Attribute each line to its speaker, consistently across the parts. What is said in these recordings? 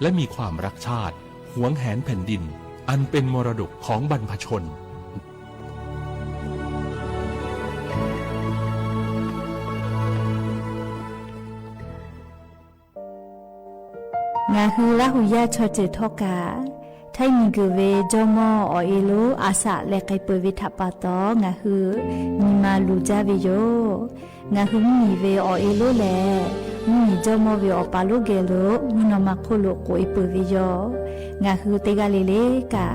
Speaker 1: และมีความรักชาติหวงแหนแผ่นดินอันเป็นมรดกของบรรพชน
Speaker 2: งาฮือละหุยาชอเจทอกาไทยมีกูเวจอมออเอโลอาสะและไกเปวิทัปปะตองาฮือมีมาลูจาเวโยงาฮือมีเวอเอโลแลมีจอมอเวอปาโลเกโลมุนมาโคโลโกเอเปวิโยงาฮือเตกาเลเลกา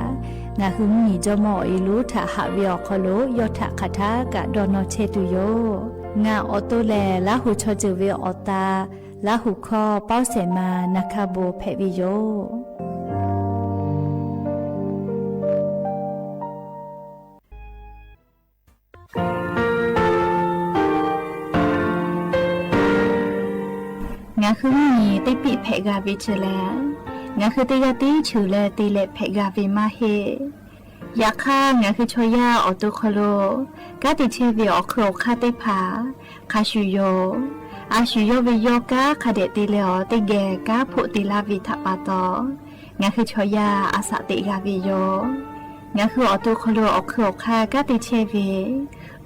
Speaker 2: งาฮือมีจอมอเอโลทะหะเวอโคโลยอทะคาทากะดอนอเชตุโยงาออโตแลละหุชอเจเวอตาละหุคอเป้าเสมานาคาโบเพวิโยงาคือมีติปิเพกาวิเชลงาคือติยาติชูเลติเลเพกาวิมาเฮยาค่างาคือชอยาออตุคโลกาติเชวิออโครคาติผาคาชูโยอาชูโยวิโยกาคาเดติเลอติเกกาพุติลาวิทัปปะตองาคือชอยาอาสติกาวิโยงาคือออตุคโลออโครคากาติเชวิ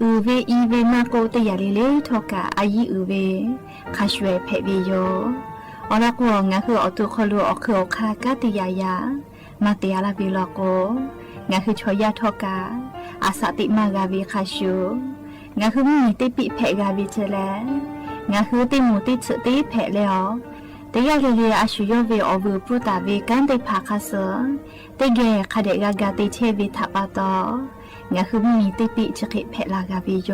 Speaker 2: อูเวอีเวมาโกตยาลิเลทอกาอายีอูเวคาชเวเพวิโยอลาโกงาคือออตุคโลออโครคากาติยายามาเตียลาบิลโกงาคือชอยาทอกาอาสติมากาวิคาชูงาคือมีติปิเพกาวิเจแลงาคือติมูติสติเพแล้วแต่ยาเรียอาชุยเวอวูปุตาเวกันติภาคาเสติเกคาเดกากาติเชวิทัปปะตองาคือมีติปิจกิเพลากาวิโย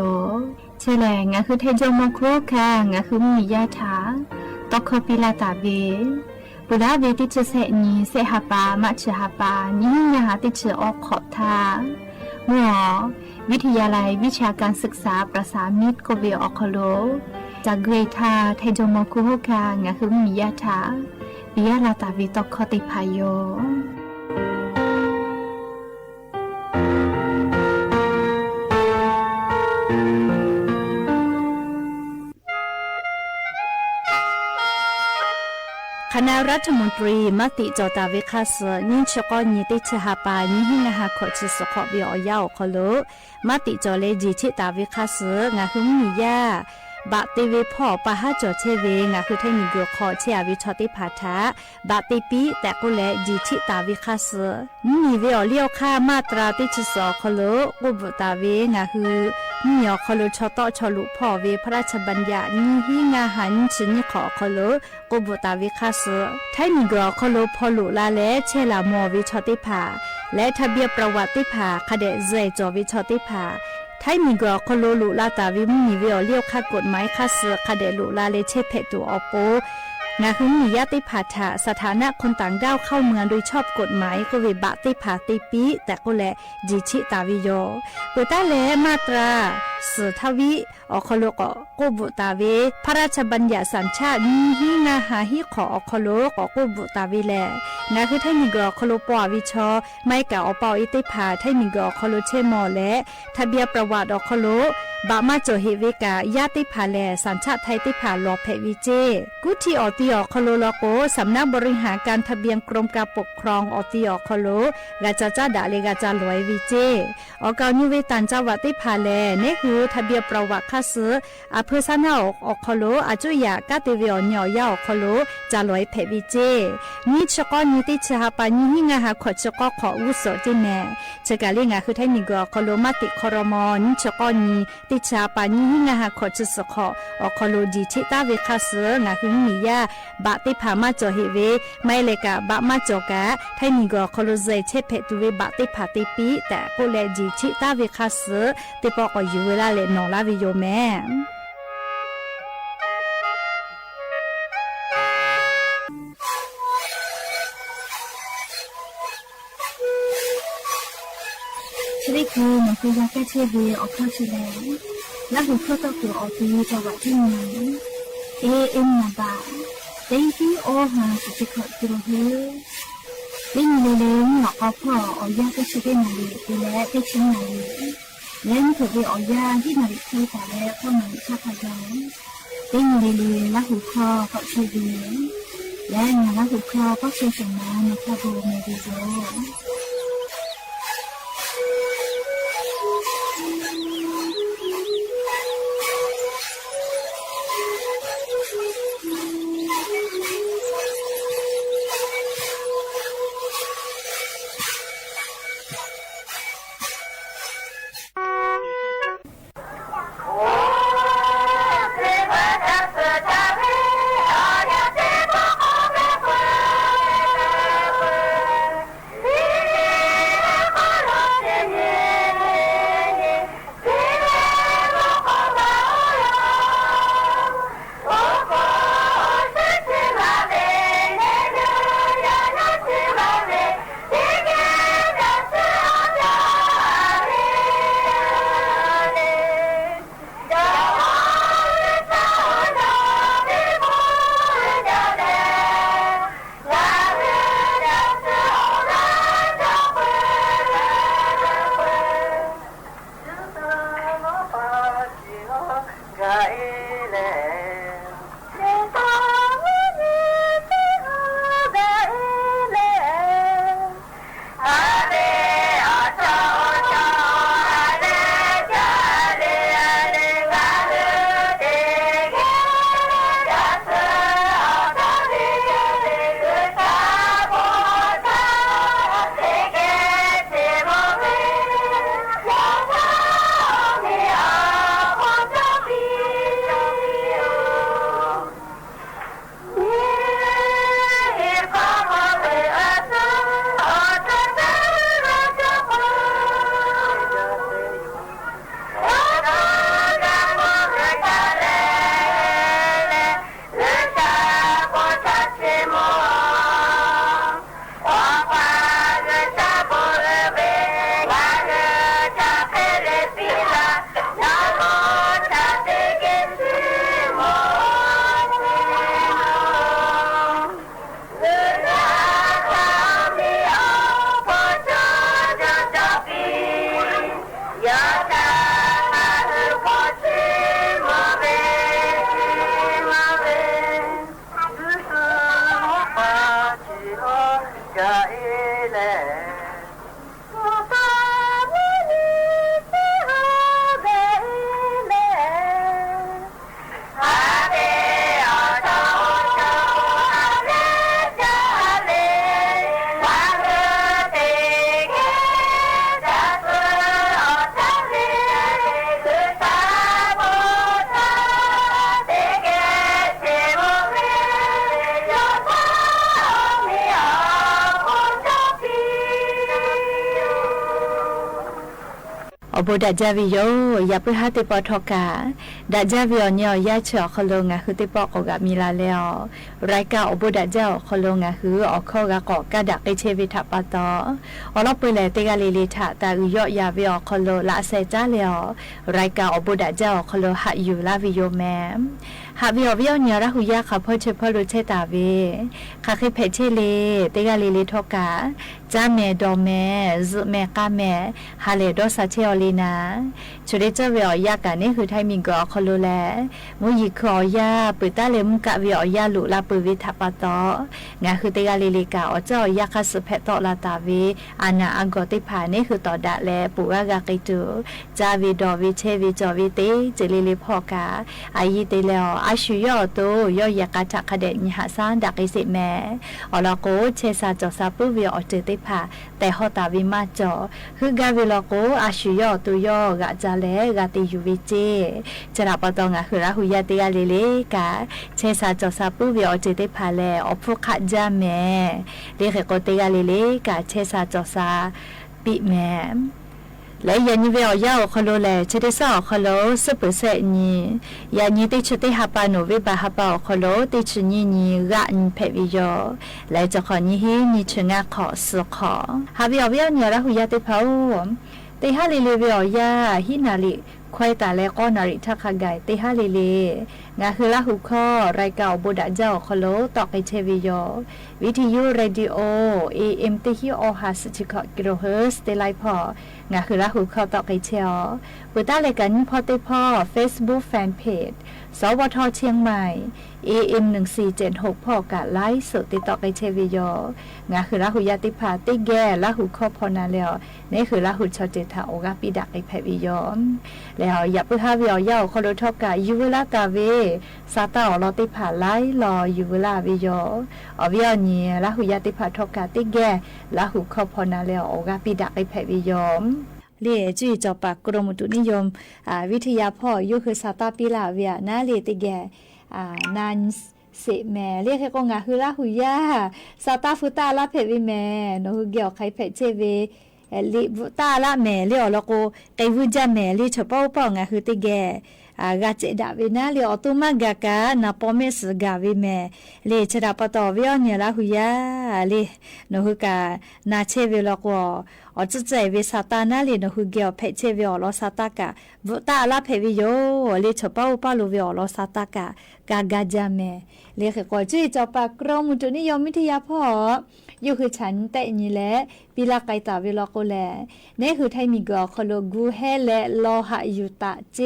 Speaker 2: เชแลงาคือเทจมโครคางาคือมียาถาตอคปิลาตาเวปุระเวติเจเสนีเสหปามัชหปานิยาติเชออกขอบทาหัววิทยาลัยวิชาการศึกษาประสานมิตรโกเวออคโลจากเกรธาเทจมคุโฮกางาคือมียาถาปิยาลาตาวิตคติพายโยคณะรัฐมนตรีมติจอตาวิคาสนิชกอนิติชหาปานิหิงาหาขอชิสขอวิอยาวขลุมติจอเลจิชิตาวิคาสงาหุมมียาบะติเวพ่อปะหาจอเชเวงาคือเทนิกขอเชียวิชติภาษาบะติปีแต่กุเลจิชิตาวิคาสมีเวอเลี้ยวค่ามาตราติชสอขลุกุบตาเวงาคือมีอขลุชอตอชลุพ่อเวพระราชบัญญัตินิหิงาหันชินิขอขลุกุบตาวิคาสไทยนิกขลุพอลุลาเลเชลามอวิชติภาและทะเบียนประวัติภาคเดเจจอวิชติภาไทยมีกรอคโลลุลาตาวิมีเวอเลี้ยวค่ากฎหมายค่าเสือคเดลุลาเลเชเพตัวอโปงาคือมียติภาษาสถานะคนต่างด้าวเข้าเมืองโดยชอบกฎหมายก็เวบะติภาติปีแต่ก็แลจิชิตาวิโยปุตตะเลมาตราสืทวิอคโลกบุตาเวพระราชบัญญัติสัญชาตินิหิงาหาหิขออคโลกบุตาวิแลงาคือไทยมีกรอคโลปอวิชอไม่กะอปออิติภาไทยมีกรอคโลเชมอและทะเบียนประวัติอคโลบามาโจเฮเวกายาติภาแลสัญชาติไทยติภาลอเพวิเจกุทิออติอคโลลโกสำนักบริหารการทะเบียนกรมการปกครองออติอคโลกาจาจาดาเลกาจาลอยวิเจออกานิเวตันจาวติภาแลเนคือทะเบียนประวัติคาสืออเพซานาอคโลอาจุยากาติเวอญอยาอคโลจาลอยเพวิเจนิชกอนิติชหาปานิหิงาหาขอชกอขออุสจิแนเจกาเลงาคือไทยนิกอคโลมาติคอรมอนิชกอนีติชาปานิหิงาหาขอจุสขออคโลจิชิตาเวคาสืองาคือมียาบะติภามาจอเฮเวไม่เลกะบะมาจอกะไทยนิกอคโลเจเชเพตุเวบะติภาติปีแต่โกเลจิชิตาเวคาสือติปอกอยู่เวลาเลนอลาวิโยแม่ชริคูมันคือยาแก้เชื้อเวออกเข้าเชื้อและหัวข้อต่อตัวออกตีจังหวะที่ไหนเอ็มนาบาเต็งที่โอหาสุดที่ขอตัวเฮเต็งเลี้ยงหลอกเอาพ่อเอายาแก้เชื้อได้ไหนดูแลได้ชิ้นไหนเลี้ยงถูกไปเอายาที่ไหนที่แต่แล้วก็มันชอบพยายเต็งเลี้ยงและหัวข้อขอเชื้อเว
Speaker 3: และงานรับผิดชอบก็คือสิ่งนั้นนะคะดูในวิดีโอ
Speaker 2: อบุดาจาวิโยยาปุหะติปอทอกาดาจาวิโอเนี่ยยาเฉอคโลงะคือติปอกกะมีลาแล้วรายกาอบุดาเจ้าคโลงะคือออกข้อกะกอกะดักไอเชวิทัปปะตออลอปเปเลติกาลิลิทะตาอุยอยาวิโอคโลละเซจาแล้วรายกาอบุดาเจ้าคโลหะอยู่ลาวิโยแมหาวิโอวิโอเนี่ยระหุยาคาพ่อเชพ่อรู้เชตาเวคาคิเพเชเลติกาลิลิทอกาจาเมดอเมซุเมกาเมฮาเลดอซาเชอลีนาชุดเจ้าวิโอยากานี่คือไทมิงกอคโลแลมุยิคอยาปุตาเลมุกะวิโอยาลุลาปุวิทัปปะตองาคือติกาลิลิกาอเจ้ายาคัสเพตอลาตาเวอานาอังกอติผานี่คือตอดะแลปุวากากิตุจาวิดอวิเชวิจอวิติเจลิลิพอกาอายิติเลออาชุยอโตยอยากาจักขเดญหาซานดักอิสิแมอลาโกเชซาจอซาปุวิโอเจติผาแต่ฮอตาวิมาจอคือกาวิลโกอาชุยอตุยอกะจาเลกะติยูวิเจจราปตองะคือราหุยาติกาลิลิกาเชซาจอซาปุวิโอเจติผาเลอพุขะจาเมเรเขโกติกาลิลิกาเชซาจอซาปิแมและยันยิเวอยาคโลแลเชเดซาคโลสเปเซนียานีติชติฮาปาโนวิบาฮาปาคโลติชนีนีกะนเพวิโยและจะขอนี้ฮีนีชงะขอสขอฮาวิโอวิโอเนระหุยาติพาวติฮาลิลิเวอยาฮินาลิควายตาและก็นาริทักขะไกติฮาลิลิ งาคือละหุข้อรายเก่าบดะเจ้าคโลตอกไอเทวิโยวิทยุเรดิโอ AM ติฮิโอ50 กิโลเฮิรตซ์เตไลพองาคือละหุข้อตอกไอเชอปุตตะเลกันพอเตพ่อ Facebook Fanpage สวทเชียงใหม่ AM 1476พ่อกะไลฟ์สดติดต่อไอเทวิโยงาคือละหุยาติภาติแก่ละหุข้อพอนาแล้วนี่คือละหุชอเจทาโอกาปิดักไอแพวิโยแล้วอย่าเพิ่งหาวิอยคอโลทอกกะยูเวลากาเวซาตาอลอติผาไลรอยูเวลาวิโยอวิยนีละหุยาติผาทอกกะติแกละหุคอพอนาแล้วโอกาปิดักไอแพวิโยเล่จุยจอปากกรมอุตุนิยมวิทยาพ่อยุคือซาตาปิลาเวียนาเลติแกนันเสแม่เรียกให้กงาคือละหุยาซาตาฟุตาละเพวิแม่โนหุเกี่ยวใครเพเจเวลิบุตาละแม่เลี้ยวแล้วก็ไกวุจาแม่ลิเฉพาะป้องาคือติแกกาเจดาวินาเลี้ยวตุมากากานาปอเมสกาวิแม่เลชราปตอวิอเนี่ยละหุยาเลโนหุกานาเชเวแล้วก็อจุใจเวซาตานาเลโนหุเกียวเพเชเวอลอซาตากะบุตาละเพวิโยเลเฉพาะป้าลูเวอลอซาตากะกากาจาแม่เลขก็จุยจอปากกรมอุตุนิยมวิทยาพ่ออยู่คือฉันแต่นี่แหละปีละไกตาเวลาก็แลนี่คือไทยมีก็คโลกูเฮและลอหะอยู่ตะเจ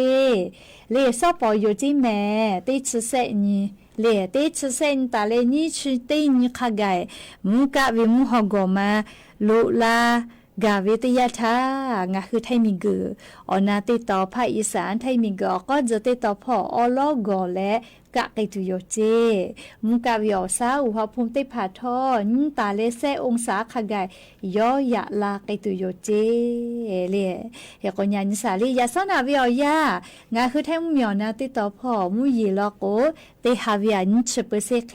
Speaker 2: เลซอปออยู่จิแม่ติชเซนี่เลติชเซนตาเลนี่ชิตินี่ขกายมุกะวิมุหกมาลุลากาเวตยาทางาคือไทยมีกืออนาติต่อภาคอีสานไทยมีก็ก็จะติต่อพ่ออลอกอและกะไกตุโยเจมุกะวิอซาอุหภูมิติผาทอนิตาเลเซองศาขกายยอยะลาไกตุโยเจเลเฮกญานิสาลียาสนาวิอยางาคือไทยมุมีอนาติต่อพ่อมุยีลอโกเตฮาวิอานิชเปเซเค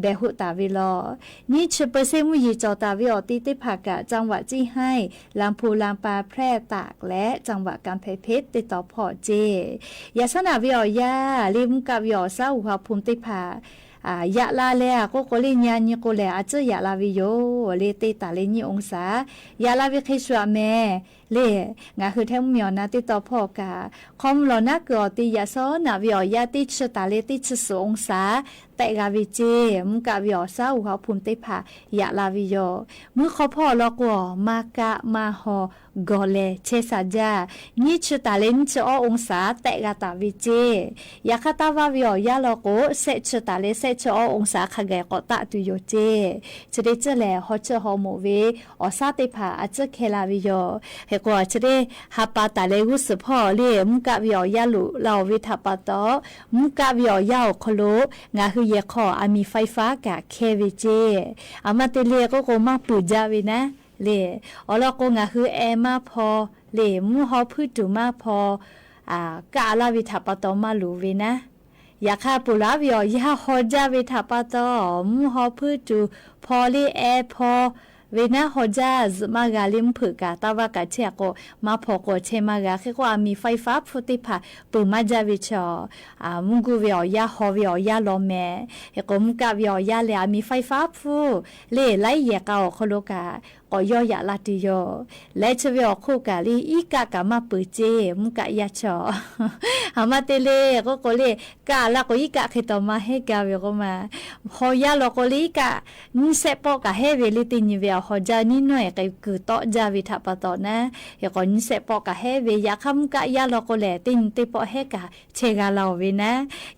Speaker 2: เบหุตาวิลอนิชเปเซมุยีจอตาวิอติติภากะจังหวัดจี้ให้ลำพูลำปาแพร่ตากและจังหวัดกำแพงเพชรติดต่อพ่อเจยาสนาวิอยาลิมกะวิอซาอุหภูมิติภายะลาเลก็โกลิญาญิโกเลอาจจะยะลาวิโยเลเตตาเลญิองศายะลาวิคิสวาเมเลงาคือแท้มีอนาติต่อพ่อกะคอมลอนักอติยะซอนาวิอยาติชตาเลติชสองศาแต่กาวิเจมุกะวิอซาอุหภูมิติภายะลาวิโยมือขอพ่อลอกวมากะมาฮอกอเลเชซาจานิชตาเลนชอองศาแต่กาตาวิเจยะคาตาวาวิอยาลอโกเซชตาเลเซชอองศาขะแกกอตะตุโยเจจะได้เจแลฮอเจฮอโมเวอซาติภาอาจจะเคลาวิโยเฮกว่าจะได้ฮับปาตาเลกุสพ่อเลมุกะวิอยาลุลาวิทัปตอมุกะวิอยาคโลงาคือเยคออามีไฟฟ้ากะเควิเจอามาเตเลก็โกมาปูจาวินะเลอลก็งาคือแอมาพอเลมูฮอพืตุมาพอกะลาวิทัปตอมาลูวินะยาคาปุลาวิอยาฮอจาวิทัปตอมูฮอพืตุพอเลแอพอเวน่าฮอจาซมากาลิมผืกาตาวากาเชโกมาพอโกเชมากาคือว่ามีไฟฟ้าฟุติภาปุมาจาวิชอมุกุวิอยาฮอวิอยาลอเมเฮโกมุกาวิอยาเลมีไฟฟ้าฟูเลไลเยกาโคโลกาก็ย่อยาลาติโยและชวิอคู่กาลีอีกากามาปืเจมุกายาชอหามาเตเลก็โกเลกาลาก็อีกาเคตอมาเฮกาเวก็มาฮอยาโลโกลีกานิเซปอกาเฮเวลิตินิเวฮอจานิหน่อยก็คือตอจาวิทัปตอนะเฮก็นิเซปอกาเฮเวยาคัมกายาโลโกเลตินติปอเฮกาเชกาลาเวนะ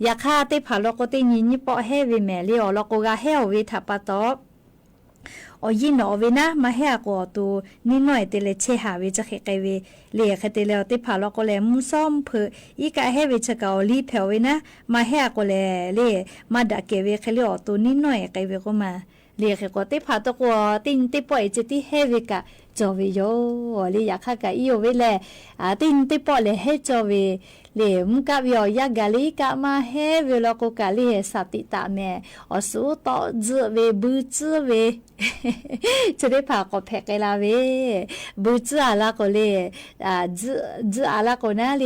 Speaker 2: ยาคาติผาโลโกตินินิปอเฮเวเมลิโอโลโกกาเฮวิทัปตออยินอเวนะมาเฮกอตูนิหน่อยเตเลเชหาเวจะเขไกเวเลียคเตเลติผาลก็แลมุซ้อมเพอีกะเฮเวจะกาลีเพเวนะมาเฮก็แลเลมาดะเกเวคเลอตูนิหน่อยไกเวก็มาเลียก็ติผาตะกอตินติปอยจะติเฮเวกะจอเวโยลีอยากค่ะกะอีโอเวแลตินติปอเลเฮจอเวเลมุกะวิอยากะลีกะมาเฮเวลโกกะลีเฮสติตะเมอสุตอจเวบุจเวจะได้พาก็แพกลาเวบุจอาลาก็เลจอาลาก็นะเล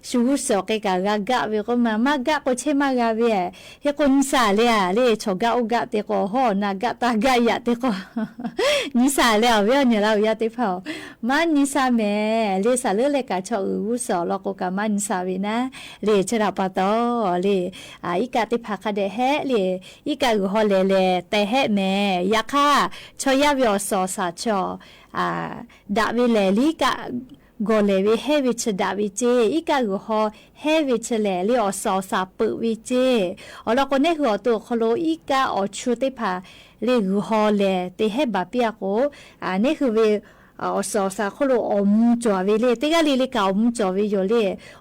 Speaker 2: ชูสอกกะกะเวก็มากะก็เชมากะเวเฮคนสาเลชกะอกะเตก็ฮอนากะตากะยะเตก็นิสาเลเวเนี่ยเรายะ ติเผามันนิสาแม่เลสาเลือเลกาชออุสอลอกกามันนิสาเวนะเลชราปะตอเลอีกาติผาคาเดแฮเลอีกาอุฮอเลแต่แฮแม่ยาค่าชอยาวิอสอสาชอดาวิเลลิกากอเลวิเฮวิชดาวิเจอีกาอุฮอเฮวิชเลลิอสอสาปวิเจอลอกเนหัวตัวคโลอีกาอชูติผาเลกุฮอเลเตเฮบาเปียโกนี่คือเวสอสาคโลอมจอวิเลเตกาลิลิกาอมจอวิโยเล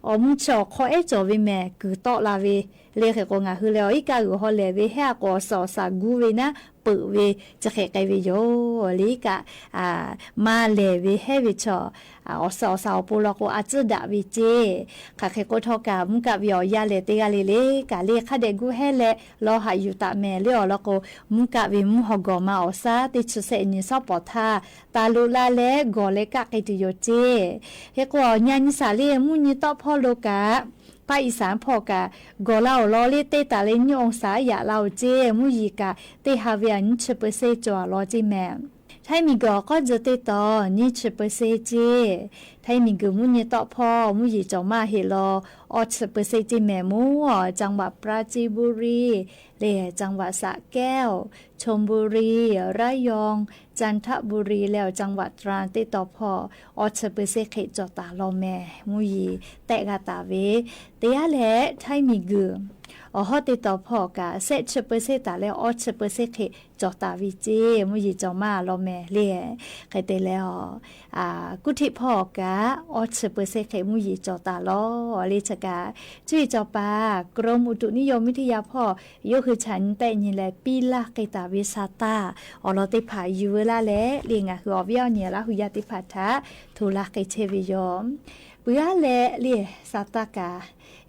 Speaker 2: อมจอคอเอจอวิแม่คือตอลาเวเลเขกงาคือแล้วอีกากุฮอเลเวเฮกอสอสากูเวนะปเวจะเขกไกวิโยลิกามาเลเวเฮวิชอสอสาปุลโกอาจดาวิเจค่ะเขกทอกามุกะวิอยาเลเตกาลิเลกาเลคาเดกูเฮเลลอหายุตะแม่เลอลโกมุกะวิมุฮกอมาอซาติชเสนิซอปอทาตาลุลาเลกอเลกะไกติโยเจเฮกอญาณิสาเลมุญิตอพอโลกาภาคอีสานพอกะกอเล่าลอลิเตตาเลญองศาอย่าเล่าเจมุยีกะเตฮาเวียนชเปเซจอลอจิแมไทมีก็จะเตตอนี่ชเปเซเจไทมีกมุญตอพอมุยีจอมาเฮลออชเปเซจิแมมูจังหวัดปราจีนบุรีเลจังหวัดสระแก้วชลบุรีระยองจันทบุรีแล้วจังหวัดตราดติดต่อพออชเปเซเขจอตาลอแม่มุยีแตกาตาเวเตียแหละไทมีกฮอติดต่อพอกะเซชเปเซตาแล้วอชเปเซเขจอตาวิเจมุยีจอมาลอแม่เลไขเตแล้วกุธิพอกะอชเปเซเขมุยีจอตาลอเลชกาจุยจอปากรมอุตุนิยมวิทยาพ่อยกคือฉันแต่นี่แหละปีละไกตาวิซาตาอลอติผายูเวลาแลเลียงคืออเวียเนี่ยละหุยาติพัทธะทุลาไกเชวิยอมเปื้อแลเลียซาตากา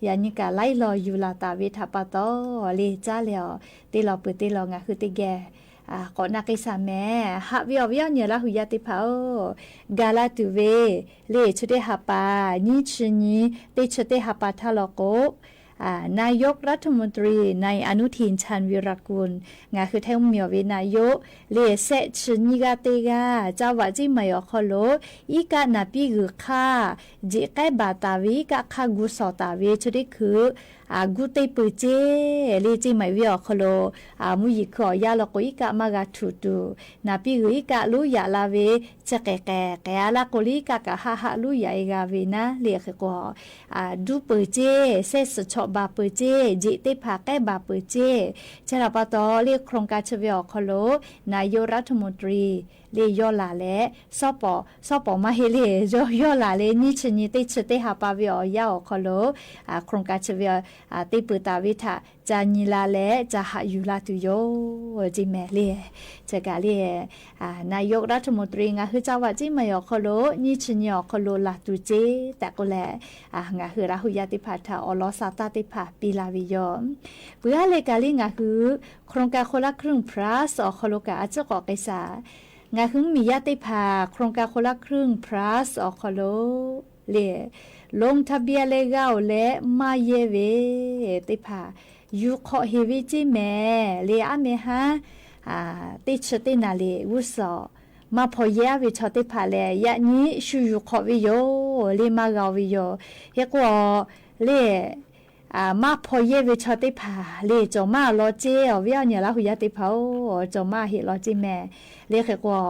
Speaker 2: ยานิกาไล่รออยู่ลาตาวิทาปะตอเลจ้าแล้วติลอปืติลองะคือติแกก่อนนักอิสาแม่ฮะวิอวิอเนี่ยละหุยาติพากาลาตุเวเลชุเตหาปานิชนีติชุเตหาปาทาลโกนายกรัฐมนตรีในอนุทินชาญวิรกุลงาคือแท้เมียวเวนายกเลเซชนิกาเตกาจาวาจิมายอคโลอีกานาปิกุค่าจิไกบาตาวิกะคากุสอตาเวชุดิคือกุเตปุเจเลจิมายวิอคโลมุยิขอยาลโกอีกะมากาทุตุนาปิกุอีกะลุยาลาเวจะแกแกลาโกลิกะกะฮาฮาลุยาเอกาเวนะเลขก็ดูปุเจเซสชอบาปุเจจิติภาแกบาปุเจชราปตอเรียกโครงการเฉวียคโลนายกรัฐมนตรีเลย่อลาเลสปอมาเฮเลย่อลาเลนี่ชนิติชเตหาปาวิอยาคโลโครงการเฉวียติปุตาวิทาจานิลาเลจะหายุลาตุโยจิแมเลจะกาเลนายกรัฐมนตรีงาคือจังหวัดจิมายอคโลนี่ชนิอคโลลาตุเจแต่ก็แลงาคือราหุยาติพัทธาอลอซาตาติภาปีลาวิยอมเพื่อเลกาลิงาคือโครงการคนละครึ่งพลัสอคโลกาอาจจะก่อไกษางาคือมียาติภาโครงการคนละครึ่งพลัสอคโลเลลงทะเบียนเลกาและมาเยเวติภายูขอเฮวิจิแม่เลอะเมฮะติชตินาเลวุสอมาพอยาวิชติภาเลยะนี้ชูยูขอวิโยเลมากาวิโยเฮกว่าเลมาพอเยวิชติภาเลจอมาลอเจอวิญญาณละหุยติภาจอมาเฮลอจิแม่เลขกว่า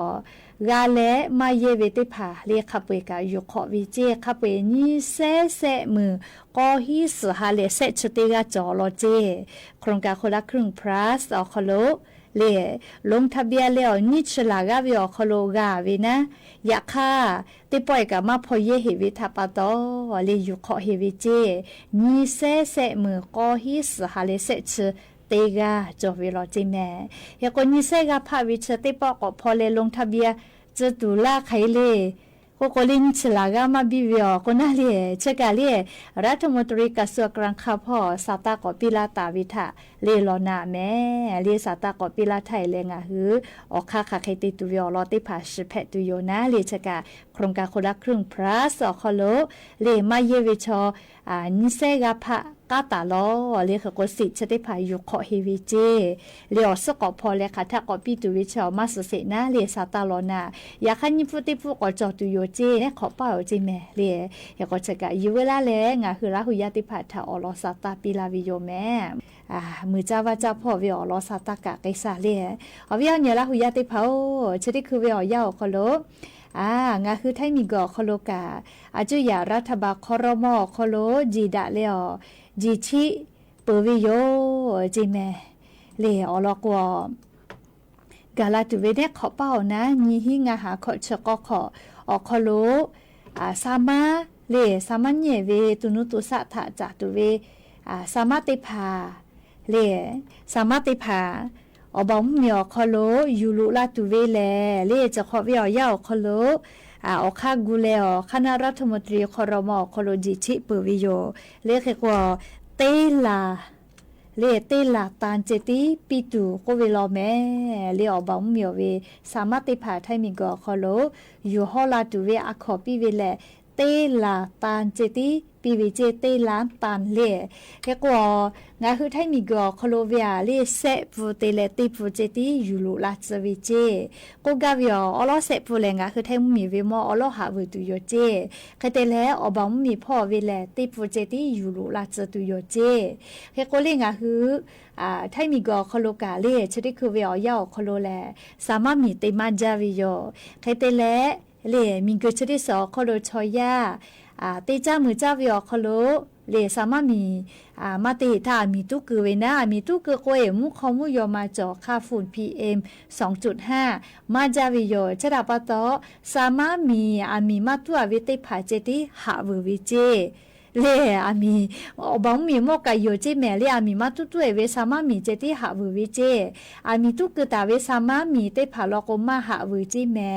Speaker 2: กาเลมาเยวิติภาเลขับไปกายุขอวิเจขับไปนี่เซมือก็ฮิสหาเลเซชติกาจอลอเจโครงการคนละครึ่งพลัสอคโลเลลงทะเบียนแล้วนิชลากาวิอคโลกาวินะยาค่าติปล่อยกับมาพอเยเฮวิทาปะตอเลยุขอเฮวิเจนี่เซมือก็ฮิสหาเลเซชเตกาจอวิลอจิแม่ยาคนนี้เซกาพาวิชติปอกพอเลลงทะเบียนจะตุลาไขเลก็ลินชลากามาบิวิอคนน่าเลียเชกาเลียรัฐมนตรีกระทรวงการคลังพ่อซาตากอปิลาตาวิทะเลลอนาแม่เลียซาตากอปิลาไทยเลงะหือออกค่าไขติตุวิอลอติภาชิเพตุโยนะเลเชกาโครงการคนละครึ่งพลัสอคโลเลมาเยวิชอนิเซกาพะ กาตาลอเรียกก็สิจะได้พายุขอเฮวิเจเรียสกอพอเลยค่ะถ้าก็ปีตุวิชามาสุเสนาเรียซาตาลอนาอยากให้ยิฟุติฟุก็จอตุโยเจเนี่ยขอเป้าเจแม่เรียอยากก็จะกะอยู่เวลาแลงาคือละหุยาติพาถ้าอลอซาตาปิลาวิโยแม่มือจ้าว่าจ้าพ่อวิอลอซาตากะไกซาเรียเอาวิอเนี่ยละหุยาติเผาจะได้คือวิอยาวคอโลงาคือไทยมีกอคโลกาอาจุยารัฐบาลคอรมอคโลจีดะเลอจีชิเปวิโยจีแม่เลอลอกวกาลาตุเวเนขอเป้านะยีหิงาหาขอชกขออคโลสามาเลสามัญเยเวตุนุตุสะทะจาตุเวสามารถติพาเลสามารถติพาอบอมเมียวคอโลยูลุลาตุเวแลเลจะขอวิอยาวคอโลอคากูเลอคณะรัฐมนตรีคอรมอคอโลจิชิเปวิโยเลขกว่าเตลาเลเตลาตานเจติปิตุโคเวลอแม่เลอบอมเมียวเวสามารถติพาไทยมีกอคอโลยูฮอลาตุเวอขอปิเวแลเตลาตานเจติปีวิเจเตลานตานเล่แค่กว่างาคือไทยมีกอคโลเวียเล่เซปูเตเลติปูเจติยูรุลาซวิเจก็กาวิออลอเซปูเลงาคือไทยมีเวมออลอหาวิตุโยเจแค่แต่แล้วอบอมมีพ่อเวแลติปูเจติยูรุลาซตุโยเจแค่ก็เลงาคือไทยมีกอคโลกาเล่ชดิคือเวียาวคโลแลสามารถมีเตมาจาวิโยแค่แต่แล้วเล่มีกชดิสอคโลชอยาเตจ้ามือจ้าวิอคโลเลสามารถมีมาติถ้ามีตุกือเวนะมีตุกือโกเอมุคอมุยอมาจอค่าฝุ่น PM 2.5 มาจาวิโยชะดาปะตอสามารถมีมาตุอเวติผาเจติหาเววิเจเลมีอบอมมีมอกายโยเจแม่เลมีมาตุตุเอเวสามารถมีเจติหาเววิเจมีตุกือตาเวสามารถมีเตผาลอกมาหาเวเจแม่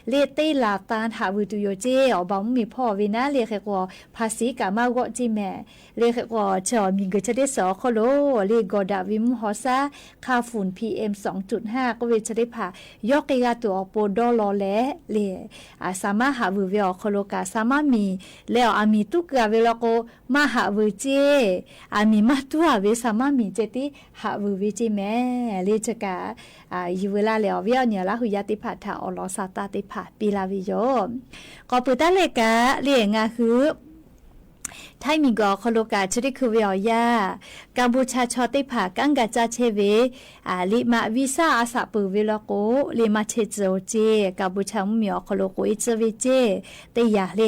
Speaker 2: เลเตลาตานหาเวตุโยเจอบอมมีพ่อเวนะเลเขกว่าภาษีกามาวเจแม่เลเขกว่าจอมีเกจะได้สอคโลเลกอดาวิมฮอซาค่าฝุ่น PM 2.5 ก็เวจะได้ผ่ายอกเกกาตัวโปดอลอแลเลสามารถหาเวเวอคโลกาสามารถมีแล้วมีตุกาเวลโกมาหาเวเจมีมาตัวเวสามารถมีเจติหาเววิเจแม่เลจกาอยู่เวลาแล้วเวียเนี่ยละหุยาติผาถาอลอซาตาติผาปีลาวิโยก็ปุตตะเลกะเรียงาคือไทยมีกอคโลกาชริคือเวียกัมพูชาชอติผากังกาจาเชเวลิมาวิซาอาสาปือเวลโกลิมาเชโจเจกัมพูชามีอคโลโกอิเจวิเจเตยาเล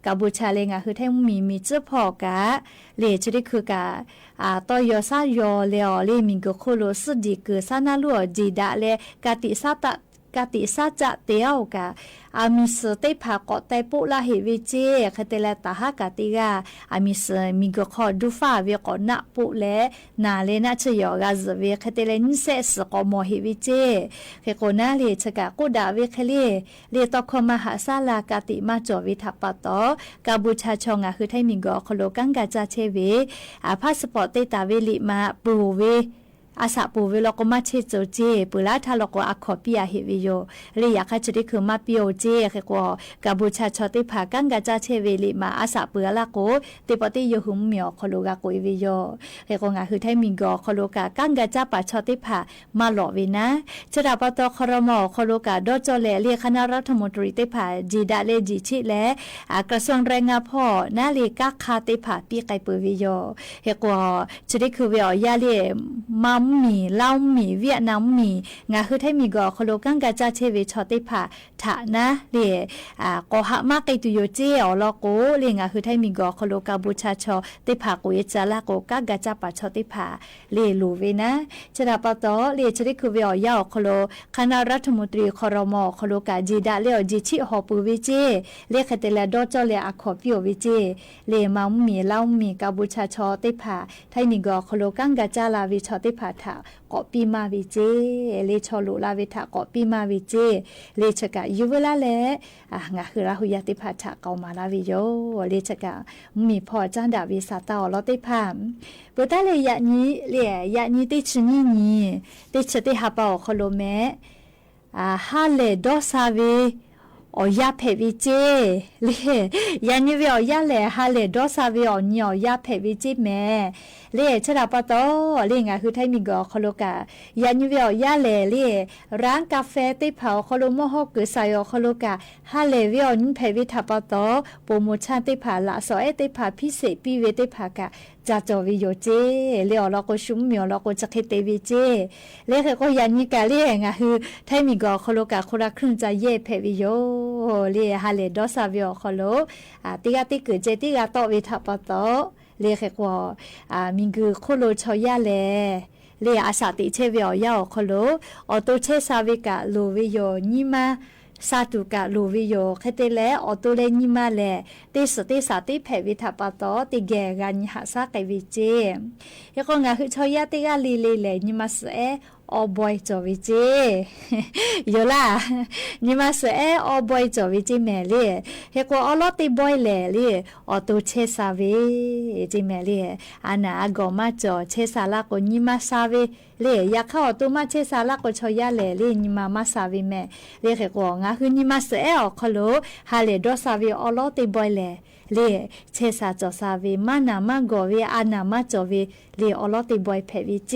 Speaker 2: กัมพูชาเลงาคือไทยมีเจพอกะเลชริคือกาตอยอซายอเลอเลมิงกโคโลสดิคือซานาลัวจีดาเลกาติซาตะกติซาจะเตียวกะมีสเตผากอไตปุลาเฮวิเจคเตเลตาฮากาติกามีสมีกขอดูฟ้าเวกอนะปุเลนาเลนะชยอกาซเวคเตเลนิเซสกอมอเฮวิเจเคโกนาเลชกะกุดาเวคเลตอคมหาซาลากาติมาจอวิทัปปะตอกาบูชาชงคือไทยมิงกอคโลกังกาจาเชเวพาสปอร์ตเตตาเวลิมาปูเวอาสาปูเวลก็มาเชโจเจปุลาทาลก็อขอปิยาเฮวิโยเรียกจะได้คือมาปิโอเจคือก็กาบูชาชอติผากังกาจาเชเวลิมาอาสาปุลาโกติปติโยหุมเมียวคโลกาโกวิโยคือก็งาคือไทยมิงกอคโลกากังกาจาปาชอติผามาหล่อเวนะจะดาปตครมคโลกาดอจอเลเรียคณะรัฐมนตรีติผาจีดาเลจิชิและกระทรวงแรงงานพ่อนาเลกาคาติผาปีไกเปวิโยคือก็จะได้คือเวียยาเลมัมมีเล่ามีเวียดนามมีงาคือไทยมีกอคโลกังกาจาเชเวชอติผาถะนะเรก็หะมาไกตุโยเจอลอโกเรงาคือไทยมีกอคโลกาบูชาชอติผาโกเยจาลาโกกากาจาปาชอติผาเลลูเวนะชนะปะตอเลชริคือเวียยาวคโลคณะรัฐมนตรีครมคโลกาจีดาเลอจิชิฮอปูวิเจเลคเตเลดอจอเลอะขอปิโอวิเจเลมามีเล่ามีกาบูชาชอติผาไทยมีกอคโลกังกาจาลาวิชอติผาถาก็ปีมาวิเจเลชอลุลาเวทะก็ปีมาวิเจเลชกะยูเวลาแลงาคือราหุยาติภาษะเกามาลาวิโยเลชกะมีพอจันดาวิสาตาลอติพามปุตตะเลยะนี้เลยะนี้ติชนี้ติชติหาปอคโลเมฮาเลดอซาเว อยาเพวิเจเลยยันนี่วิอยาเลยฮาเลยดอซาวิอนี่อยาเพวิเจแม่เลยชราปะโตเลยงาคือไทยมีกอคโลกายันนี่วิอยาเลยร้านกาแฟติเผาคโลโมฮกุสายคโลกาฮาเลยวิอนี่เพวิทัปะโตโปรโมชั่นติผาละสอเอติผาพิเศษปีเวติผากะจาจอวิโยเจเลยเราก็ชุมเมียวเราก็จะคิดเตวิเจเลยก็ยันนี่กะเลยงาคือไทยมีกอคโลกาคนละครึ่งจะเย่เพวิโยเลยฮาเลยดอซาวิอคโลติกาติกเจติกาโตวิทัปะโตเลยก็มิงคือโคโลชอยาเลยอาสาติเชวิอยาโคโลออโตเชซาวิกะโลวิโยนิมาซาตุกะโลวิโยเคเตเลออโตเลนิมาเลติสติสาติเพวิทัปะโตติเกกันหาซาเกวิเจยก็งาคือชอยาติกาลีเลนิมาเสอบอยจอวิเจโยล่ะนิมาเสอบอยจอวิเจแม่เลยเฮก็อลอติบอยเลยออโตเชซาเวจิแม่เลยอานาอกอมาจอเชซาลาโกนิมาซาเวเลยอยากเข้าตัวมาเชซาลาโกชอยาเลยนิมามาซาเวแม่เลยเฮก็งาคือนิมาเสอคโลฮาเลดอซาเวอลอติบอยเลยเชซาจอซาเวมานามาโกเวอานามาจอเวเลยอลอติบอยเพวิเจ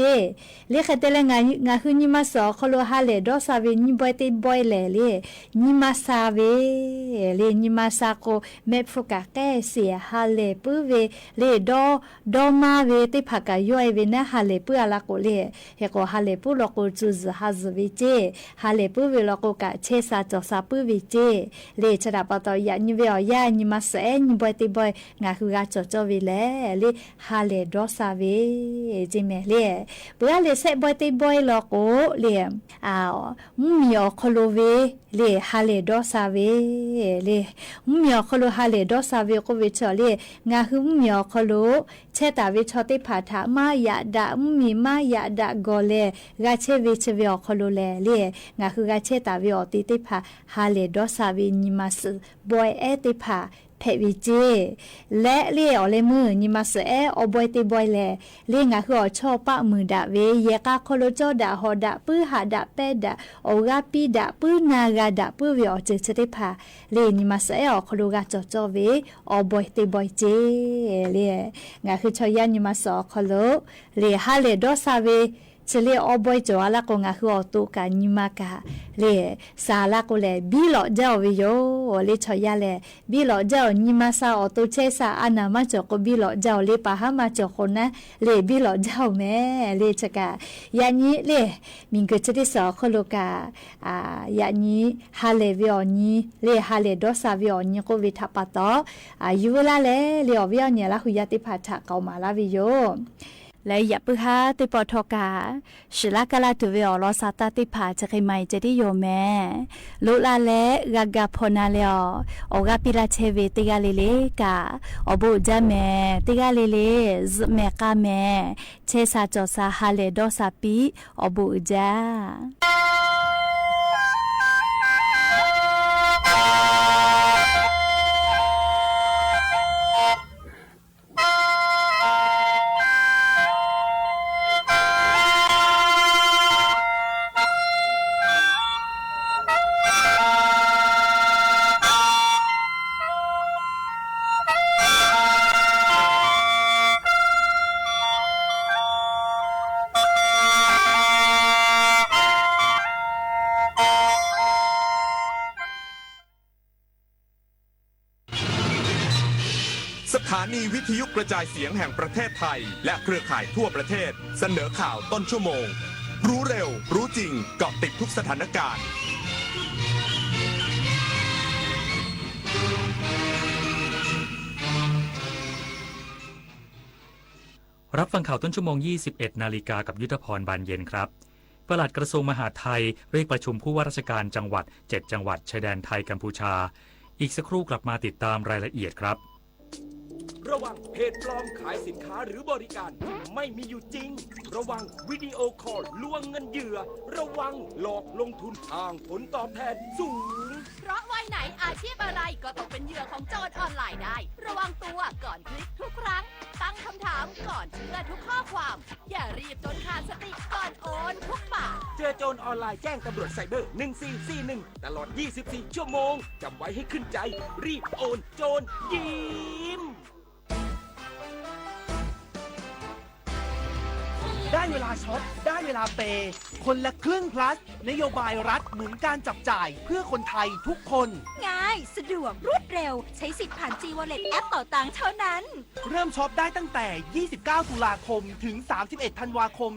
Speaker 2: เลยเคเตเลงาคือนิมาสอคโลฮาเลดอซาเวนิบอยติบอยเลยนิมาซาเวเลยนิมาซาโกเมฟกะแกเสียฮาเลปืเวเลยดอมาเวติผักย่อยเวนะฮาเลปือะละโกเลยเฮโกฮาเลปืลโกจูซฮาซเวเจฮาเลปืเวลโกกะเชซาจอซาปืเวเจเลยชะดาปะตอยานิเวอยานิมาเสนิบอยติบอยงาคือกะจอจอเวเลยฮาเลดอซาเวจิเมเลยเบื่อเลยเซบอยติบอยลโกเลยมีอคโลเวเลยฮาเลดอซาเวเลยมีอคโลฮาเลดอซาเวโกเวชอเลยงาคือมีอคโลเชตาเวชอติผาถามายาดามีมายาดากอเลกาเชเวเชเวอคโลเลยงาคือกาเชตาเวอติติผาฮาเลดอซาเวนิมาสบอยเอติผาเพวิเจและเลี้ยวเลยมือนิมาเสอบอยติบอยเลี้ยงาคือชอบปะมือดาเวเยกาโคโลโจดาฮอดาปื้อหาดาเปดาโอกาปีดาปื้อนากาดาปื้อเวอเจเชติพาเลี้ยนิมาเสอโคโลกาจอจอเวอบอยติบอยเจเลี้ยงาคือชอยานิมาสอโคโลเลี้ยฮาเลดอซาเวเฉลี่ยอบอยจอละกงาคืออตุกานิมากาเลซาละก็เลบิโลเจ้าวิโยเลชอยาเลบิโลเจ้านิมาซาอตุเชซาอานามาจอกบิโลเจ้าเลปะหามาจอคนนะเลบิโลเจ้าแม่เลชกายานี้เลมิงเกจติสอคโลกายานี้ฮาเลวิอนี้เลฮาเลดอซาวิอนี้ก็วิทัปตอยูเวลาเลอวิอนี้ละหุยติภาษาเกามาลาวิโยและอย่าเพิ่งหาติปอทอกาศิลากาลาตุเวอลอซาตาติผาจะใครไม่จะได้โยแม่ลุลาเลกากาพนาเลอโอกาปิราเชเวติกาเลเลกาอบุจาแม่ติกาเลเลซเมกาแม่เชซาจอซาฮาเลดอซาปีอบุจา
Speaker 4: สถานีวิทยุกระจายเสียงแห่งประเทศไทยและเครือข่ายทั่วประเทศเสนอข่าวต้นชั่วโมงรู้เร็วรู้จริงเกาะติดทุกสถานการณ์
Speaker 5: รับฟังข่าวต้นชั่วโมง 21 นาฬิกากับยุทธพรบานเย็นครับปลัดกระทรวงมหาดไทยเรียกประชุมผู้ว่าราชการจังหวัด7จังหวัดชายแดนไทยกัมพูชาอีกสักครู่กลับมาติดตามรายละเอียดครับ
Speaker 6: ระวังเพจปลอมขายสินค้าหรือบริการที่ไม่มีอยู่จริงระวังวิดีโอคอลลวงเงินเหยื่อระวังหลอกลงทุนอ้างผลตอบแทนสูง
Speaker 7: เพราะวัยไหนอาชีพอะไรก็ต้องเป็นเหยื่อของโจรออนไลน์ได้ระวังตัวก่อนคลิกทุกครั้งตั้งคำถามก่อนเชื่อทุกข้อความอย่ารีบจนขาดสติก่อนโอนทุกบาท
Speaker 6: เจอโจรออนไลน์แจ้งตำรวจไซเบอร์1441ตลอด24ชั่วโมงจำไว้ให้ขึ้นใจรีบโอนโจรยิ้ม
Speaker 8: ได้เวลาช็อปได้เวลาเปย์คนละครึ่ง plus นโยบายรัฐหนุนการจับจ่ายเพื่อคนไทยทุกคน
Speaker 7: ง่ายสะดวกรวดเร็วใช้สิทธิ์ผ่าน G Wallet แอปเป๋าตังค์เท่านั้น
Speaker 8: เริ่มช็อปได้ตั้งแต่ 29 ตุลาคม ถึง 31 ธันวาคม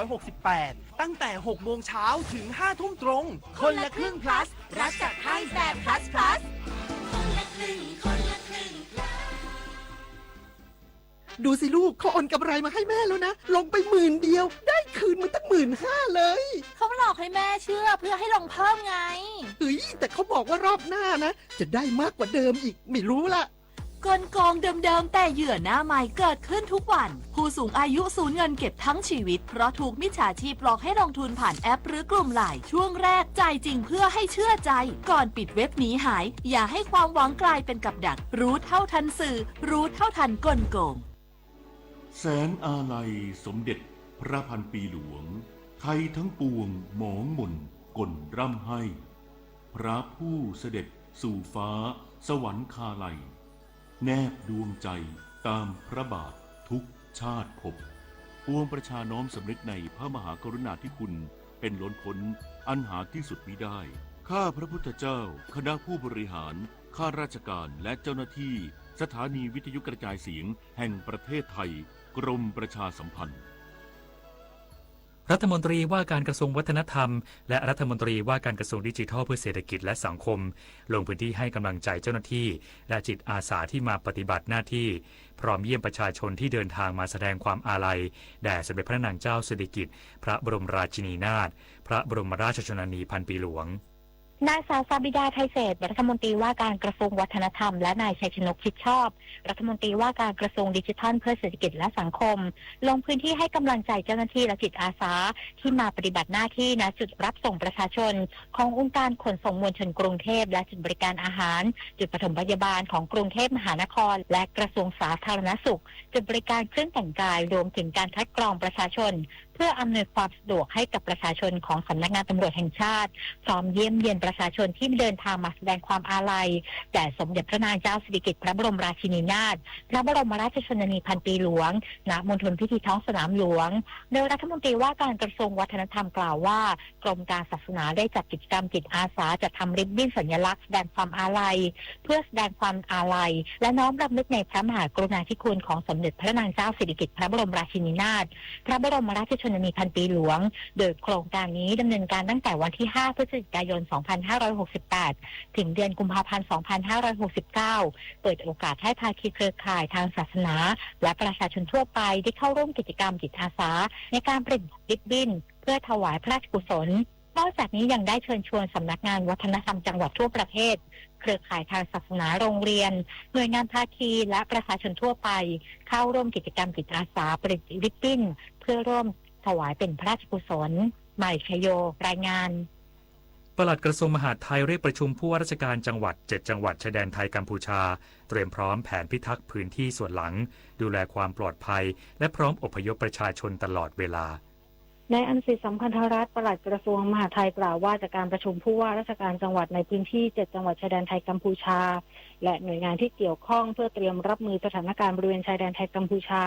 Speaker 8: 2568 ตั้งแต่ 6 โมงเช้าถึง 5 ทุ่มตรง
Speaker 7: คนละครึ่ง plus รัฐจัดให้แบบ plus plus คนละครึ่งคนละครึ่ง
Speaker 9: ดูสิลูกเขาโอนกำไรมาให้แม่แล้วนะลงไป10,000เดียวได้คืนมาตั้ง15,000เลย
Speaker 7: เขาหลอกให้แม่เชื่อเพื่อให้ลงเพิ่มไง
Speaker 9: เฮ้ยแต่เขาบอกว่ารอบหน้านะจะได้มากกว่าเดิมอีกไม่รู้ละ
Speaker 7: กลโกงเดิมๆแต่เหยื่อหน้าใหม่เกิดขึ้นทุกวันผู้สูงอายุสูญเงินเก็บทั้งชีวิตเพราะถูกมิจฉาชีพหลอกให้ลงทุนผ่านแอปหรือกลุ่มไลน์ช่วงแรกจ่ายจริงเพื่อให้เชื่อใจก่อนปิดเว็บหนีหายอย่าให้ความหวังกลายเป็นกับดักรู้เท่าทันสื่อรู้เท่าทันกลโกง
Speaker 10: แสนอาลัยสมเด็จพระพันปีหลวงไทยทั้งปวงหมองหม่นกลร่ำให้พระผู้เสด็จสู่ฟ้าสวรรคาลัยแนบดวงใจตามพระบาททุกชาติภพปวงประชาน้อมสำนึกในพระมหากรุณาธิคุณเป็นล้นพ้นอันหาที่สุดมิได้ข้าพระพุทธเจ้าคณะผู้บริหารข้าราชการและเจ้าหน้าที่สถานีวิทยุกระจายเสียงแห่งประเทศไทยกรมประชาสัมพันธ์
Speaker 5: รัฐมนตรีว่าการกระทรวงวัฒนธรรมและรัฐมนตรีว่าการกระทรวงดิจิทัลเพื่อเศรษฐกิจและสังคมลงพื้นที่ให้กำลังใจเจ้าหน้าที่และจิตอาสาที่มาปฏิบัติหน้าที่พร้อมเยี่ยมประชาชนที่เดินทางมาแสดงความอาลัยแด่สมเด็จพระนางเจ้าสิริกิติ์พระบรมราชินีนาถพระบรมราชชนนีพันปีหลวง
Speaker 11: นายสาบิดาไทยเศรษฐ์รัฐมนตรีว่าการกระทรวงวัฒนธรรมและนายชัยชนกชิดชอบรัฐมนตรีว่าการกระทรวงดิจิทัลเพื่อเศรษฐกิจและสังคมลงพื้นที่ให้กำลังใจเจ้าหน้าที่และจิตอาสาที่มาปฏิบัติหน้าที่ณจุดรับส่งประชาชนขององค์การขนส่งมวลชนกรุงเทพและจุดบริการอาหารจุดปฐมพยาบาลของกรุงเทพมหานครและกระทรวงสาธารณสุขจุดบริการเครื่องแต่งกายรวมถึงการคัดกรองประชาชนเพื่ออำนวยความสะดวกให้กับประชาชนของสำนักงานตำรวจแห่งชาติพร้อมเยี่ยมเยียนประชาชนที่เดินทางมาแสดงความอาลัยแด่สมเด็จพระนางเจ้าสิริกิติ์พระบรมราชินีนาถพระบรมราชชนนีพันปีหลวงณมณฑลพิธีท้องสนามหลวงโดยรัฐมนตรีว่าการกระทรวงวัฒนธรรมกล่าวว่ากรมการศาสนาได้จัดกิจกรรมจิตอาสาจัดทำริบบิ้นสัญลักษณ์แสดงความอาลัยเพื่อแสดงความอาลัยและน้อมรำลึกในพระมหากรุณาธิคุณของสมเด็จพระนางเจ้าสิริกิติ์พระบรมราชินีนาถพระบรมราชชนนีพันปีหลวงโดยโครงการนี้ดำเนินการตั้งแต่วันที่ 5 พฤศจิกายน 2568 ถึงเดือนกุมภาพันธ์ 2569 เปิดโอกาสให้ภาคีเครือข่ายทางศาสนาและประชาชนทั่วไปได้เข้าร่วมกิจกรรมจิตอาสาในการประดิษฐ์ริบบิ้นเพื่อถวายพระราชกุศลนอกจากนี้ยังได้เชิญชวนสำนักงานวัฒนธรรมจังหวัดทั่วประเทศเครือข่ายทางศาสนาโรงเรียนหน่วยงานภาคีและประชาชนทั่วไปเข้าร่วมกิจกรรมจิตอาสาประดิษฐ์ริบบิ้นเพื่อร่วมถวายเป็นพระราชกุศลหมายชโยรายงาน
Speaker 5: ปลัดกระทรวงมหาดไทยเรียกประชุมผู้ว่าราชการจังหวัด7จังหวัดชายแดนไทยกัมพูชาเตรียมพร้อมแผนพิทักษ์พื้นที่ส่วนหลังดูแลความปลอดภัยและพร้อมอพยพประชาชนตลอดเวลานายอัญสิทธิ์สัมพันธรัตน์ปลัดกระทรวงมหาดไทยกล่าวว่าจากการประชุมผู้ว่าราชการจังหวัดในพื้นที่7จังหวัดชายแดนไทยกัมพูชาและหน่วยงานที่เกี่ยวข้องเพื่อเตรียมรับมือสถานการณ์บริเวณชายแดนไทยกัมพูชา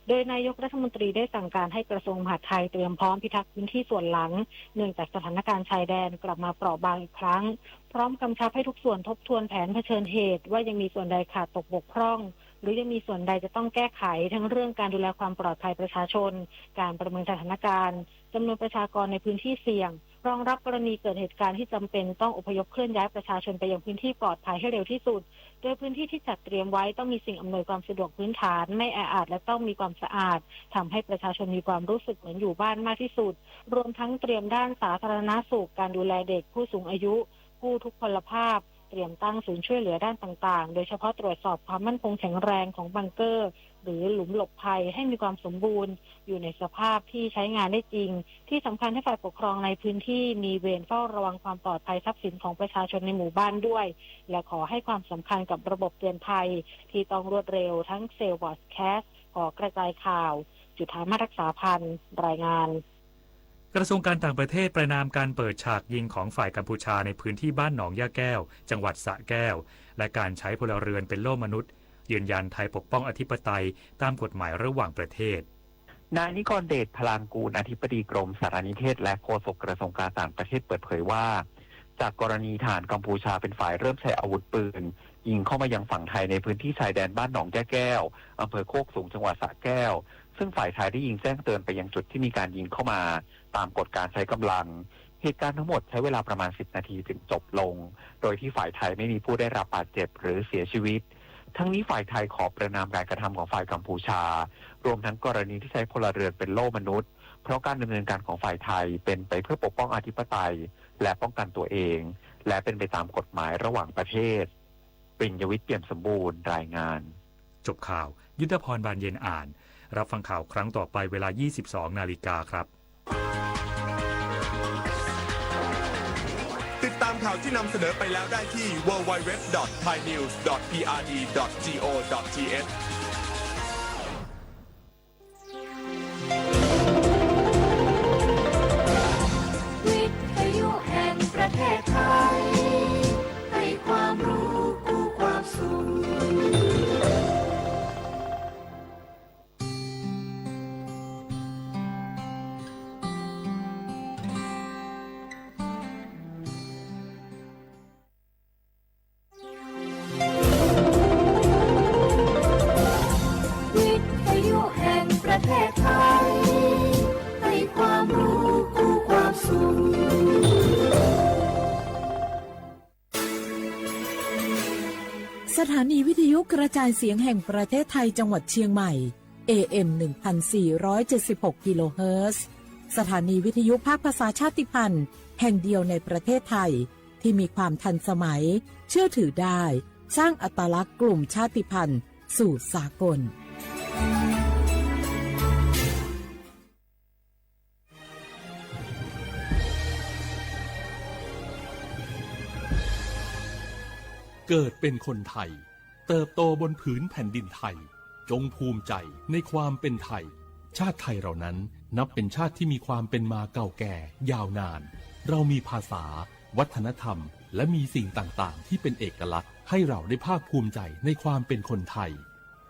Speaker 5: โดยนายกรัฐมนตรีได้สั่งการให้กระทรวงมหาดไทยเตรียมพร้อมพิทักษ์พื้นที่ส่วนหลังเนื่องจากสถานการณ์ชายแดนกลับมาเปราะบางอีกครั้งพร้อมกำชับให้ทุกส่วนทบทวนแผนเผชิญเหตุว่ายังมีส่วนใดขาดตกบกพร่องหรือยังมีส่วนใดจะต้องแก้ไขทั้งเรื่องการดูแลความปลอดภัยประชาชนการประเมินสถานการณ์จำนวนประชากรในพื้นที่เสี่ยงรองรับกรณีเกิดเหตุการณ์ที่จำเป็นต้องอพยพเคลื่อนย้ายประชาชนไปยังพื้นที่ปลอดภัยให้เร็วที่สุดโดยพื้นที่ที่จัดเตรียมไว้ต้องมีสิ่งอำนวยความสะดวกพื้นฐานไม่แออัดและต้องมีความสะอาดทำให้ประชาชนมีความรู้สึกเหมือนอยู่บ้านมากที่สุดรวมทั้งเตรียมด้านสาธารณสุขการดูแลเด็กผู้สูงอายุผู้ทุพพลภาพ
Speaker 11: เตรียมตั้งศูนย์ช่วยเหลือด้านต่างๆโดยเฉพาะตรวจสอบความมั่นคงแข็งแรงของบังเกอร์หรือหลุมหลบภัยให้มีความสมบูรณ์อยู่ในสภาพที่ใช้งานได้จริงที่สำคัญให้ฝ่ายปกครองในพื้นที่มีเวรเฝ้าระวังความปลอดภัยทรัพย์สินของประชาชนในหมู่บ้านด้วยและขอให้ความสำคัญกับระบบเตือนภัยที่ต้องรวดเร็วทั้งเซลล์บอดแคสต์ขอกระจายข่าวจุฑามาศรักษาพันธ์รายงาน
Speaker 5: กระทรวงการต่างประเทศประณามการเปิดฉากยิงของฝ่ายกัมพูชาในพื้นที่บ้านหนองย่าแก้วจังหวัดสระแก้วและการใช้พลเรือนเป็นโล่มนุษย์ยืนยันไทยปกป้องอธิปไตยตามกฎหมายระหว่างประเทศ
Speaker 12: นายนิกรเดชพลางกูลอธิบดีกรมสารนิเทศและโฆษกกระทรวงการต่างประเทศเปิดเผยว่าจากกรณีทหารกัมพูชาเป็นฝ่ายเริ่มใช้อาวุธปืนยิงเข้ามายังฝั่งไทยในพื้นที่ชายแดนบ้านหนองย่าแก้วอำเภอโคกสูงจังหวัดสระแก้วซึ่งฝ่ายไทยได้ยิงแจ้งเตือนไปยังจุดที่มีการยิงเข้ามาตามกฎการใช้กำลังเหตุการณ์ทั้งหมดใช้เวลาประมาณ10นาทีถึงจบลงโดยที่ฝ่ายไทยไม่มีผู้ได้รับบาดเจ็บหรือเสียชีวิตทั้งนี้ฝ่ายไทยขอประณามการกระทำของฝ่ายกัมพูชารวมทั้งกรณีที่ใช้พลเรือนเป็นโล่มนุษย์เพราะการดำเนินการของฝ่ายไทยเป็นไปเพื่อปกป้องอธิปไตยและป้องกันตัวเองและเป็นไปตามกฎหมายระหว่างประเทศปริญญวิทย์เปี่ยมสมบูรณ์รายงาน
Speaker 5: จบข่าวยุทธพรบานเย็นอ่านรับฟังข่าวครั้งต่อไปเวลา 22:00 น.ครับ
Speaker 4: ติดตามข่าวที่นำเสนอไปแล้วได้ที่ www.thainews.prd.go.th
Speaker 13: วิทยุแห่งประเทศไทยให้ความรู้คู่ความสุขประเทศไทยให้ความรู้คู่ความสุข
Speaker 14: สถานีวิทยุกระจายเสียงแห่งประเทศไทยจังหวัดเชียงใหม่ AM 1476 กิโลเฮิรตซ์สถานีวิทยุภาคภาษาชาติพันธุ์แห่งเดียวในประเทศไทยที่มีความทันสมัยเชื่อถือได้สร้างอัตลักษณ์กลุ่มชาติพันธุ์สู่สากล
Speaker 1: เกิดเป็นคนไทยเติบโตบนผืนแผ่นดินไทยจงภูมิใจในความเป็นไทยชาติไทยเรานั้นนับเป็นชาติที่มีความเป็นมาเก่าแก่ยาวนานเรามีภาษาวัฒนธรรมและมีสิ่งต่างๆที่เป็นเอกลักษณ์ให้เราได้ภาคภูมิใจในความเป็นคนไทย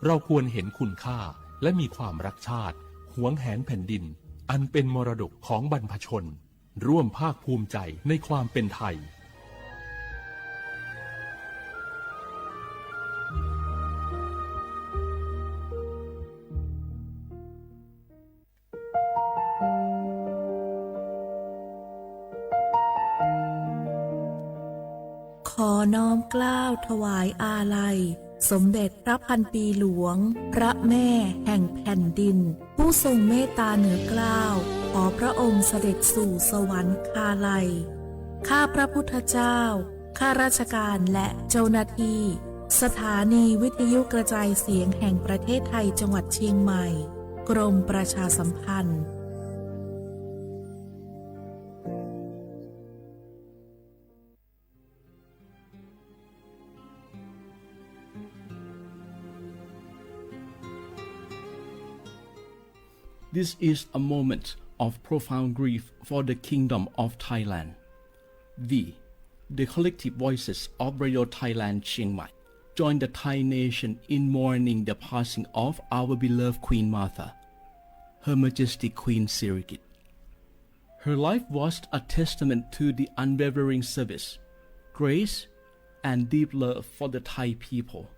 Speaker 1: เราควรเห็นคุณค่าและมีความรักชาติหวงแหนแผ่นดินอันเป็นมรดกของบรรพชนร่วมภาคภูมิใจในความเป็นไทย
Speaker 14: ขอน้อมเกล้าถวายอาลัยสมเด็จพระพันปีหลวงพระแม่แห่งแผ่นดินผู้ทรงเมตตาเหนือเกล้าขอพระองค์เสด็จสู่สวรรคาลัยข้าพระพุทธเจ้าข้าราชการและเจ้าหน้าที่สถานีวิทยุกระจายเสียงแห่งประเทศไทยจังหวัดเชียงใหม่กรมประชาสัมพันธ์
Speaker 15: This is a moment of profound grief for the Kingdom of Thailand. We, the collective voices of Radio Thailand Chiang Mai, join the Thai nation in mourning the passing of our beloved Queen Martha, Her Majesty Queen Sirikit. Her life was a testament to the unwavering service, grace, and deep love for the Thai people.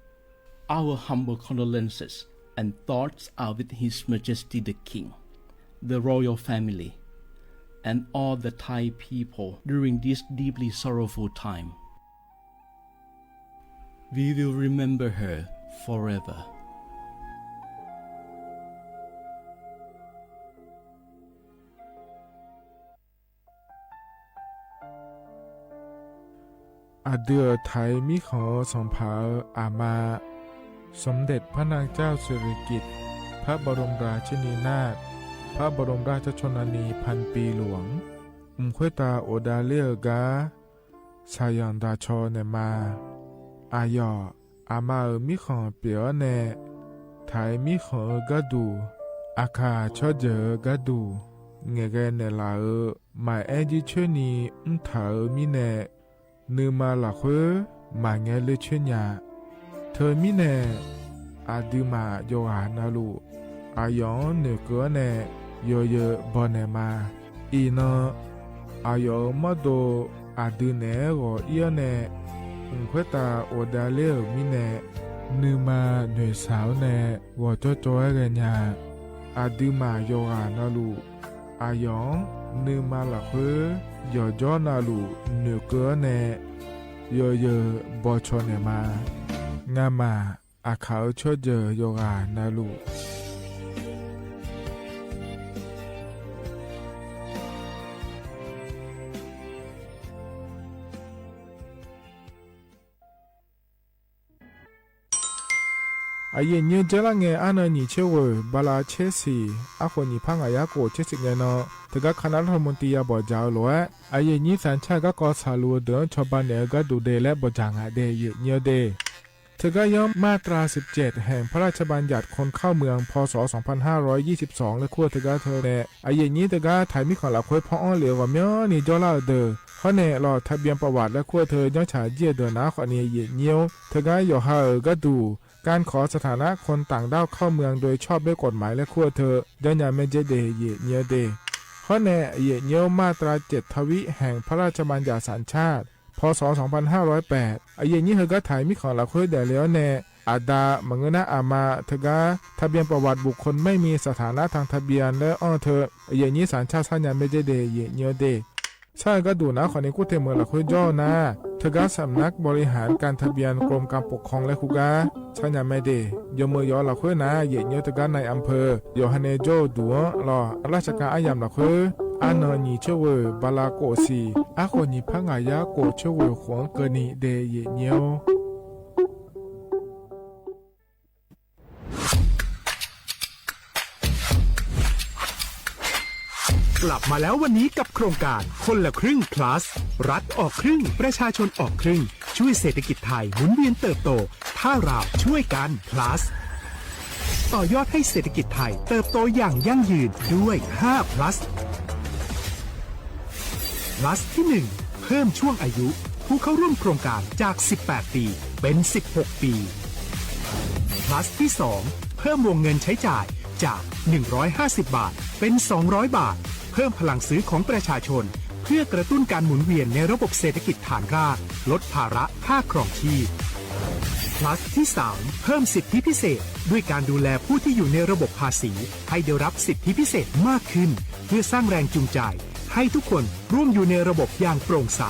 Speaker 15: Our humble condolences and thoughts are with His Majesty the King, the royal family, and all the Thai people during this deeply sorrowful time. We will remember her forever.
Speaker 16: อาเดือไทยมิขอสมภาอามาสมเด็จพระนางเจ้าสิริกิติ์พระบรมราชินีนาถพระบรมราชชนนีพันปีหลวงควยตาโอดาเลียกาชายันดาชอเนมาอายออามามิขอเปียวเนไทยมิขอกะดูอาคาชอเจอกะดูเงเกเนลามาเอจิเชนีถามิเนนืมาละเขมาเงเลเชญาเธอมิเนอาดิมาโยหานาลูอายอนเนเกเนโยเยบอนเนมาอีนอายอมาโดอาดิเนโกเอียเนควยตาโอดาเลมิเนนืมาเนสาวเนวอจอจอยเรญาอาดิมาโยหานาลูอายองนืมาละเขยอจอนาลูเนเกเนโยเยบอชอเนมางามาอาเขาชอเจโยกานาลูอาเยเนเจลังเงอานานิเชวบาลาเชสีอาคนนิพังอายาโกเชสิเงนอตกะคณะรัฐมนตรีบอจาวลวอาเยนิสันชากะกอสาลูเดชบานเนกะดูเดและบอจางาเดเยเนเดเธอก็ย่อมมาตรา17แห่งพระราชบัญญัติคนเข้าเมืองพศ2522และขั้วเธอก็เธอเนอาเยนี้เธอก็ถ่ายมีของหลักค่อยพ่อเหลียวกับเมียนี่จอลาเดอข้อเนรอทะเบียนประวัติและขั้วเธอย่อฉาเจียเดอนะขอเนียเยเนียวเธอก็ย่อหาก็ดูการขอสถานะคนต่างด้าวเข้าเมืองโดยชอบด้วยกฎหมายและขั้วเธอยันยาเมเจเดเยเนียเดข้อแน่เยเนียวมาตรา7ทวิแห่งพระราชบัญญัติสัญชาติพศ2508อาเยนี้เธอก็ถ่ายมีของหลักค่อยแด่แล้วแน่อาดามงนะอามาเธอก็ทะเบียนประวัติบุคคลไม่มีสถานะทางทะเบียนและอ้อเธออาเยนี้สัญชาติสัญญาเมเจเดเยเนียเดใช่ก็ดูนะขอในกู้เทเมืองหลักค่อยย่อนะเธอก็สำนักบริหารการทะเบียนกรมการปกครองและคุกาชัญญาไม่เดยมือยอหลักค่อยนะเยเนียเธอก็ในอำเภอยอฮันเนโจดัวรอราชการอายามหลักค่อยอานนีเชวบาลาโกซีอาคนนีพังอายาโกเชวขวงเกนีเดเยเนียว
Speaker 17: กลับมาแล้ววันนี้กับโครงการคนละครึ่ง plus รัฐออกครึ่งประชาชนออกครึ่งช่วยเศรษฐกิจไทยหมุนเวียนเติบโตถ้าเราช่วยกัน plus ต่อยอดให้เศรษฐกิจไทยเติบโตอย่างยั่งยืนด้วย5 plus plus ที่1เพิ่มช่วงอายุผู้เข้าร่วมโครงการจาก18ปีเป็น16ปี plus ที่2เพิ่มวงเงินใช้จ่ายจาก150บาทเป็น200บาทเพิ่มพลังซื้อของประชาชนเพื่อกระตุ้นการหมุนเวียนในระบบเศรษฐกิจฐานรากลดภาระค่าครองชีพ plus ที่3เพิ่มสิทธิพิเศษด้วยการดูแลผู้ที่อยู่ในระบบภาษีให้ได้รับสิทธิพิเศษมากขึ้นเพื่อสร้างแรงจูงใจให้ทุกคนร่วมอยู่ในระบบอย่างโปร่งใส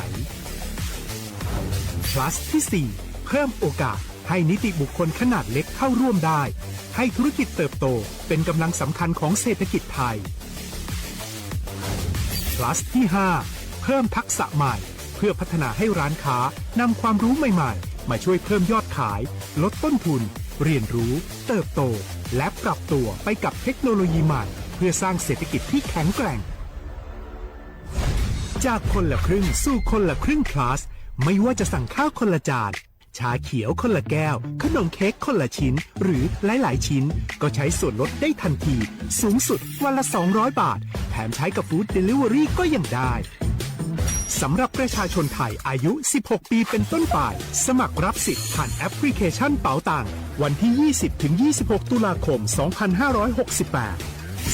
Speaker 17: plus ที่4เพิ่มโอกาสให้นิติบุคคลขนาดเล็กเข้าร่วมได้ให้ธุรกิจเติบโตเป็นกำลังสำคัญของเศรษฐกิจไทย plus ที่5เพิ่มทักษะใหม่เพื่อพัฒนาให้ร้านค้านำความรู้ใหม่ๆมาช่วยเพิ่มยอดขายลดต้นทุนเรียนรู้เติบโตและปรับตัวไปกับเทคโนโลยีใหม่เพื่อสร้างเศรษฐกิจที่แข็งแกร่งจากคนละครึ่งสู่คนละครึ่ง plus ไม่ว่าจะสั่งข้าวคนละจานชาเขียวคนละแก้วขนมเค้กคนละชิ้นหรือหลายๆชิ้นก็ใช้ส่วนลดได้ทันทีสูงสุดวันละ200บาทแถมใช้กับฟู้ดเดลิเวอรี่ก็ยังได้สำหรับประชาชนไทยอายุ16ปีเป็นต้นไปสมัครรับสิทธิ์ผ่านแอปพลิเคชันเป๋าตังวันที่ 20-26 ตุลาคม 2568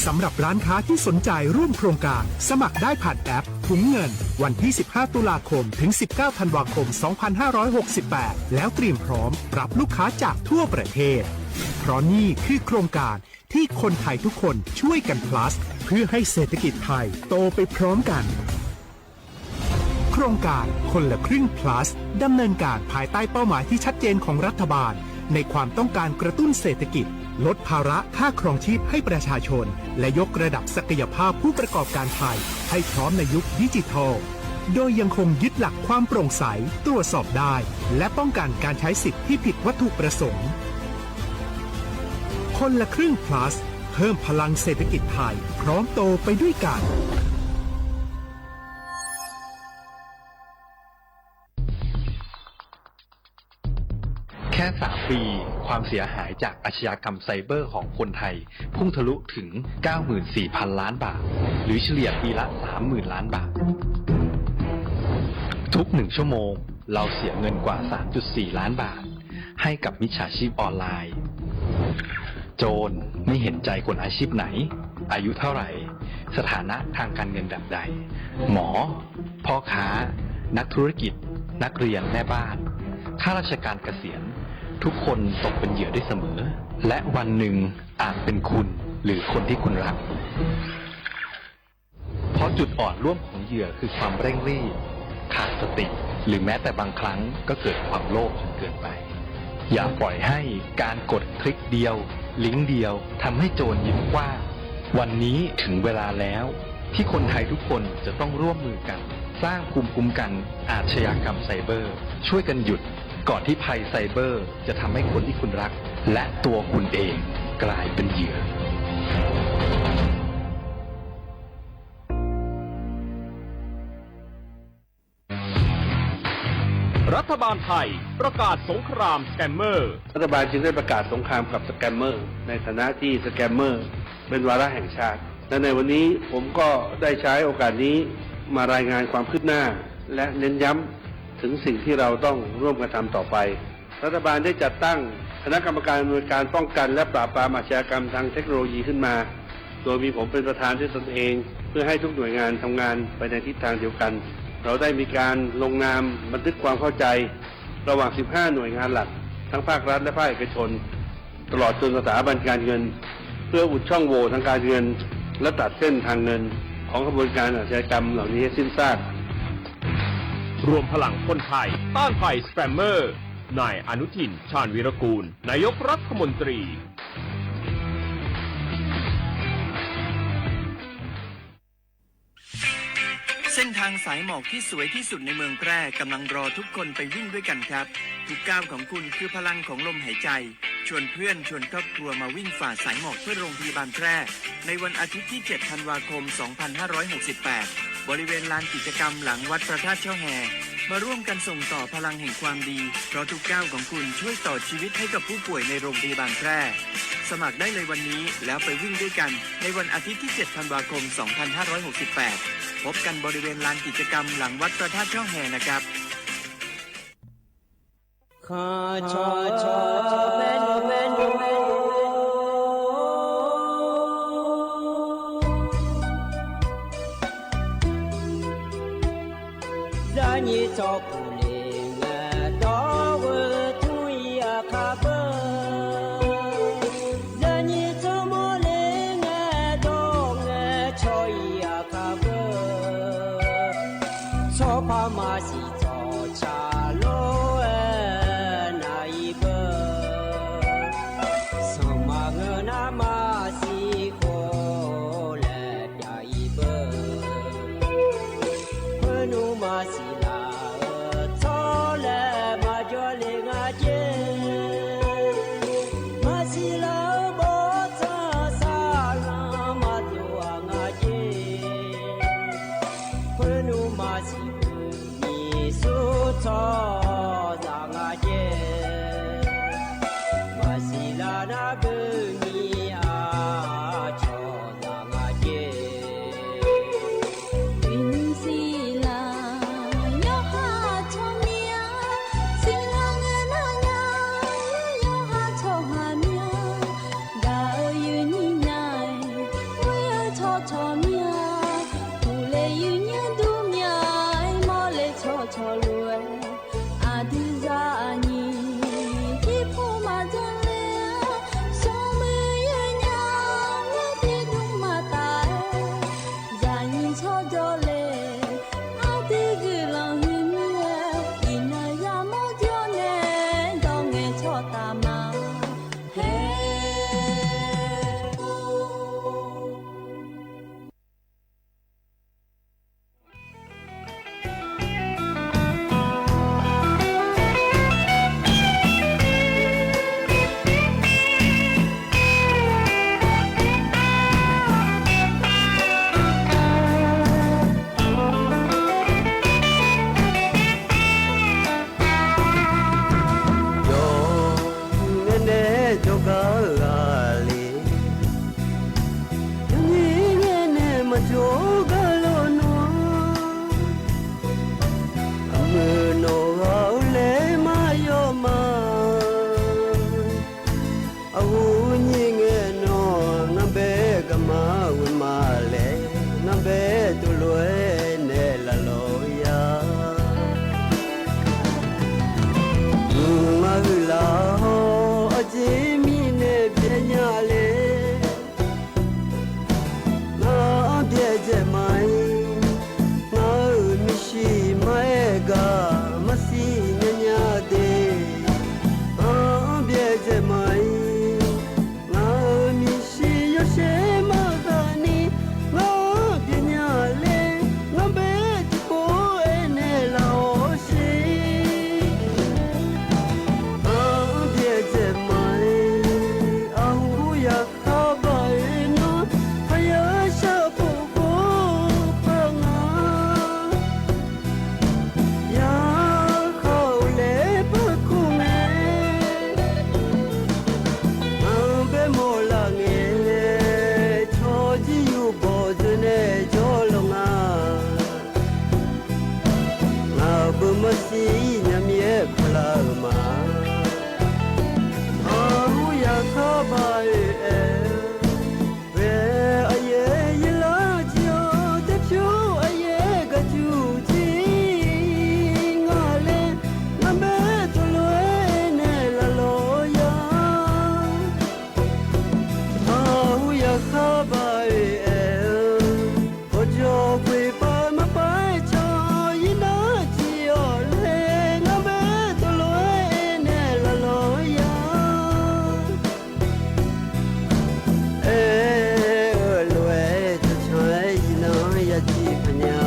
Speaker 17: สำหรับร้านค้าที่สนใจร่วมโครงการสมัครได้ผ่านแอปถุงเงินวันที่15ตุลาคมถึง19ธันวาคม2568แล้วเตรียมพร้อมรับลูกค้าจากทั่วประเทศเพราะนี่คือโครงการที่คนไทยทุกคนช่วยกัน plus เพื่อให้เศรษฐกิจไทยโตไปพร้อมกันโครงการคนละครึ่ง plus ดำเนินการภายใต้เป้าหมายที่ชัดเจนของรัฐบาลในความต้องการกระตุ้นเศรษฐกิจลดภาระค่าครองชีพให้ประชาชนและยกระดับศักยภาพผู้ประกอบการไทยให้พร้อมในยุคดิจิทัล โดยยังคงยึดหลักความโปร่งใสตรวจสอบได้และป้องกันการใช้สิทธิ์ที่ผิดวัตถุประสงค์คนละครึ่ง plus เพิ่มพลังเศรษฐกิจไทยพร้อมโตไปด้วยกัน
Speaker 18: แค่3 ปีความเสียหายจากอาชญากรรมไซเบอร์ของคนไทยพุ่งทะลุถึง 94,000 ล้านบาทหรือเฉลี่ยปีละ 30,000 ล้านบาททุก1 ชั่วโมงเราเสียเงินกว่า 3.4 ล้านบาทให้กับมิจฉาชีพออนไลน์โจรไม่เห็นใจคนอาชีพไหนอายุเท่าไหร่สถานะทางการเงินแบบใดหมอพ่อค้านักธุรกิจนักเรียนแม่บ้านข้าราชการเกษียณทุกคนตกเป็นเหยื่อได้เสมอและวันหนึ่งอาจเป็นคุณหรือคนที่คุณรักเพราะจุดอ่อนร่วมของเหยื่อคือความเร่งรีบขาดสติหรือแม้แต่บางครั้งก็เกิดความโลภจนเกินไปอย่าปล่อยให้การกดคลิกเดียวลิงก์เดียวทำให้โจรยิ้มกว้างวันนี้ถึงเวลาแล้วที่คนไทยทุกคนจะต้องร่วมมือกันสร้างภูมิคุ้มกันอาชญากรรมไซเบอร์ช่วยกันหยุดก่อนที่ภัยไซเบอร์จะทำให้คนที่คุณรักและตัวคุณเองกลายเป็นเหยื่อ
Speaker 6: รัฐบาลไทยประกาศสงครามสแกมเมอร์
Speaker 19: รัฐบาลจึงได้ประกาศสงครามกับสแกมเมอร์ในฐานะที่สแกมเมอร์เป็นวาระแห่งชาติและในวันนี้ผมก็ได้ใช้โอกาสนี้มารายงานความคืบหน้าและเน้นย้ำถึงสิ่งที่เราต้องร่วมกันทำต่อไปรัฐบาลได้จัดตั้งคณะกรรมการอำนวยการป้องกันและปราบปรามอาชญากรรมทางเทคโนโลยีขึ้นมาโดยมีผมเป็นประธานด้วยตนเองเพื่อให้ทุกหน่วยงานทำงานไปในทิศทางเดียวกันเราได้มีการลงนามบันทึกความเข้าใจระหว่าง 15 หน่วยงานหลักทั้งภาครัฐและภาคเอกชนตลอดจนสถาบันการเงินเพื่ออุดช่องโหว่ทางการเงินและตัดเส้นทางเงินของกระบวนการอาชญากรรมเหล่านี้ให้สิ้นซาก
Speaker 6: รวมพลังคนไทยต้านภัยสแกมเมอร์นายอนุทินชาญวีรกูลนายกรัฐมนตรี
Speaker 20: เส้นทางสายหมอกที่สวยที่สุดในเมืองแพร่กำลังรอทุกคนไปวิ่งด้วยกันครับทุกก้าวของคุณคือพลังของลมหายใจชวนเพื่อนชวนครอบครัวมาวิ่งฝ่าสายหมอกเพื่อโรงพยาบาลแพร่ในวันอาทิตย์ที่ 7 ธันวาคม 2568 บริเวณลานกิจกรรมหลังวัดพระธาตุช่อแฮมาร่วมกันส่งต่อพลังแห่งความดีเพราะทุกก้าวของคุณช่วยต่อชีวิตให้กับผู้ป่วยในโรงพยาบาลแพร่สมัครได้เลยวันนี้แล้วไปวิ่งด้วยกันในวันอาทิตย์ที่ 7 ธันวาคม 2568 พบกันบริเวณลานกิจกรรมหลังวัดพระธาตุช่อแฮนะครับ
Speaker 21: ညမြဲဖလာမှာအော်ရခပါရဲ့ဘယ်အရဲ့ရလာကြောတဖြူအရဲ့ကကျူချင်းငါလဲငမဲတလွဲနဲ့လလောရအော်ရခပါရဲ့ဘိုးကျော်ခွေပါမပိုင်ချောရင်နာချီရောလဲငမဲတလွဲနဲ့လလောရလွယ်ချွဲရင်နာရကြည့်ခညာ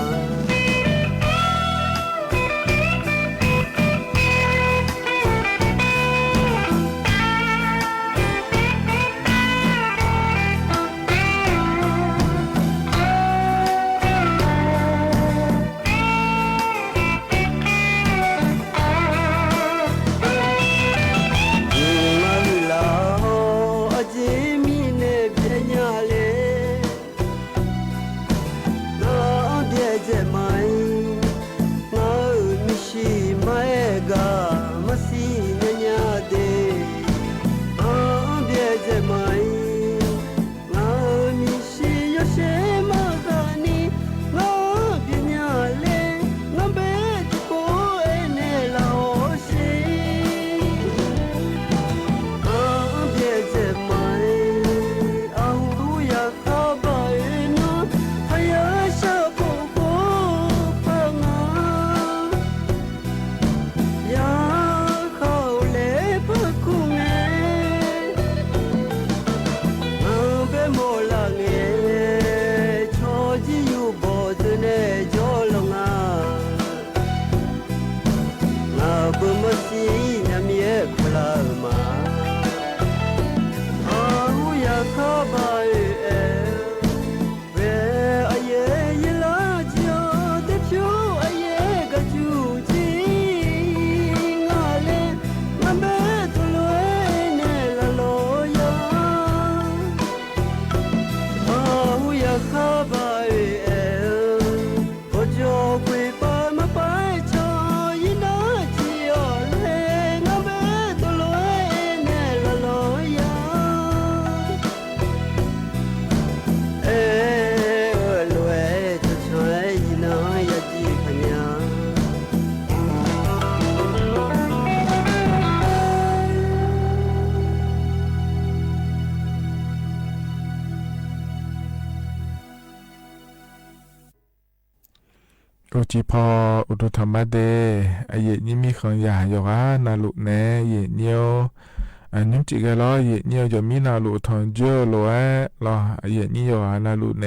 Speaker 16: โรจิพออุดธรรมเดอเยนี่มีขังยาอยู่อ่ะนาลุเนเยเนียวอันนี้จิกะล้อเยเนียวจะมีนาลุทองเจอโลเอล้อเยนี่อยู่อ่ะนาลุเน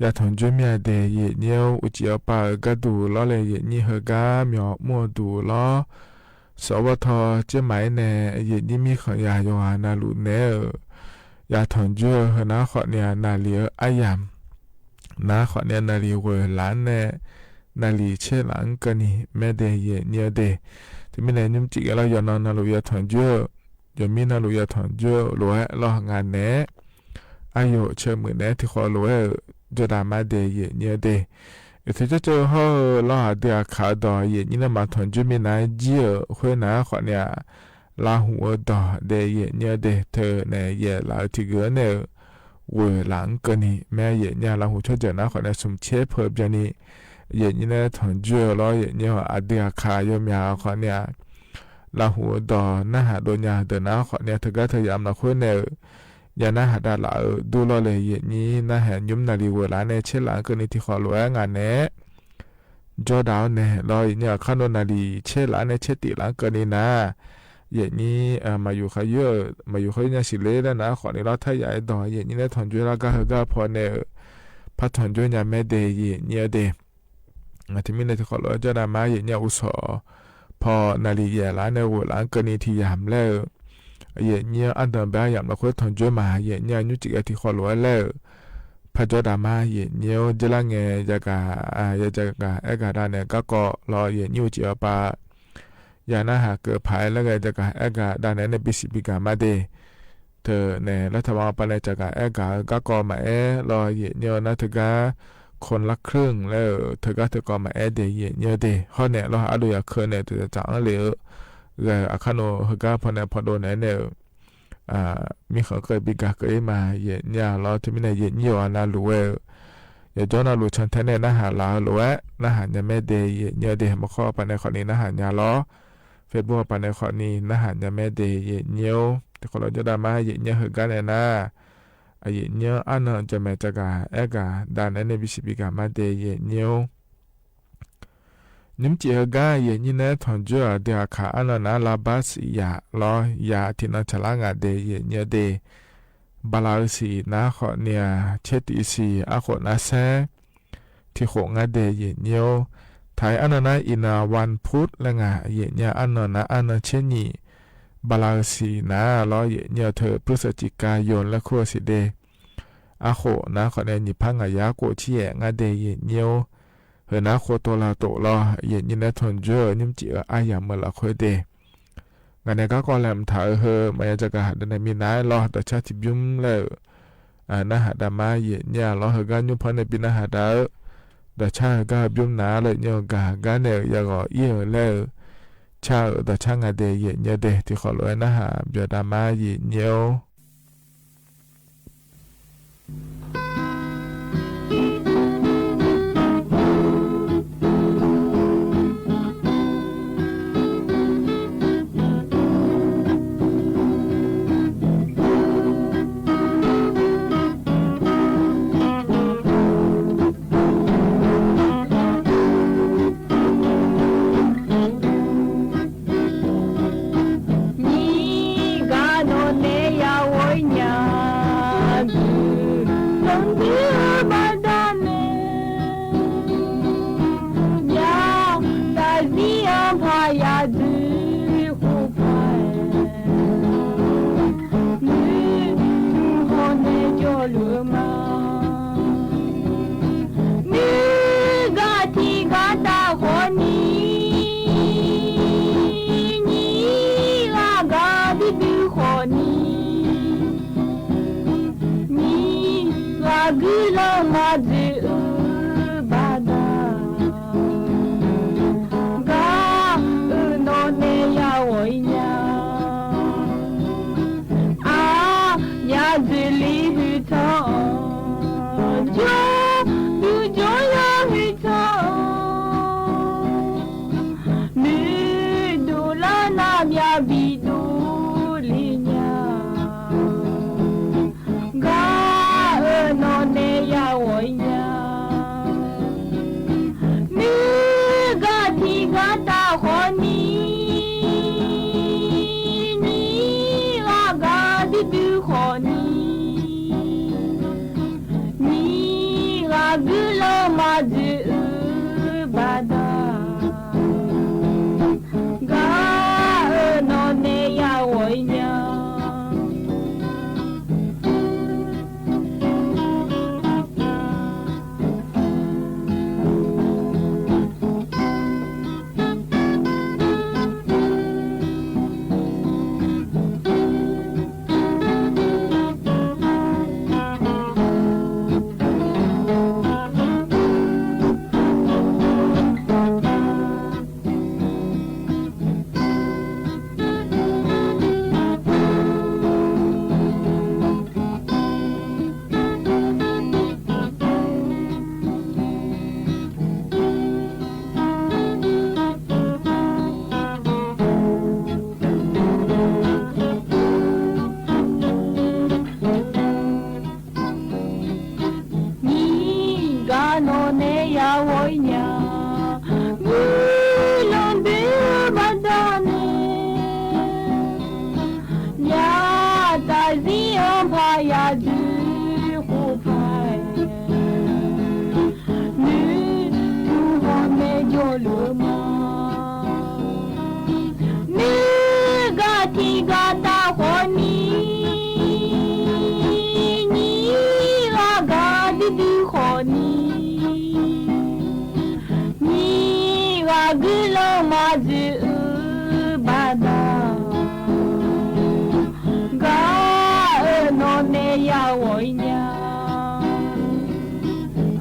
Speaker 16: ยาทองเจอมีเดเยเนียวอุจิปากะดูล้อเลยเยนี่เฮกาหมอมัวดูล้อสวทเจหมายเนเยนี่มีขังยาอยู่อ่ะนาลุเนยาทองเจอเฮนะขอเนี่ยนาเลียอายามนาขอเนี่ยนาลีเวลานเนนาลีเชลังกันนี่แม่เดยเนียเดที่ไม่ได้นุ่มจิกแล้วยอนนาลุยาถอนเจอยมีนาลุยาถอนเจอรวยรองานเนอายุเชื่อมือเนที่ขอรวยจะดามาเดยเนียเดที่จะเจอเขารอเดียขาดอเยนี่นะมาถอนเจมีนายเจียเพื่อนาขอเนี่ยลาหัวดอเดยเนียเดเธอเนยลาที่เกือเนเวหลังกันนี่แม่เย็นเนี่ยเราหูช่วยเจอนะขอในสมเชฟเพิ่มจานี่เย็นนี่นะถอนเจอแล้วเย็นเนี่ยอาเดียคายมยาขอเนี่ยเราหูดอหน้าหาโดนยาเดินนะขอเนี่ยเธอก็เธอยามเราคนเนี่ยยาหน้าหาดาละดูเราเลยเย็นนี้หน้าแหนยุ่มนาลีเวลาเนี่ยเช่นหลังกันนี่ที่ขอรวยงานเนี่ยจอดาวเนี่ยเราเนี่ยข้าโนนาลีเช่นหลังเนี่ยเช่นติหลังกันนี่นะอย่างนี้มาอยู่เขาเยอะมาอยู่เขาเนี่ยสิเล่แล้วนะขอในเราถ้าใหญ่ดอยอย่างนี้เนี่ยถอนจุฬาก็พอเนี่ยพัดถอนจุฬาแม่เดย์เนี่ยเดย์ที่มีในที่ขอเราจะนำมาอย่างเนี่ยอุศพอนาลีเยล้านในหัวล้านกันนี้ที่ยามแล้วอย่างเนี่ยอันเดิมแบบยามเราคุยถอนจุฬามาอย่างเนี่ยยุติที่ขอเราแล้วพัดจดามาอย่างเนี่ยจะละเงยจะกะจะกะกะด้านเนี่ยก็รออย่างยุติปายานาหาเกิดภายแล้วก็จะกะด้านนั้นในบิสิบิกามาเดเธอเนี่ยรัฐบาลไปเลยจะกะก็มารออย่างเนี่ยนะเธอก็ คนละครึ่งแล้วเธอก็มาเดยเยอะเดข้อเนี่ยเราอาดูอยากเคยเนี่ยจะจังเลยอาคาโนเฮก็พอเนี่ยพอโดนเนี่ยมีเขาเคยบิกาเคยมาเยอะเราที่มีในเยอะนะรู้อย่าจนเรารู้ชันแท้เนี่ยนะหาเรารู้ว่านะหาเนี่ยไม่เดยเยอะเดมาข้อไปในข้อนี้นะหายาล้อเฟซบุ๊กไปในข้อนี้นะหาเนี่ยไม่เดยเยอะแต่คนเราจะได้มาเยอะเฮก็เนี่ยนะเยอะอันนั้นจะไม่จะกาด้านนั้นวิสิบิกามาเดยเยอะนิมจีกาเยนี่นะทอนจัวเดียขาอันนั้นลาบาสยาล้อยาที่นั่นฉลางเดยเยเดบาลาสีนะขอเนี่ยเชติสีอาขอนาเซที่ขงเดยเยไทยอันนั้นอินาวันพุธละงาเยเนี่ยอันนั้นอันนั้นเชนี่บาลาสีนะล้อเยเนี่ยเธอพฤศจิกายนและครัวสิเดอาขอนะขอเนี่ยนิพังยาโกที่แงเดยเยเฮนะโคโตลาโตลอเย็นยินนะทนเจอนิมจิอายามเมละคอยเดงานนี้ก็แลมถ่ายเฮมายจะกะหัดในมีนายรอแต่ชาติบุ้มแล้วนะหัดมาเย็นเนี่ยรอเฮกันยุพันในปีนะหัดแต่ชาก็บุ้มนาเลยเนี่ยกะกันเนี่ยยังก็เยี่ยแล้วชาแต่ช่างเดเย็นเนี่ยเดที่ขอเลยนะฮะเบียดมาเย็นเนี่ย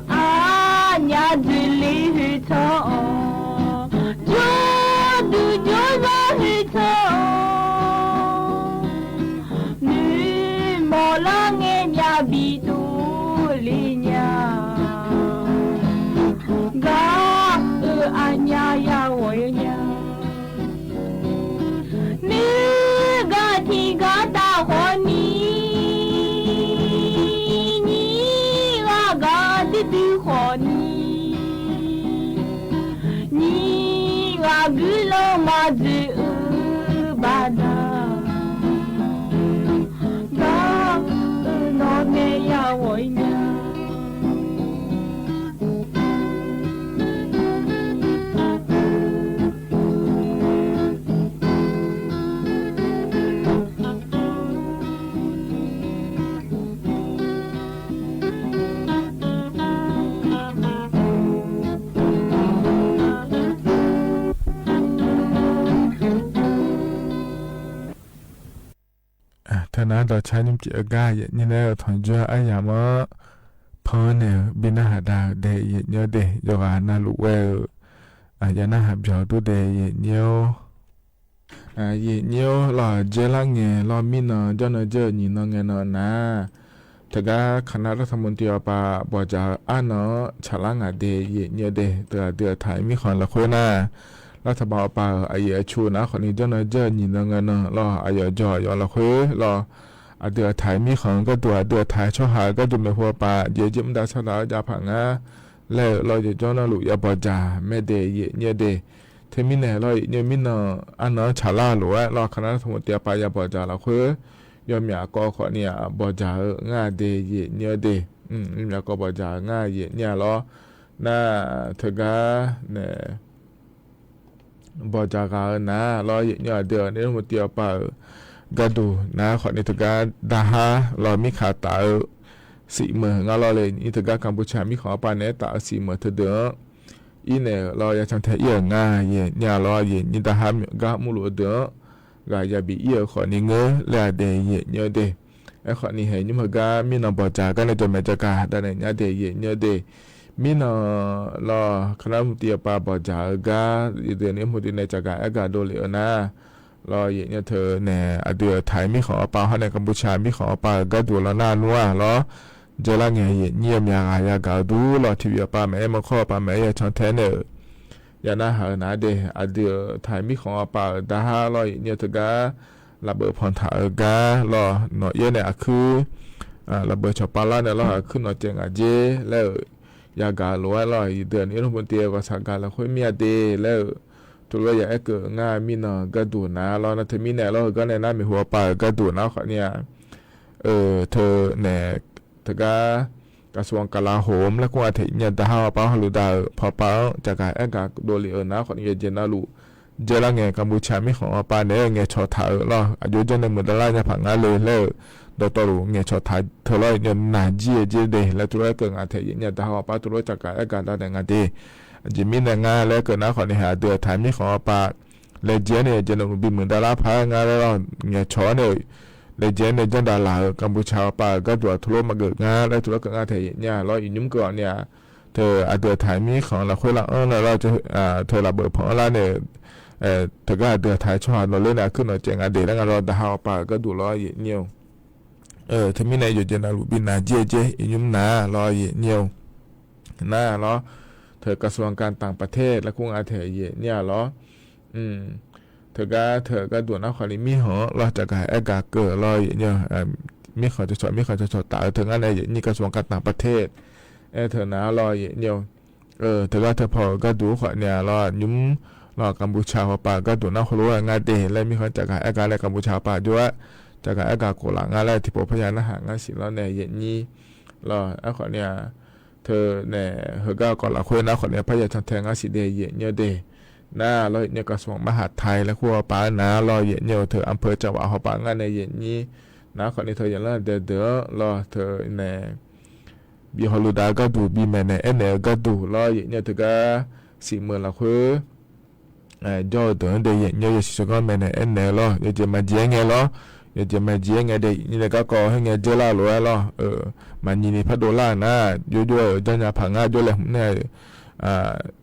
Speaker 3: 啊
Speaker 13: di bana ga no ne ya woi nya
Speaker 16: ท่านั้นเราใช้นิ่มจีก้าอย่างนี้แล้วถอนจ้าไอ้ยามะพอเนี่ยบินาหาดาวเดยเยอะเดยยกอานาลุเวลยานาหาบจอตัวเดยเยอะเยอะหล่อเจลังเงหล่อมินอจอนเจอหนีนองเงนอนะแต่ก็คณะรัฐมนตรีปาบอกจะอ่านอฉลังเดยเยอะเดยเดือดถ่ายมีคนละคนน่ะรัฐบาลป่าไอ้ชูนะคนนี้เจ้าหน้าเจ้าหญิงเงินรอไอ้จอยอละคุยรอเดือดถ่ายมีของก็ตัวเดือดถ่ายช่อหาก็จุ่มในหัวป่าเดี๋ยวจิ้มดาสลาวจะผังอ่ะแล้วเราจะเจ้าหน้าลุยบจ่าแม่เดย์เนี่ยเดย์เทมินเราเนี่ยมินอันนั้นฉลาหรือว่ารอคณะรัฐมนตรีป่ายบจ่าละคุยยอมอยากก็ขอเนี่ยบจ่าง่าเดย์เนี่ยเดย์อยากก็บจ่าง่าเนี่ยรอน่าเถอะก็เนี่ยบอจากานะรอเนี่ยเดือนนี้มันเตียวป่ากระดูนะขอในถึงการดาฮารอมีขาตา40,000งารอเลยนี่ถึงการกัมพูชามีขอปานเนตา40,000เถเดืออีเนี่ยรออยากทำแท้เอียง่ายเนี่ยรอนี่ดาฮามกะมุลุเดือกายาบีเอียขอนี่เงอและเดยเนี่ยเดไอขอนี่เห็นนี่มันก็มีนบอจาก็ในตัวแม่จากาแต่เนี่ยเดยเนี่ยเดมินรอคณะมนตรีปาบจากาเดือนนี้มุติในจากาอากาโดเลนะรออย่างเนี่ยเธอเนี่ยเดือไทยมีของปาในกัมพูชามีของปาก็ดูแล้วน่านัวรอเจริญเงียบอย่างไรก็ดูรอที่ปาแม่มาข้อปาแม่ยังชอนแทนเนี่ยยานาหานาเดเดือไทยมีของปาดาฮารออย่างเนี่ยเธอก็ระเบิดพรถาการอหน่อยเนี่ยคือระเบิดชอปาล่าเนี่ยรอขึ้นหน่อยเจงเจแล้วยากาลัวลอยเดือนนี้เราบนเตียก็สังการเราค่อยมีอดีแล้วตัวเราอยากเกิดง่ายมีนกระดูนะเรานะเธอมีเนี่ยเราก็ในนั้นมีหัวปลากระดูนะเขาเนี่ยเธอเนี่ยเธอก็กระทรวงกลาโหมและก็อาทิตย์เนี่ยดาวป้าฮัลโหลดาวพอป้าจากการอากาศโดลีนะเขาเนี่ยเจนาลูเจริญเงกัมพูชาไม่ของป้าเนี่ยเงชอถ่ายเราอายุจะในมือดาราจะผังงานเลยแล้วดอตรูเงชอถ่ายเธอเลยเนี่ยนาจีเจเดแล้วตัวเราเกิดอาทิตย์เนี่ยดาวป้าตัวเราจากการอากาศได้งานดีจิมีในงานแล้วเกิดนะเขาเนี่ยหาเดือดถ่ายไม่ของป้าเลยเจเนี่ยเจนบินเหมือนดาราพางานแล้วเงชอเนี่ยเลยเจเนี่ยจันดารากัมพูชาป้าก็ตัวทุรมาเกิดงานแล้วตัวเราเกิดอาทิตย์เนี่ยเราอีนุ่มก่อนเนี่ยเธอเดือดถ่ายมีของเราค่อยละแล้วเราจะเธอระเบิดพอแล้วเนี่ยถ้าก็เดือดท้ายชอดเราเล่นอะไรขึ้นเราเจงอดีตแล้วเราดาวป่าก็ดูรอยเงี้ยวถ้ามีในอยู่เจนาลูบินนาเจยุ่มนารอยเงี้ยวน่าเหรอเธอกระทรวงการต่างประเทศและกุ้งอาเทยเนี่ยเหรอเธอก็ดูนักขวัญมีหัวเราจะกายอากาศเกิดรอยเนี่ยมีขอจะชดตาถึงอะไรนี่กระทรวงการต่างประเทศเธอหนารอยเงี้ยวเธอพอก็ดูขวัญเนี่ยรอยุ่มรอกัมพูชาป่าก็ตัวน่ารู้งานเดย์และมีคนจากการอากาศและกัมพูชาป่าด้วยจากการอากาศโกหลังอะไรที่พบพยานหางานสิแล้วเนี่ยเย็นนี้รอไอ้คนเนี่ยเธอเนี่ยเฮก็ก่อนละคุยนะคนเนี่ยพยานทำแทงงานสิเดย์เย็นเนี่ยเดย์น่าเราเนี่ยกระทรวงมหาดไทยและขั้วป่านะรอเย็นเนี่ยเธออำเภอจังหวัดเขาป่างานในเย็นนี้นะคนนี้เธออย่างละเดือรอเธอเนี่ยบีฮอลูดาก็ดูบีแมนเนี่ยก็ดูรอเย็นเนี่ยเธอก็40,000ละคุยdo đó để nhận nhau sẽ có mình này anh này lo để mà dễ nghe lo để mà dễ nghe để như là các có hay nghe dễ la rồi lo mà nhìn phát đô la na vô cho nhà phẳng nga vô là hôm nay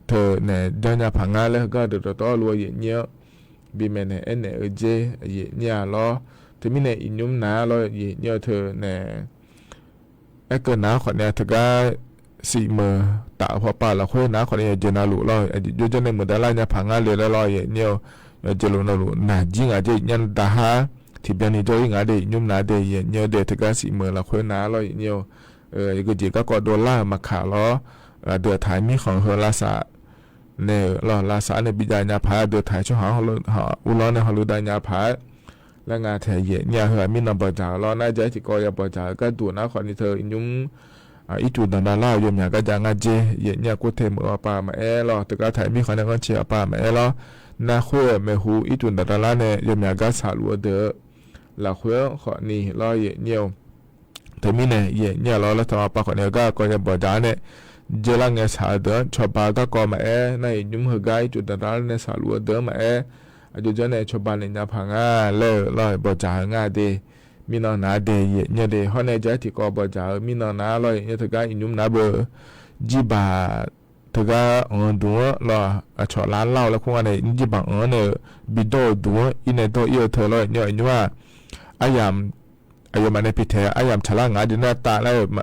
Speaker 16: thờ này cho nhà phẳng nga là có được to luôn vậy nhiều vì mình này anh này ở dễ vậy nhà lo thì mình này nhúng ná lo vậy nhiều thờ này cái cơn ná khỏi này thực ra40,000tạoพอป่าละค่อยนะคนนี้เจนาลุลอยอยู่จนในมือดาราเนี่ยผังงานเลยลอยเนี่ยเจลุนาลุน่าจริงอ่ะเจยันดาฮาที่เป็นนี่จะยังไงเดยยุ่มนาเดยเนี่ยเดยถึงกัน40,000ละค่อยนะลอยเนี่ยก็จีก็กดดอลลาร์มาขาล้อเดือดถ่ายมีของเฮลาสะ เนี่ยรอลาสาเนี่ยบิดาญาผาเดือดถ่ายช่วงหาอุล้อเนี่ยฮอลุดาญาผาและงานแถเยเนี่ยเหอมีนำบจ่าล้อน่าจะที่กอยบจ่าก็ดูนะขอนี่เธอยุ่งอีจุดดันดาล่าอยู่เนี่ยก็จะงานเจเยเนี่ยกูเทมอปามารอแต่ก็ถ่ายมีคนเนี่ยก็เชียปามารอนาคุยเมหูอีจุดดันดาล่าเนี่ยอยู่เนี่ยก็สาลัวเดอละคุยขอนี่รอเยเนี่ยเธอมีเนี่ยรอแล้วทำปาขอเนี่ยก็ยบจ่าเนี่ยเจลังเนี่ยสาเดอชอบปาก็กอมาในยุ่งเหกายจุดดันดาล่าเนี่ยสาลัวเดอมาอายุจะเนี่ยชาวบ้านเนี่ยพังเล่ลอยบจ่างาเดมีนอนาเดยเนี่ยเดฮอนเนี่ยจะที่กอบจ่ามีนอนาลอยเนี่ยถึงก็อินุมนาเบอจีบาถึงก็ดูลอชอล้านเล่าแล้วคงว่าเนี่ยจีบาเนี่ยบิดดูอินเนี่ยตัวเยอะเธอลอยเนี่ยอินุว่าอายามมาในพิธีอายามฉลางงาดินาตาแล้วมา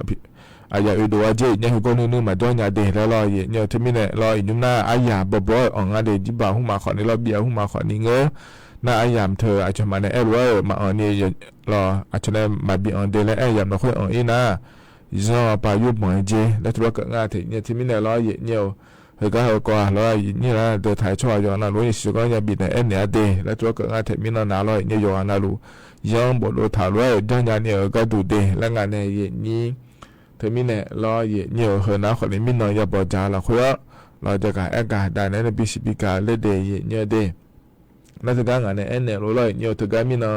Speaker 16: อายาอุดวาเจเนี่ยก็นู่นมาด้วยเนี่ยเดแล้วลอยเนี่ยที่มีเนี่ยลอยยุ่มหน้าอายาบ่อยงาเดจิบาหุ่มมาขอนี่ลอยเบียหุ่มมาขอนี่เงอหน้าอายามเธออาจจะมาในเอรัวมาอันนี้รออาจจะได้มาบีอันเดแล้วอายามเราค่อยอันนี้นะยิ่งปายุบหมอยเจแล้วตัวก็งาถึงเนี่ยที่มีเนี่ยลอยเนี่ยเฮก็เฮก็ลอยนี่นะเดินถ่ายช่วยย้อนน่ะรู้สิก็ยังบีในเอ็นเนี่ยเดแล้วตัวก็งาถึงมีน่ะนาลอยเนี่ยย้อนน่ะรู้ยังบ่รู้ถ่ายลอยดังนั้นเนี่ยก็ดูเดแล้วงานเนี่ยนี่เธอมีเนี่ยรอเยี่ยวเหินน้าคนนี้มีน้อยอย่าบอกจ่าละคุยเราจะการแอกาได้ในบิสิบิกาเลเดย์เยี่ยเดนั่นจะการงานเนี่ยเนี่ยรู้เลยเยี่ยวถึงการมีน้อ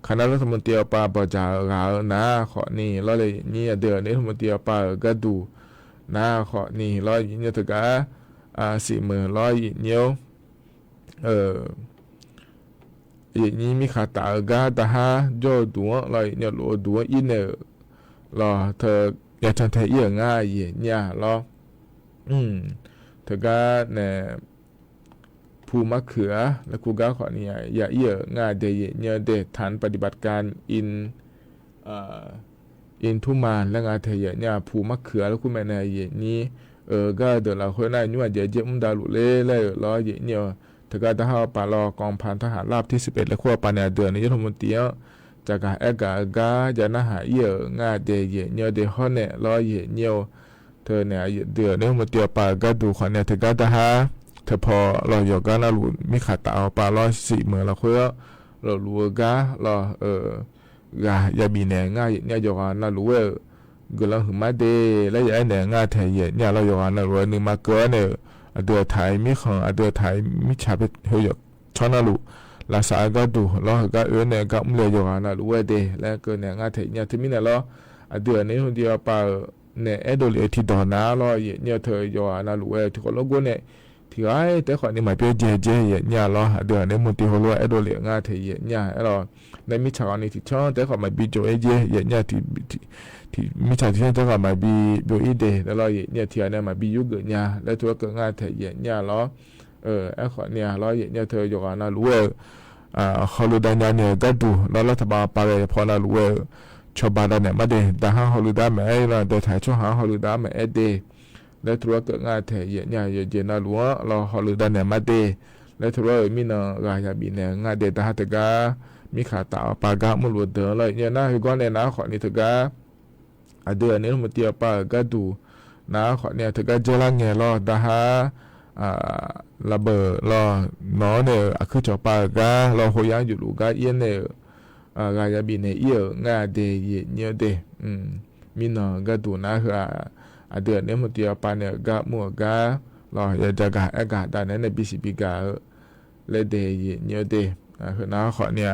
Speaker 16: คณะรัฐมนตรีป่าบอกจ่าเราหน้าขอนี่เราเลยนี่เดือนนี้รัฐมนตรีป่าก็ดูหน้าขอนี่เราเยี่ยถึงการ40,000เราเยี่ยวนี่มีขาตากาตาฮาโจดัวเราเยี่ยวรู้ดัวอินเนอร์รอเธออยากจะเทเยอะง่ายเนี่ยรอเธอก็เนี่ยผู้มะเขือและครูก้าขอเนี่ยอย่าเยอะง่ายเดยเนี่ยเดฐานปฏิบัติการอินทุมานและงานเทเยเนี่ยผู้มะเขือแล้วคุณแม่เนี่ยนี้ก็เดี๋ยวเราคนนั้นยั่วเยอะมุมดาลุเล่เลยรอเนี่ยเธอก็จะเข้าป่ารอกองพันทหารราบที่11และขั้วปาเนี่ยเดือนนี้รัฐมนตรีจากการกาจะน่าหาเยอะง่ายเดยเนี่ยเดฮอนเนี่ยรอเนี่ยเธอเนี่ยเดือเนี่ยมาเตียวปาก็ดูขอเนี่ยเธอก็จะหาเธอพอเราหยอกกันนะลูมีขาตาเอาปลา140,000เราคุยเราลูกาเรากาอย่ามีเนี่ยง่ายเนี่ยหยอกกันนะลูก็เราหืมมาเดแล้วอย่าเนี่ยง่ายเทยเนี่ยเราหยอกกันนะลูนึงมาเกินเนี่ยเดือไทยมีของเดือไทยมีชาเป็ดเฮยชอนนะลูลาสาก็ดูล้อก็เนี่ยก็ไม่เลยอยู่กันนะรู้ว่าเดแล้วก็เนี่ยงานถึงเนี่ยที่มีเนี่ยล้อเดือนนี้คนเดียวป่าเนี่ยโดนเลยที่ดอนนะล้อเนี่ยเธออยู่กันนะรู้ว่าที่คนละคนเนี่ยที่ไอ้แต่คนนี้มาเป็นเจเนี่ยล้อเดือนนี้มันที่คนละโดนเลยงานถึงเนี่ยล้อในมิชานี่ที่ช่องแต่คนมาบีโจเนี่ยที่มิชาที่แต่คนมาบีโบอีเดแล้วล้อเนี่ยที่เนี่ยมาบียุกเนี่ยแล้วตัวก็งานถึงเนี่ยล้อไอ้คนเนี่ยล้อเนี่ยเธออยู่กันนะรู้ว่าฮอลูดาเนี่ยก็ดูแล้วรัฐบาลไปพอนะรู้ว่าชาวบ้านเนี่ยมาเดแต่หาฮอลูดาไม่เราเดินถ่ายช่วงหาฮอลูดาไม่เดแล้วทัวร์เกิดงานเทเนี่ยเย็นนะรู้ว่าเราฮอลูดาเนี่ยมาเดแล้วทัวร์มีน้องรายบีเนี่ยงานเดแต่หาแต่ก็มีขาตาปากามุลเดินเลยเนี่ยนะคือก่อนเนี่ยนะขอนี่ถึงก็เดือนนี้มันเตียปาก็ดูนะขอเนี่ยถึงก็เจริญเงี้ยรอแต่หาระเบิดรอน้อเนี่ยคือจอปาการอหัวยังอยู่ลูกก็เย็นเนี่ยกายบินเนี่ยเยอะง่ายเดย์เนี่ยเดมีน้องก็ดูนะคือเดือนนี้มันเตียปาเนี่ยก็มัวก็รออยากจะกะกะแต่ในบิสิบิกาเลยเดย์เนี่ยเดคือน้าขอเนี่ย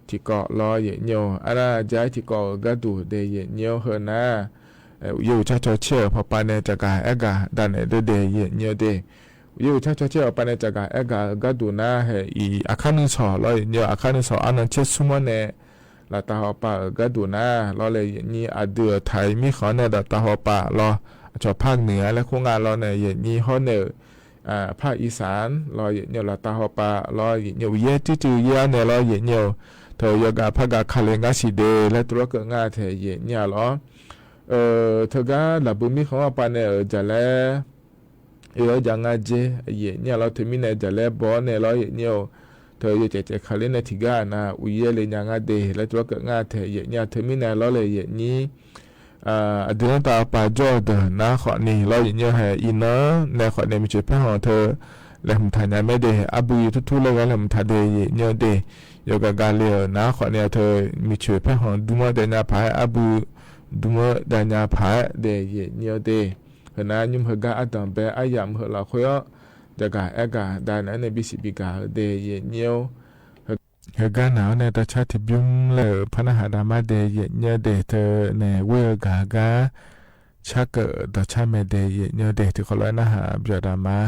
Speaker 16: ที่เกาะรอเนี่ยอะไรใจที่เกาะก็ดูเดย์เนี่ยคือนะอยู่ชัดเชื่อพอปาเนี่ยจะกะกะแต่ในเดย์เนี่ยเดอยู่ชัดเชื่อปาเนี่ยจะกะก็ดูนะให้อาคารนึงสอรอเนี่ยอาคารนึงสออันนั้นเชื่อสมเนี่ยลาตาหอปาก็ดูนะรอเลยนี่เดือไทยมีขอเนี่ยตาหอปารอจอภาคเหนือและโครงงานรอเนี่ยนี่ฮอเนี่ยภาคอีสานรอเนี่ยลาตาหอปารอเนี่ยเยจื้อเยเนี่ยรอเนี่ยเธอยกาภาคคาเลงาสิเดและตัวก็งาเทเนี่ยรอเธอก็หลับมีของปาเนี่ยจะแล้วจังเจเนี่ยเราถึงมีเนี่ยจะแล้วบอเนี่ยเราเนี่ยเธอจะเจคาเลนทิกานะอุยเลยยังเดและตัวก็งาเทเนี่ยถึงมีเนี่ยเราเลยนี่ เดือนต่อไปจอดนะขอนี่เราอย่างเงี้ยให้อินเนอร์ในขอเนี่ยมีจุดพังของเธอแล้วผมถ่ายไม่ได้อาบุยทุกๆเลยแล้วผมถ่ายได้เยอะเดยกการเลี้ยนะขอเนี่ยเธอมีจุดพังของดูมาเดินหน้าผายอาบุดูมาเดินหน้าผายเดยเยอะเดขณะยุ่งเหกาอัดต่ำไปอายามเหล่าคุยจะการเอกาได้นั้นในบิสิบิกาเดยเยอะเหกาหนาวในตาชาติบุ้มเลยพนักดามาเดยเยอะเดเธอในเวกากาชักตาชาเมเดยเยอะเดที่เขาเลยนะฮะเบียดามา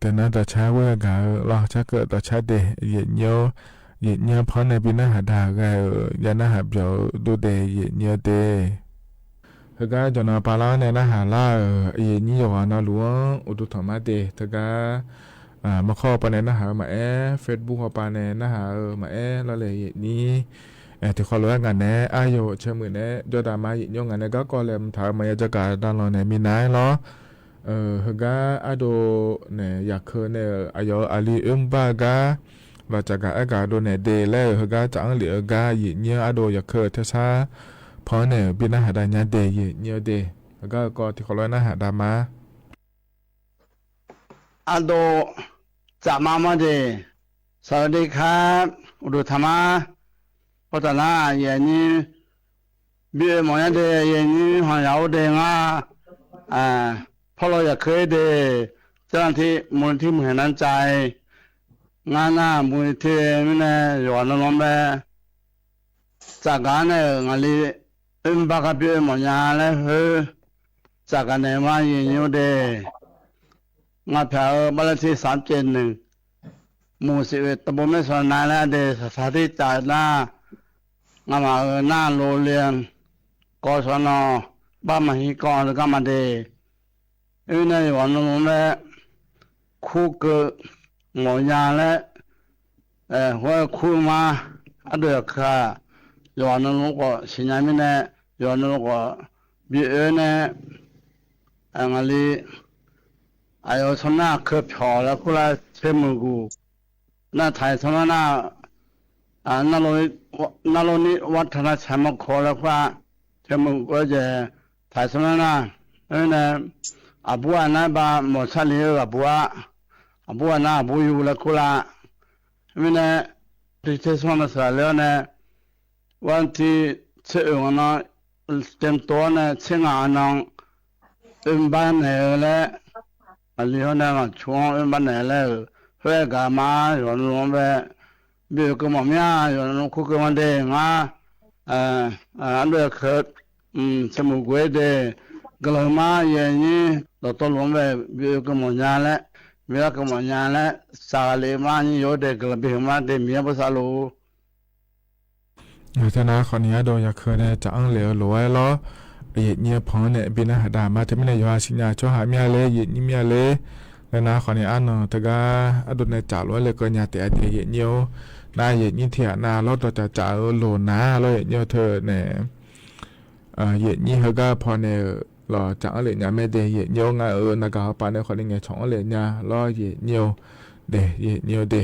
Speaker 16: แต่นั้นแต่ช้าเวกาเราชักเกิดต่อช้าเดเย็นเยอะเย็นเยอะเพราะในปีหน้าหาดาก็ยาหน้าหาเบียวดูเดเย็นเยอะเดถ้าก็จนปาลาในหน้าหาล่าเย็นนี้อยู่นะหลวงอุตุธรรมะเดถ้าก็มาเข้าไปในหน้าหามาเฟซบุ๊กเข้าไปในหน้าหามาแล้วเลยเย็นนี้ที่เขาเลือกงานเนี่ยอายุเชื่อมือเนี่ยโดยดามาเย็นยงงานเนี่ยก็เลยถามมาจะการด้านเราเนี่ยมีนายเหรอฮะก็อาดูเนี่ยอยากเคยเนี่ยอายุอาลีบ้ากาเราจะการอากาศดูเนี่ยเดย์แล้วฮะก็จังเหลือกาหยิบเนื้ออาดูอยากเคยเท่าช้าเพราะเนี่ยบินอาหารได้เนี่ยเดย์หยิบเนื้อเดย์ฮะก็ที่เขาเลือกอาหารดามา
Speaker 21: อาดูจะมาเดสวัสดีครับอุดธรรมะพัฒนาอย่างนี้เบี้ยหมอเดย์อย่างนี้หอยเอาเดงพอเราอยากเคยเดเจ้าหน้าที่มูลที่เหมือนนั้นใจ งานามุยเทมิเนยอนลอมเบจากการเนี่ยงาลีบักเปียมญาเลเฮจากการเนี่ยมายินอยู่เดงาเผาบาลที่371มูสิเวตบเมสนาและเดสาธิจานางามาหน้าโลเลียนกศนบ้ามหิกรก็มาเดเนี่ยวันลงและคู่เกหมอยาและหัวคู่มาอเดือกค่ะย้อนลงก็สิญญามิเนี่ยย้อนลงก็บีเนี่ยงาลีอายุชนะเคยพอแล้วกุลาเชื่อมือกูน่าไทยชนะนาโลนิวัฒนธรรมขอแล้วว่าเชื่อมือกูจะไทยชนะเนี่ยอาบัวน่าบ้าหมดชาลีอาบัวน่าบัวอยู่แล้วกุลาเนี่ยที่เชื่อสอนสาแล้วเนี่ยวันที่เชื่อวันนั้นเต็มตัวเนี่ยเชื่องานน้องบ้านเนี่ยแหละอันนี้เขาเนี่ยช่วงบ้านเนี่ยแหละเพื่อกามาอยู่ตรงแบบเบี้ยก็มั่งเนี่ยอยู่ตรงคุกมันเด้งอันเดียวคือสมุกเวเดกลมาอย่างนี้เราต้องลงแบบเบี้ยก็มั่งเนี่ยแหละเบี้ยก็มั่งเนี่ยแหละสาลีมานี่อยู่เด็กกลเบี้ยมาเดมีภาษาลู
Speaker 16: อยู่ที่นั่นคนนี้โดยเคยเนี่ยจะอังเหลวรวยล้อเนี่ยพอเนี่ยบินหาดามาจะไม่ได้ยาสิญญาช่วยหาเมียเลยนี่เมียเลยแล้วนะคนนี้อันเนาะแต่ก็อดุลในจ่าล้วนเลยก็เนี่ยแต่เดียเนียวนายนี่เถียนาเราตัวจ่าโลนาเราเนี่ยเธอเนี่ยนี่เขาก็พอเนี่ยเราจ่าเลยเนี่ยไม่ได้เนียวง่ายนะครับปานเนี่ยคนนี้ไงช่องเลยเนี่ยเราเนียวเนียวเนี่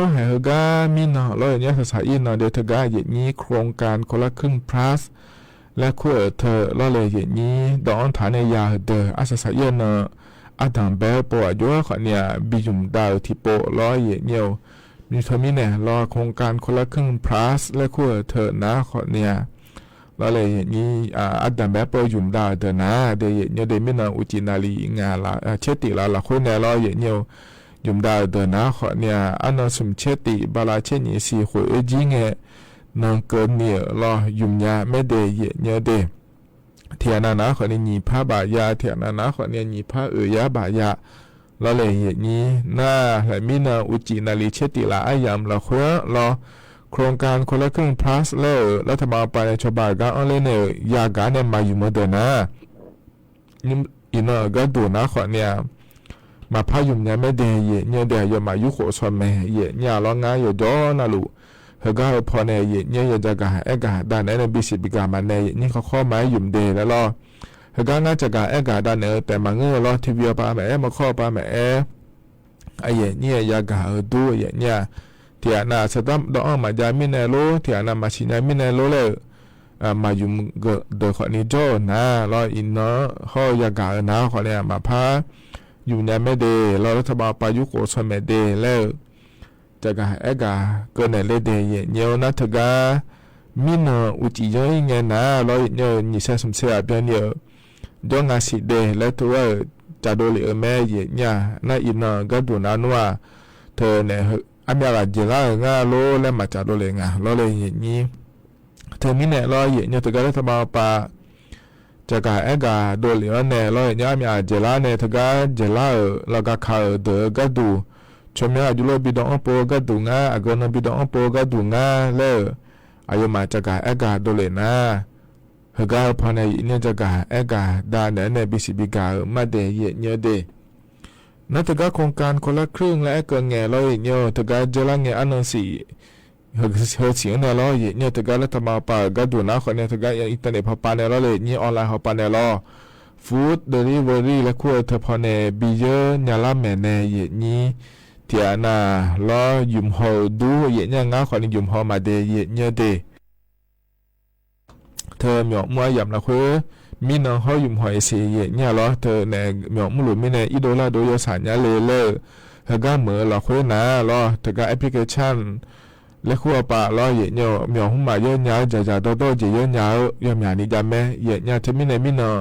Speaker 16: ยให้เขาก็มีเนาะเราเนี่ยภาษาอินเนาะเดี๋ยวเธอก็นี่โครงการคนละครึ่ง plusและคู่เธอเราเลยอย่างนี้ดอนฐานในยาเดออาศัยเนาะอาดัมเบลปวดยัวเขาเนี่ยบิจุมดาวที่โปร้อยเนียวมีเธอมีเนี่ยรอโครงการคนละครึ่ง plus และคู่เธอนะเขาเนี่ยเราเลยอย่างนี้อาดัมเบลปวดยุมดาวเดอนะเดี๋ยวเดี๋ยวไม่นอนอุจินาลีงาละเชติละคนเนี่ยเราอย่างเนียวยุมดาวเดอนะเขาเนี่ยอันนั้นสมเชติบาลาเชนีสีหัวจิงเงนางเกินเนี่ยรอยุ่มยาไม่เดยเนื้อเดเทียนานะคนนี้หนีผ้าบายาเทียนานะคนนี้หนีผ้ายาบายาเราเลยอย่างนี้น่าและมีนาอุจินาลีเชติลาอายามเราเพื่อรอโครงการคนละครึ่ง plus แล้วรัฐบาลไปในชาวบ้านก็เอาเลยเนี่ยยาการเนี่ยมาอยู่มาเดินนะนี่อินเนอร์ก็ดูนะคนเนี่ยมาผ้ายุ่มยาไม่เดยเนื้อเดียวมายุโขชนแม่เนี่ยเราง่ายอยู่จ้อนะลูเฮก็พอเนี่ยเนี่ยจะกะด้านไหนบิสิบิกามันเนี่ยนี่เขาข้อหมายยุ่มเดแล้วรอเฮก็น่าจะกะด้านเนี่ยแต่มาเงือรอทีวีปาแม่มาข้อปาแม่ไอ้เนี่ยยากะดูเนี่ยเทียน่าสตัมดอกมาจามิเนโลเทียน่ามาชินามิเนโลเลยมายุ่มก็โดยคนนี้โจนะรออินเนาะเขายากะนะคนเนี่ยมาพาอยู่เนี่ยไม่เดรอรัฐบาลปายุโกสมัยเดแล้วจะกะก็ในเลเดยเนียวนัทกามินอุจิยงเงินนะเราเนียวนิสัยสมเสียเปียเนียวดวงอาศิเดและตัวจะโดลิแม่เนี่ยน่าอินก็ดูนานัวเธอเนี่ยอามีอะไรเจล่างาโลและมาจะโดลิงาเราเลยอย่างนี้เธอมิเนี่ยเราเนี่ยตะการัฐบาลปาจะกะโดลิเนี่ยเราเนี่ยอามีอะไรเจล่าเนี่ยตะกาเจล่าเราก็ข่าวเดก็ดูชมยาจุลบิดองโปก็ดูงาอากรนบิดองโปก็ดูงาเลยอายุมาจะกะโดเลนะเฮกาพอในเนี่ยจะกะดานเนี่ยบิสิบิกามาเดเยเนเดนัตกะโครงการคนละครึ่งและเกินแง่เราเนี่ยตกะเจลังแง่อันนั้นสิเฮเสียงเนี่ยเราเนี่ยตกะรัฐบาลปาก็ดูนะคนเนี่ยตกะอินเทอร์เน็ตพอปานเนี่ยเราเลยเนี่ยออนไลน์พอปานเนี่ยเราฟู้ดเดลิเวอรี่และคู่เธอพอในบิเยอร์เนี่ยละแม่เนี่ยนี่เทียนาล้อยุ่มหัวดูเนี่ยงาคนยุ่มหัวมาเดเนี่ยเดเธอหมอกมัวยำละคือมีน้องเขายุ่มหัวเสียเนี่ยล้อเธอเนี่ยหมอกมุลุไม่เนี่ยอีโดลาโดยสารเนี่ยเลยเฮก็เหมือนละคือนะล้อเธอก็แอปพลิเคชันและคู่ปะล้อเนี่ยหมอกหุ่มมาเยอะๆจะโตๆจะเยอะๆยอมอย่างนี้จำไหมเนี่ยเธอไม่เนี่ยมีน้อง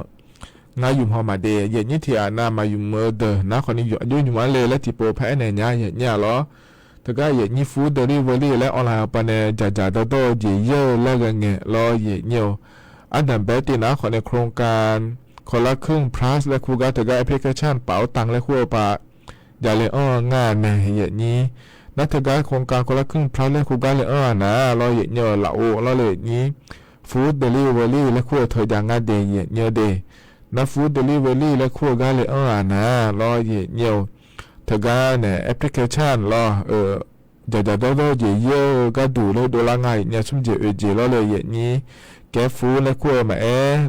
Speaker 16: งาอยู่พอมาเดเย็นยี่ที่อานามาอยู่เมื่อเดนะคนนี้อยู่อายุอยู่มาเลยและที่โปรแพ้ในเนี่ยเนี่ยหรอแต่ก็เย็นยี่ฟูเดลิเวอรี่และออนไลน์ปนจ่าโตเยอะแล้วกันเงี้ยรอเย็นเนียวอันดับเบตินะคนในโครงการคนละครึ่ง plus และคู่กันแต่ก็แอปพลิเคชันเป๋าตังและคู่ปะอย่าเลยงานในเย็นนี้นักแต่ก็โครงการคนละครึ่ง plus และคู่กันเลยนะรอเย็นเนียวเหล่ารอเลยนี้ฟู้ดเดลิเวอรี่และคู่เธออย่างงานเดย์เย็นเนียวเดย์นักฟู้ดเดลิเวอรี่และคู่กันเลยนะรอเย็นเนียวเธอก็เนี่ยแอปพลิเคชันรอจ่าโตเยอะก็ดูเลยดูละไงเนี่ยชุ่มเจอเจรอเลยเย็นนี้แกฟูและขั้วมา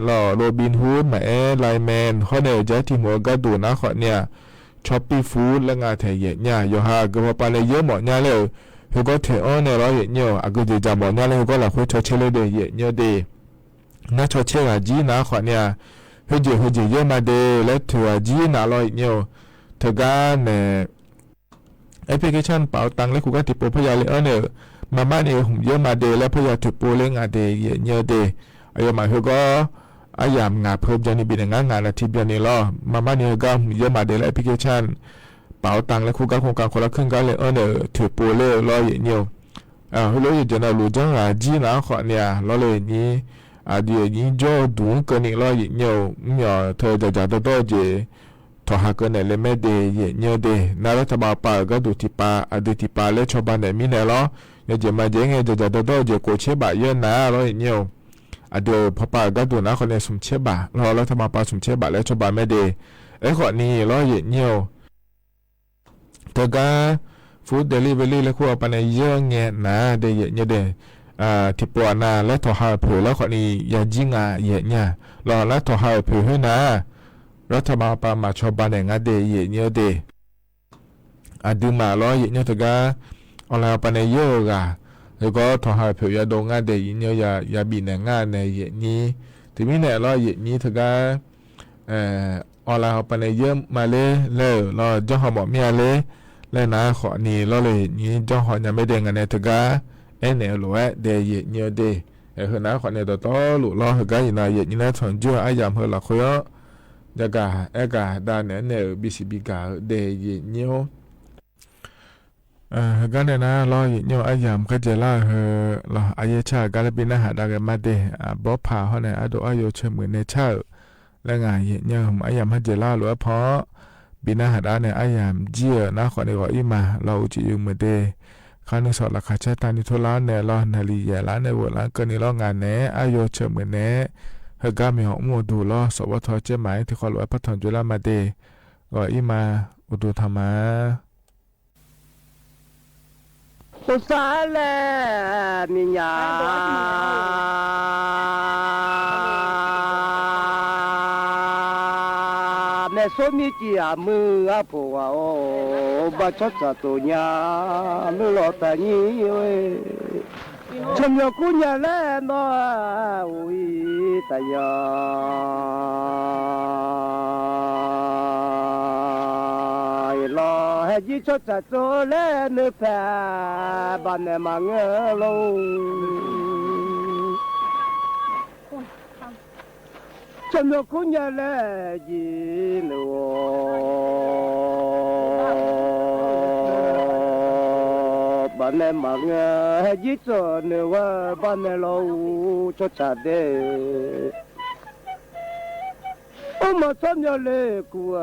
Speaker 16: รอโรบินฮูดมาไลแมนเขาเนี่ยจะที่หัวก็ดูนะเขาเนี่ยช้อปปี้ฟูดและงานเทียเนี่ยโยฮาก็พอไปเลยเยอะหมดเนี่ยเลยเขาก็เทเนี่ยเราเนี่ยอากูจะจำหมดเนี่ยเลยเขาก็หลักคุยชดเชยเลยเดียเนี่ยเดน่าชดเชยจีนะเขาเนี่ยเขาเยอะมาเดและถือจีนะเราเนี่ยเธอก็เนี่ยแอปพลิเคชันเป๋าตังและกูก็ติดโปรพยาเลยเนี่ยมาเนี่ยผมเยอะมาเดและพยาถือโปรเล่งอาเดเนี่ยเดไอ้มาเขาก็อายามงาเพิ่มจานี่บินงานอาทิตย์เดียวนี่ล้อมาเนี่ยก็เยอะมาเดและแอปพลิเคชันเป๋าตังและกูก็โครงการคนละครึ่งกันเลยเนี่ยถือโปรเล่ล้อเนี่ยเขาเลยจะน่ารู้จังจีนะเขาเนี่ยล้อเลยนี้เดี๋ยวนี้จ่อดูกันนี่ล้อเนี่ยเธอจะโตเจทอหากันในเลเมเดย์เนี่ยเดนารัฐบาลปาก็ดูที่ปาดูที่ปาเลชาวบ้านในมินเนล้อเนี่ยจะมาเจงจะโตจะโกเชบะเยอะนะล้อเนี่ยเดี๋ยวพอปาก็ดูนะคนในสมเชบะล้อรัฐบาลปาสมเชบะและชาวบ้านไม่เดคนนี้ล้อเนี่ยแต่ก็ฟู้ดเดลิเวอรี่และคู่ปันในเยอะเงี้ยนะเดย์เนี่ยเดที่ปวนาและทอหาเผือแล้วคนนี้ยาจิงเนี่ยล้อและทอหาเผือให้นะรัฐบาลปามาชอบบ้านงานเดย์เนี่ยเดดูมาล้อเนี่ยถึงก็ออนไลน์ปานเยอะกะแล้วก็ทอหาเผือยาดงงานเดย์เนี่ยยาบินงานในนี้ถึงมีเนี่ยล้อนี้ถึงก็ออนไลน์ปานเยอะมาเลยแล้วล้อจ้องหอมเมียเลยแล้วนะขอนี้ล้อเลยนี้จ้องหอยังไม่เด้งกันเนี่ยถึงก็เนี่ยล้อเดย์เนี่ยเดเฮ้ยนะขอเนี่ยต่อหลุดล้อถึงก็ยังไงเนี่ยนะถอนจ้วอายามเฮละคุยจะกะด้านเนี่ยบิสิบิกาเดย์เนี่ยกันเนี่ยนะรอเนี่ยอายามก็จะล่าเฮรออายชาก็เลยเป็นอาหารดังมาเดบ่พาเขาเนี่ยอดอายเชมือในชาและงานเนี่ยผมอายามให้จะล่าหรือเพราะบินอาหารเนี่ยอายามเจียนะขอเนี่ยก็อีมาเราจะอยู่มือเดข้านึกสอดราคาชาตานิทุลาเนี่ยรอนาลีแย่ล้านในวัวล้านก็นี่รองานเนี่ยอายเชมือเนี่ยเฮก้ามีหอมดูล้อสวทเจ้าหมายที่ขอรวยพัฒนจุฬามาเดก็อีมาอุดูธรรมะ
Speaker 21: อุสาเลมิญาแม่สมิจีอามืออาผัวโอบาชดจัตุญามือหลอตานีเว้ชมยกุญญาแลนออุยตายาลอให้ยิชดจัตุแลนแฟบันเนมังโลชมยกุญญาแลยิโลบ้านเนมังยิจเนวะบ้านเนโลชดจัดเดโอ้มาสมยาเลกัว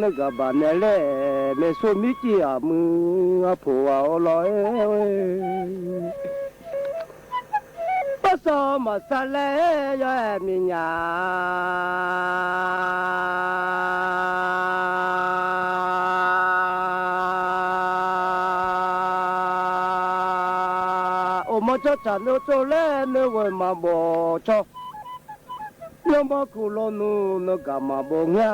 Speaker 21: นึกบ้านเนเลเมสมิจิอามือผัวเอาลอยปัสสาวะสะเลยามิญาโอ้มาชดจัดโนโตเลเนวมาบ่ชอโยมคุโลนูนกามาบ่งา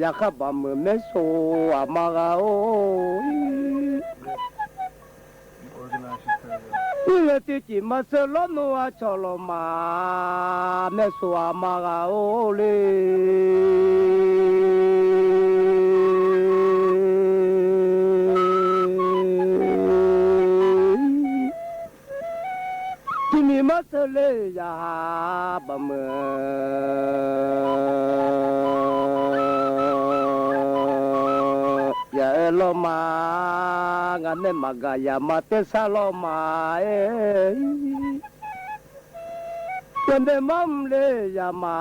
Speaker 21: ยาคบะมเมโซอะมากาโอil ti ma se lo no a cholo ma me so amaga ole มาเสลยาบะเมอยาโลมางานเนมากายามาเตซาโลมาวันเดมัมเลยามา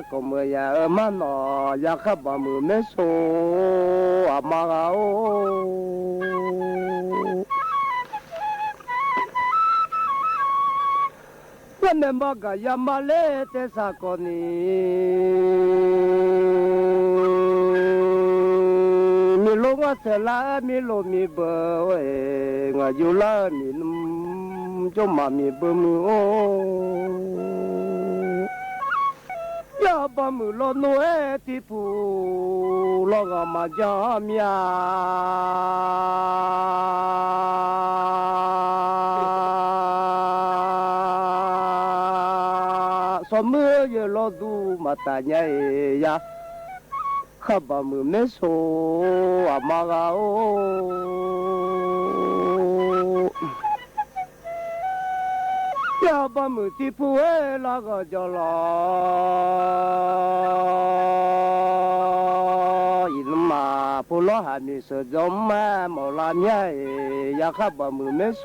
Speaker 21: ก็เมื่อยามันอยากขับมือเมโซอามาเอาวันเดมากายามาเลเตสาโกนีมีลงอาเสลามีลมมีเบอเวงาอยู่ลามีนุ่มจมมามีเบอมือโอยาบะมือลอนเอติปูลองอามาจามยาสมือเยลอดูมาตาใหญ่ยาขับมือเมโซอามาเอายาบมือที่ผู้เอลาก็จะลอยอินมาผู้ล้อหามีเสจอมแม่หมอลาเนี่ยอยากขับมือเมโซ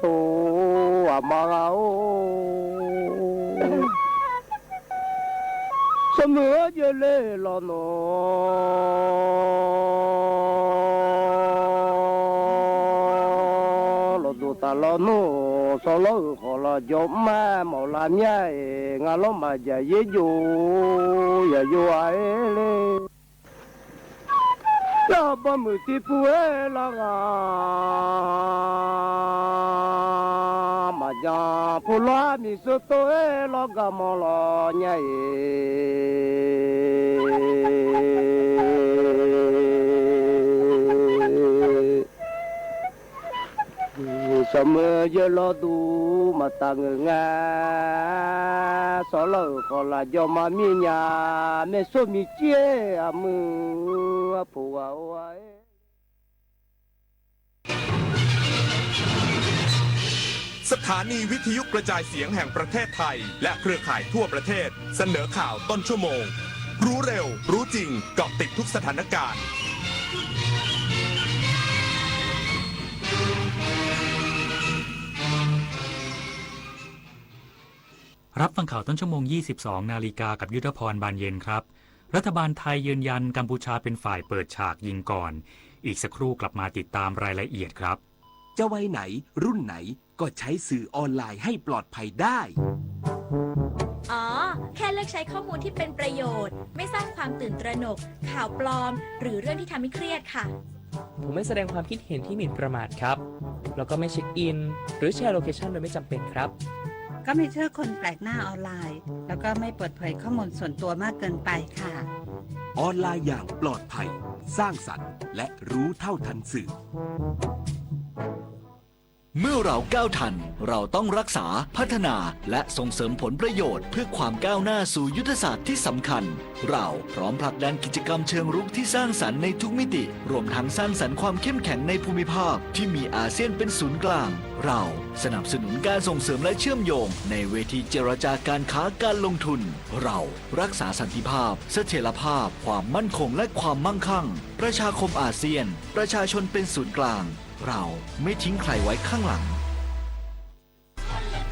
Speaker 21: อามาเอาสมัยเจเลลอนลดูตาลอนสโลขอลจบแม่หมอลาเนี่ยงาลมาจะเยอยู่อย่าอยู่ไอ้เลยยาบมือที่ผู้เอลางามาจาผู้ล้ามีสุดตัวเอลกามอลเนี่ยสมัยเยลอดูมาตั้งงาสโลขอละยอมามีญาเมโซมีเจอามือผัวไว้
Speaker 4: สถานีวิทยุกระจายเสียงแห่งประเทศไทยและเครือข่ายทั่วประเทศเสนอข่าวต้นชั่วโมงรู้เร็วรู้จริงเกาะติดทุกสถานการณ์
Speaker 5: รับฟังข่าวต้นชั่วโมง 22 นาฬิกากับยุทธพรบานเย็นครับรัฐบาลไทยยืนยันกัมพูชาเป็นฝ่ายเปิดฉากยิงก่อนอีกสักครู่กลับมาติดตามรายละเอียดครับ
Speaker 6: จะวัยไหนรุ่นไหนก็ใช้สื่อออนไลน์ให้ปลอดภัยได้
Speaker 3: อ๋อแค่เลือกใช้ข้อมูลที่เป็นประโยชน์ไม่สร้างความตื่นตระหนกข่าวปลอมหรือเรื่องที่ทำให้เครียดค่ะ
Speaker 22: ผมไม่แสดงความคิดเห็นที่หมิ่นประมาทครับแล้วก็ไม่เช็คอินหรือแชร์โลเคชันโดยไม่จำเป็นครับ
Speaker 23: ก็ไม่เชื่อคนแปลกหน้าออนไลน์แล้วก็ไม่เปิดเผยข้อมูลส่วนตัวมากเกินไปค่ะ
Speaker 6: ออนไลน์อย่างปลอดภัยสร้างสรรค์และรู้เท่าทันสื่อ
Speaker 24: เมื่อเราก้าวทันเราต้องรักษาพัฒนาและส่งเสริมผลประโยชน์เพื่อความก้าวหน้าสู่ยุทธศาสตร์ที่สำคัญเราพร้อมผลักดันกิจกรรมเชิงรุกที่สร้างสรรค์ในทุกมิติรวมทั้งสร้างสรรค์ความเข้มแข็งในภูมิภาคที่มีอาเซียนเป็นศูนย์กลางเราสนับสนุนการส่งเสริมและเชื่อมโยงในเวทีเจรจาการค้าการลงทุนเรารักษาสันติภาพเสถียรภาพความมั่นคงและความมั่งคั่งประชาคมอาเซียนประชาชนเป็นศูนย์กลางเราไม่ทิ้งใครไว้ข้างหลัง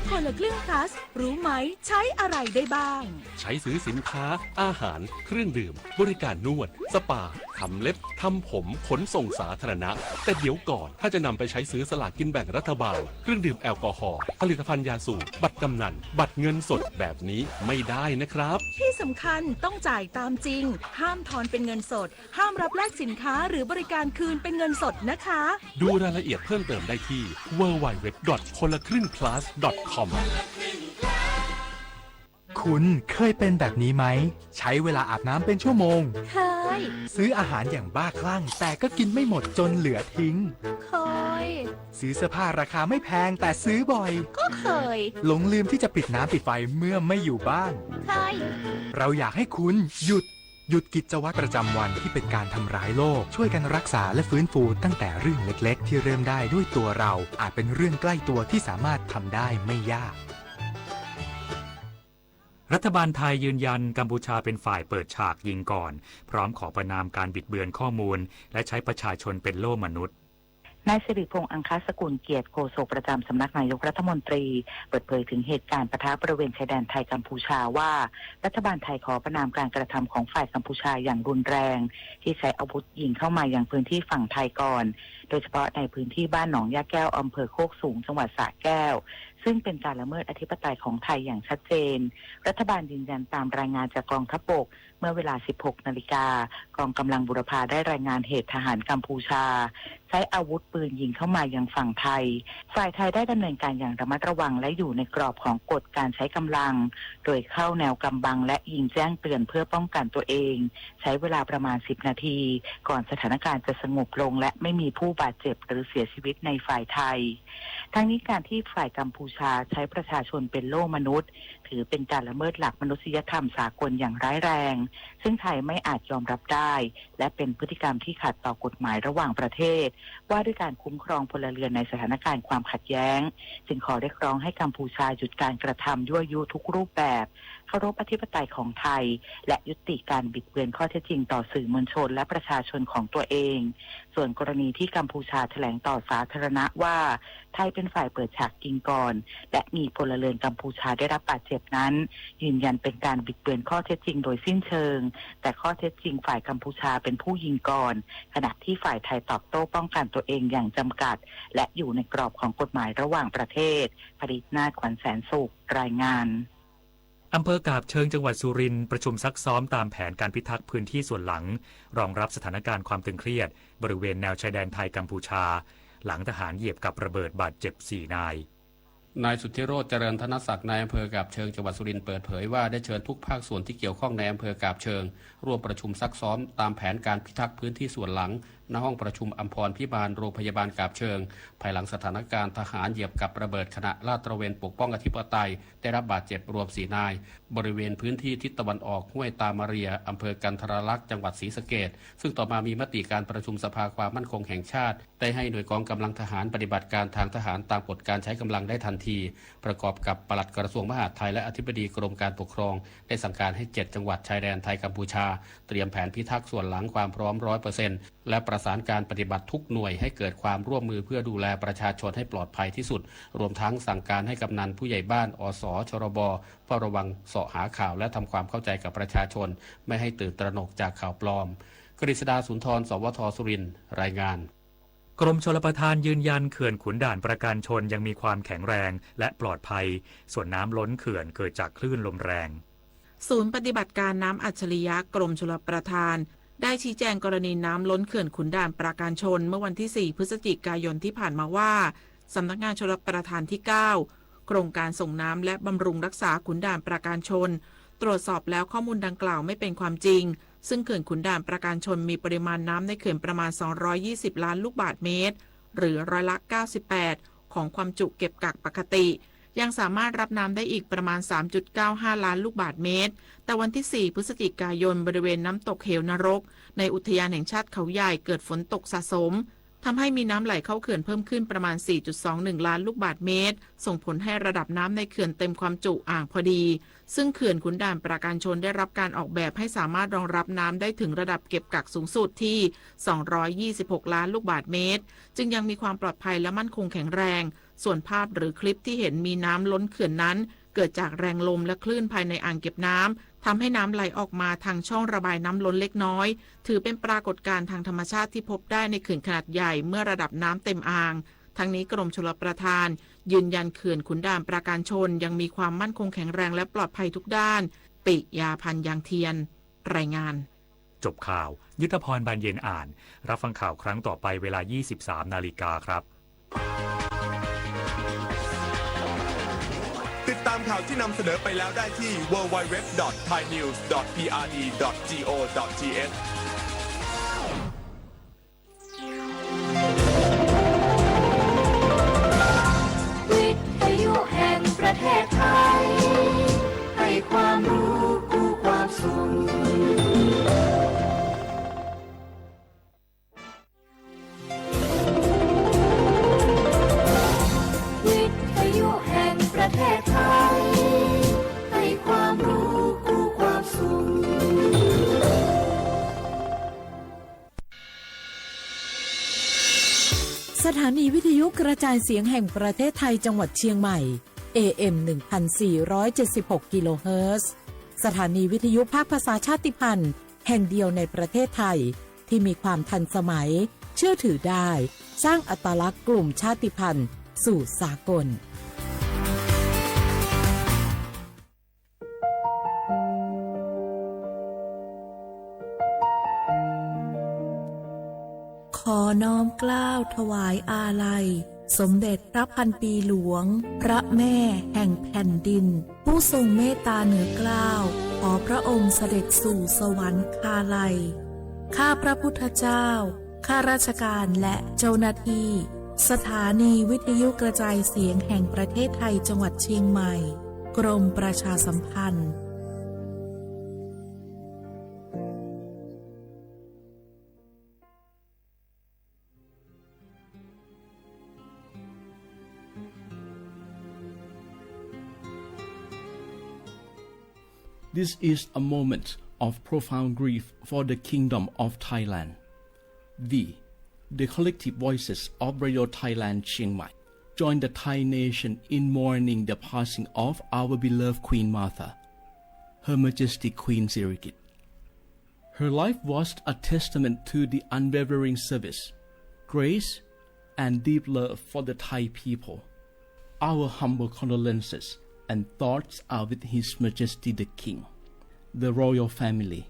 Speaker 25: คนละครึ่งพลัสรู้ไหมใช้อะไรได้บ้าง
Speaker 1: ใช้ซื้อสินค้าอาหารเครื่องดื่มบริการนวดสปาทำเล็บทำผมขนส่งสาธารณะแต่เดี๋ยวก่อนถ้าจะนำไปใช้ซื้อสลากกินแบ่งรัฐบาลเครื่องดื่มแอลกอฮอล์ผลิตภัณฑ์ยาสูบบัตรกำนันบัตรเงินสดแบบนี้ไม่ได้นะครับ
Speaker 25: ที่สำคัญต้องจ่ายตามจริงห้ามทอนเป็นเงินสดห้ามรับแลกสินค้าหรือบริการคืนเป็นเงินสดนะคะ
Speaker 1: ดูรายละเอียดเพิ่มเติมได้ที่ www.konlakringplus.com
Speaker 17: คุณเคยเป็นแบบนี้ไหมใช้เวลาอาบน้ำเป็นชั่วโมง
Speaker 3: เคย
Speaker 17: ซื้ออาหารอย่างบ้าคลั่งแต่ก็กินไม่หมดจนเหลือทิ้ง
Speaker 3: เคย
Speaker 17: ซื้อเสื้อผ้าราคาไม่แพงแต่ซื้อบ่อย
Speaker 3: ก็เคย
Speaker 17: หลงลืมที่จะปิดน้ำปิดไฟเมื่อไม่อยู่บ้าน
Speaker 3: เคย
Speaker 17: เราอยากให้คุณหยุด
Speaker 2: หยุดกิจวัตรประจำวันที่เป็นการทำร้ายโลกช่วยกันรักษาและฟื้นฟูตั้งแต่เรื่องเล็กๆที่เริ่มได้ด้วยตัวเราอาจเป็นเรื่องใกล้ตัวที่สามารถทำได้ไม่ยาก
Speaker 5: รัฐบาลไทยยืนยันกัมพูชาเป็นฝ่ายเปิดฉากยิงก่อนพร้อมขอประณามการบิดเบือนข้อมูลและใช้ประชาชนเป็นโล่มนุษย์
Speaker 11: นายสิริพงษ์อังคสกุลเกียรติโฆษกประจำสำนักนายกรัฐมนตรีเปิดเผยถึงเหตุการณ์ปะทะบริเวณชายแดนไทยกัมพูชาว่ารัฐบาลไทยขอประณามการกระทำของฝ่ายกัมพูชาอย่างรุนแรงที่ใช้อาวุธยิงเข้ามายังพื้นที่ฝั่งไทยก่อนโดยเฉพาะในพื้นที่บ้านหนองยาแก้วอำเภอโคกสูงจังหวัดสระแก้วซึ่งเป็นการละเมิดอธิปไตยของไทยอย่างชัดเจนรัฐบาลยืนยันตามรายงานจากกองทัพบกเมื่อเวลา 16 นาฬิกากองกำลังบุรพาได้รายงานเหตุทหารกัมพูชาใช้อาวุธปืนยิงเข้ามายังฝั่งไทยฝ่ายไทยได้ดำเนินการอย่างระมัดระวังและอยู่ในกรอบของกฎการใช้กำลังโดยเข้าแนวกำบังและยิงแจ้งเตือนเพื่อป้องกันตัวเองใช้เวลาประมาณ 10 นาทีก่อนสถานการณ์จะสงบลงและไม่มีผู้บาดเจ็บหรือเสียชีวิตในฝ่ายไทยทั้งนี้การที่ฝ่ายกัมพูชาใช้ประชาชนเป็นโล่มนุษย์ถือเป็นการละเมิดหลักมนุษยธรรมสากลอย่างร้ายแรงซึ่งไทยไม่อาจยอมรับได้และเป็นพฤติกรรมที่ขัดต่อกฎหมายระหว่างประเทศว่าด้วยการคุ้มครองพลเรือนในสถานการณ์ความขัดแย้งจึงขอเรียกร้องให้กัมพูชาหยุดการกระทำยั่วยุทุกรูปแบบเคารพอธิปไตยของไทยและยุติการบิดเบือนข้อเท็จจริงต่อสื่อมวลชนและประชาชนของตัวเองส่วนกรณีที่กัมพูชาแถลงต่อสาธารณะว่าไทยเป็นฝ่ายเปิดฉากยิงก่อนและมีพลเรือนกัมพูชาได้รับบาดเจ็บนั้นยืนยันเป็นการบิดเบือนข้อเท็จจริงโดยสิ้นเชิงแต่ข้อเท็จจริงฝ่ายกัมพูชาเป็นผู้ยิงก่อนขณะที่ฝ่ายไทยตอบโต้ป้องกันตัวเองอย่างจำกัดและอยู่ในกรอบของกฎหมายระหว่างประเทศผลิตนาถขวัญแสนสุขรายงาน
Speaker 5: อำเภอกาบเชิงจังหวัดสุรินทร์ประชุมซักซ้อมตามแผนการพิทักษ์พื้นที่ส่วนหลังรองรับสถานการณ์ความตึงเครียดบริเวณแนวชายแดนไทยกัมพูชาหลังทหารเหยียบกับระเบิดบาดเจ็บ4 นาย
Speaker 7: นายสุทธิโรจน์เจริญธนศักดิ์นายอำเภอกาบเชิงจังหวัดสุรินทร์เปิดเผยว่าได้เชิญทุกภาคส่วนที่เกี่ยวข้องในอำเภอกาบเชิงร่วมประชุมซักซ้อมตามแผนการพิทักษ์พื้นที่ส่วนหลังณห้องประชุมอัมพรพิบาลโรงพยาบาลกาบเชิงภายหลังสถานการณ์ทหารเหยียบกับระเบิดขณะลาดตระเวนปกป้องอธิปไตยได้รับบาดเจ็บรวม4 นายบริเวณพื้นที่ทิศตะวันออกห้วยตามาเรียอำเภอกันทรลักษณ์จังหวัดศรีสะเกษซึ่งต่อมามีมติการประชุมสภาความมั่นคงแห่งชาติได้ให้หน่วยกองกำลังทหารปฏิบัติการทางทหารตามกฎการใช้กำลังได้ทันทีประกอบกับปลัดกระทรวงมหาดไทยและอธิบดีกรมการปกครองได้สั่งการให้7 จังหวัดชายแดนไทยกัมพูชาเตรียมแผนพิทักษ์ส่วนหลังความพร้อม 100% และประสานการปฏิบัติทุกหน่วยให้เกิดความร่วมมือเพื่อดูแลประชาชนให้ปลอดภัยที่สุดรวมทั้งสั่งการให้กำนันผู้ใหญ่บ้านอสชรบเฝ้าระวังเสาะหาข่าวและทำความเข้าใจกับประชาชนไม่ให้ตื่นตระหนกจากข่าวปลอมกฤษดาสุนทรสวทสุรินทร์รายงาน
Speaker 5: กรมชลประทานยืนยันเขื่อนขุนด่านประการชนยังมีความแข็งแรงและปลอดภัยส่วนน้ำล้นเขื่อนเกิดจากคลื่นลมแรง
Speaker 8: ศูนย์ปฏิบัติการน้ำอัจฉริยะกรมชลประทานได้ชี้แจงกรณีน้ำล้นเขื่อนขุนด่านปราการชนเมื่อวันที่ 4 พฤศจิกายนที่ผ่านมาว่าสำนักงานชลประทานที่ 9 โครงการส่งน้ำและบำรุงรักษาขุนด่านปราการชนตรวจสอบแล้วข้อมูลดังกล่าวไม่เป็นความจริงซึ่งเขื่อนขุนด่านปราการชนมีปริมาณน้ำในเขื่อนประมาณ220ล้านลูกบาศก์เมตรหรือร้อยละ98ของความจุเก็บกักปกติยังสามารถรับน้ำได้อีกประมาณ 3.95 ล้านลูกบาศก์เมตรแต่วันที่ 4 พฤศจิกายนบริเวณน้ำตกเหวนรกในอุทยานแห่งชาติเขาใหญ่เกิดฝนตกสะสมทำให้มีน้ำไหลเข้าเขื่อนเพิ่มขึ้นประมาณ 4.21 ล้านลูกบาศก์เมตรส่งผลให้ระดับน้ำในเขื่อนเต็มความจุอ่างพอดีซึ่งเขื่อนขุนด่านปราการชนได้รับการออกแบบให้สามารถรองรับน้ำได้ถึงระดับเก็บกักสูงสุดที่226ล้านลูกบาศก์เมตรจึงยังมีความปลอดภัยและมั่นคงแข็งแรงส่วนภาพหรือคลิปที่เห็นมีน้ำล้นเขื่อนนั้นเกิดจากแรงลมและคลื่นภายในอ่างเก็บน้ำทำให้น้ำไหลออกมาทางช่องระบายน้ำล้นเล็กน้อยถือเป็นปรากฏการณ์ทางธรรมชาติที่พบได้ในเขื่อนขนาดใหญ่เมื่อระดับน้ำเต็มอ่างทั้งนี้กรมชลประทานยืนยันเขื่อนขุนด่านปราการชนยังมีความมั่นคงแข็งแรงและปลอดภัยทุกด้านปิยาพันธ์ยางเทียนรายงาน
Speaker 5: จบข่าวยุทธพรบานเย็นอ่านรับฟังข่าวครั้งต่อไปเวลา 23 นาฬิกาครับ
Speaker 4: ติดตามข่าวที่นำเสนอไปแล้วได้ที่ www.thainews.prd.go.th
Speaker 13: วิทยุแห่งประเทศไทยให้ความรู้คู่ความสุข
Speaker 9: สถานีวิทยุกระจายเสียงแห่งประเทศไทยจังหวัดเชียงใหม่ AM 1476 กิโลเฮิรตซ์สถานีวิทยุภาคภาษาชาติพันธุ์แห่งเดียวในประเทศไทยที่มีความทันสมัยเชื่อถือได้สร้างอัตลักษณ์กลุ่มชาติพันธุ์สู่สากลขอน้อมเกล้าถวายอาลัยสมเด็จพระพันปีหลวงพระแม่แห่งแผ่นดินผู้ทรงเมตตาเหนือเกล้าขอพระองค์เสด็จสู่สวรรคาลัยข้าพระพุทธเจ้าข้าราชการและเจ้าหน้าที่สถานีวิทยุกระจายเสียงแห่งประเทศไทยจังหวัดเชียงใหม่กรมประชาสัมพันธ์
Speaker 10: This is a moment of profound grief for the Kingdom of Thailand. The collective voices of Radio Thailand Chiang Mai, join the Thai nation in mourning the passing of our beloved Queen Martha, Her Majesty Queen Sirikit. Her life was a testament to the unwavering service, grace, and deep love for the Thai people. Our humble condolences and thoughts are with His Majesty the King, the royal family,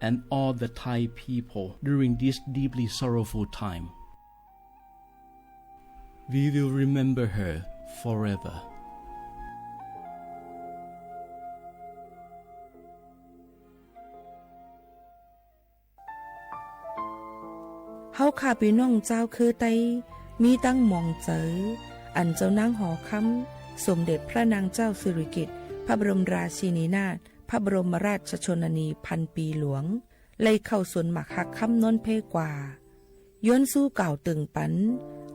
Speaker 10: and all the Thai people during this deeply sorrowful time. We will remember her forever.
Speaker 12: เฮาข้าพี่น้องเจ้าคือไตมีตั้งหม่องเจออันเจ้านางหอคำสมเด็จพระนางเจ้าสิริกิติ์พระบรมราชินีนาถพระบรมราชชนนีพันปีหลวงเลยเข้าสวนหมักหักคำนนเพกว่าย้อนสู้เก่าตึงปัน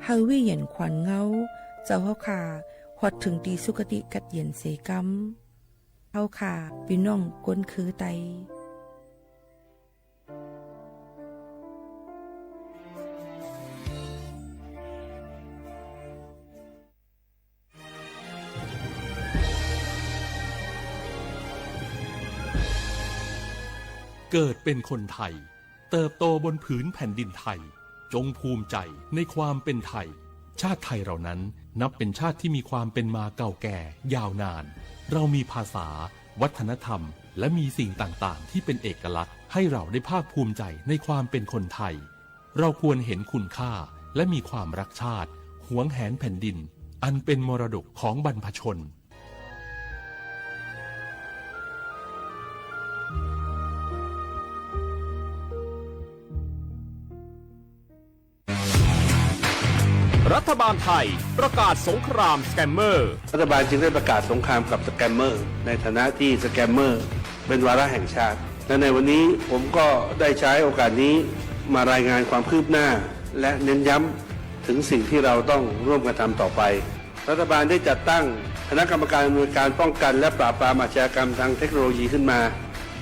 Speaker 12: เฮาวิเย็นขวัญเงาเจ้าเฮาขาหอดถึงตีสุคติกัดเย็นเสกำเฮาขาพี่น้องก้นคือไต
Speaker 1: เกิดเป็นคนไทยเติบโตบนผืนแผ่นดินไทยจงภูมิใจในความเป็นไทยชาติไทยเรานั้นนับเป็นชาติที่มีความเป็นมาเก่าแก่ยาวนานเรามีภาษาวัฒนธรรมและมีสิ่งต่างๆที่เป็นเอกลักษณ์ให้เราได้ภาคภูมิใจในความเป็นคนไทยเราควรเห็นคุณค่าและมีความรักชาติหวงแหนแผ่นดินอันเป็นมรดกของบรรพชน
Speaker 4: รัฐบาลไทยประกาศสงครามสแกมเมอร์
Speaker 19: รัฐบาลจึงได้ประกาศสงครามกับสแกมเมอร์ในฐานะที่สแกมเมอร์เป็นวาระแห่งชาติและในวันนี้ผมก็ได้ใช้โอกาสนี้มารายงานความคืบหน้าและเน้นย้ำถึงสิ่งที่เราต้องร่วมกันทำต่อไปรัฐบาลได้จัดตั้งคณะกรรมการอำนวยการป้องกันและปราบปรามอาชญากรรมทางเทคโนโลยีขึ้นมา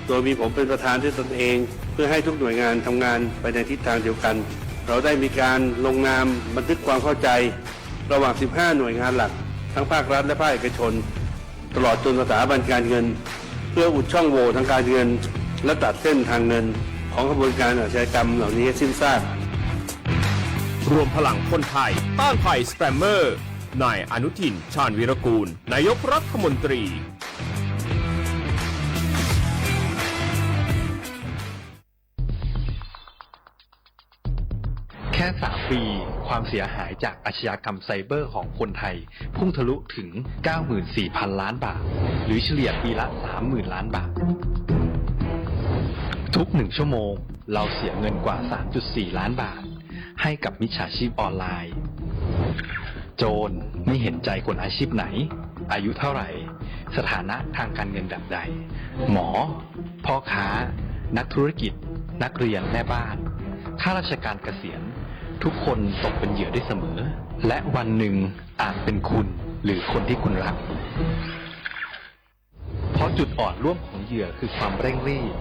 Speaker 19: โดยมีผมเป็นประธานด้วยตนเองเพื่อให้ทุกหน่วยงานทำงานไปในทิศทางเดียวกันเราได้มีการลงนามบันทึกความเข้าใจระหว่าง 15 หน่วยงานหลักทั้งภาครัฐและภาคเอกชนตลอดจนสถาบันการเงินเพื่ออุดช่องโหว่ทางการเงินและตัดเส้นทางเงินของกระบวนการอาชญากรรมเหล่านี้ให้สิ้นซาก
Speaker 4: รวมพลังคนไทยต้านภัยสแกมเมอร์นายอนุทินชาญวีรกูลนายกรัฐมนตรี
Speaker 18: แค่3 ปีความเสียหายจากอาชญากรรมไซเบอร์ของคนไทยพุ่งทะลุถึง 94,000 ล้านบาทหรือเฉลี่ยปีละ 30,000 ล้านบาททุก1 ชั่วโมงเราเสียเงินกว่า 3.4 ล้านบาทให้กับมิจฉาชีพออนไลน์โจรไม่เห็นใจคนอาชีพไหนอายุเท่าไหร่สถานะทางการเงินแบบใดหมอพ่อค้านักธุรกิจนักเรียนแม่บ้านข้าราชการเกษียณทุกคนตกเป็นเหยื่อได้เสมอและวันหนึ่งอาจเป็นคุณหรือคนที่คุณรักเพราะจุดอ่อนร่วมของเหยื่อคือความเร่งรีบ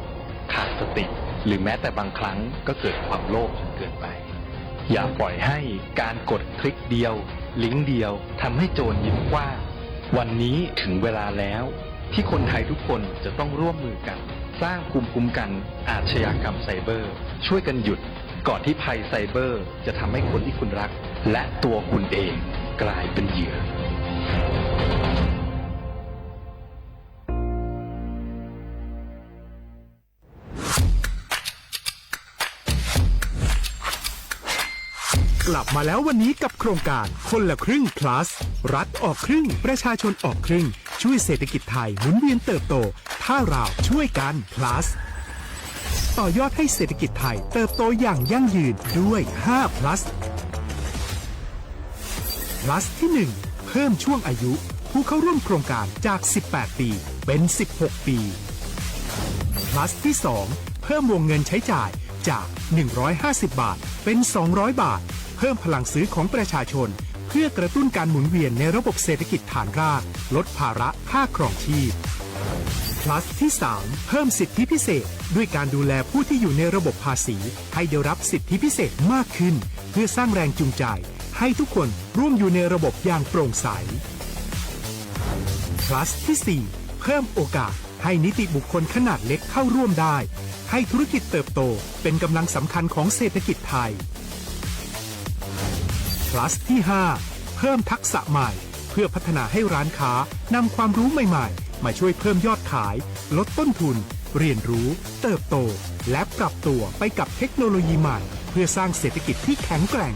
Speaker 18: ขาดสติหรือแม้แต่บางครั้งก็เกิดความโลภจนเกินไป อย่าปล่อยให้การกดคลิกเดียวลิงก์เดียวทำให้โจรยิ้มกว้างวันนี้ถึงเวลาแล้วที่คนไทยทุกคนจะต้องร่วมมือกันสร้างภูมิคุ้มกันอาชญากรรมไซเบอร์ช่วยกันหยุดก่อนที่ภัยไซเบอร์จะทำให้คนที่คุณรักและตัวคุณเองกลายเป็นเหยื่อ
Speaker 17: กลับมาแล้ววันนี้กับโครงการคนละครึ่ง plus รัฐออกครึ่งประชาชนออกครึ่งช่วยเศรษฐกิจไทยหมุนเวียนเติบโตถ้าเราช่วยกัน plus ต่อยอดให้เศรษฐกิจไทยเติบโตอย่างยั่งยืนด้วย5 plus plus ที่ 1 เพิ่มช่วงอายุผู้เข้าร่วมโครงการจาก18ปีเป็น16ปี plus ที่ 2 เพิ่มวงเงินใช้จ่ายจาก150บาทเป็น200บาทเพิ่มพลังซื้อของประชาชนเพื่อกระตุ้นการหมุนเวียนในระบบเศรษฐกิจฐานรากลดภาระค่าครองชีพ plus ที่ 3 เพิ่มสิทธิพิเศษด้วยการดูแลผู้ที่อยู่ในระบบภาษีให้ได้รับสิทธิพิเศษมากขึ้นเพื่อสร้างแรงจูงใจให้ทุกคนร่วมอยู่ในระบบอย่างโปร่งใส plus ที่ 4 เพิ่มโอกาสให้นิติบุคคลขนาดเล็กเข้าร่วมได้ให้ธุรกิจเติบโตเป็นกำลังสำคัญของเศรษฐกิจไทย plus ที่ 5 เพิ่มทักษะใหม่เพื่อพัฒนาให้ร้านค้านำความรู้ใหม่ๆมาช่วยเพิ่มยอดขายลดต้นทุนเรียนรู้เติบโตและปรับตัวไปกับเทคโนโลยีใหม่เพื่อสร้างเศรษฐกิจที่แข็งแกร่ง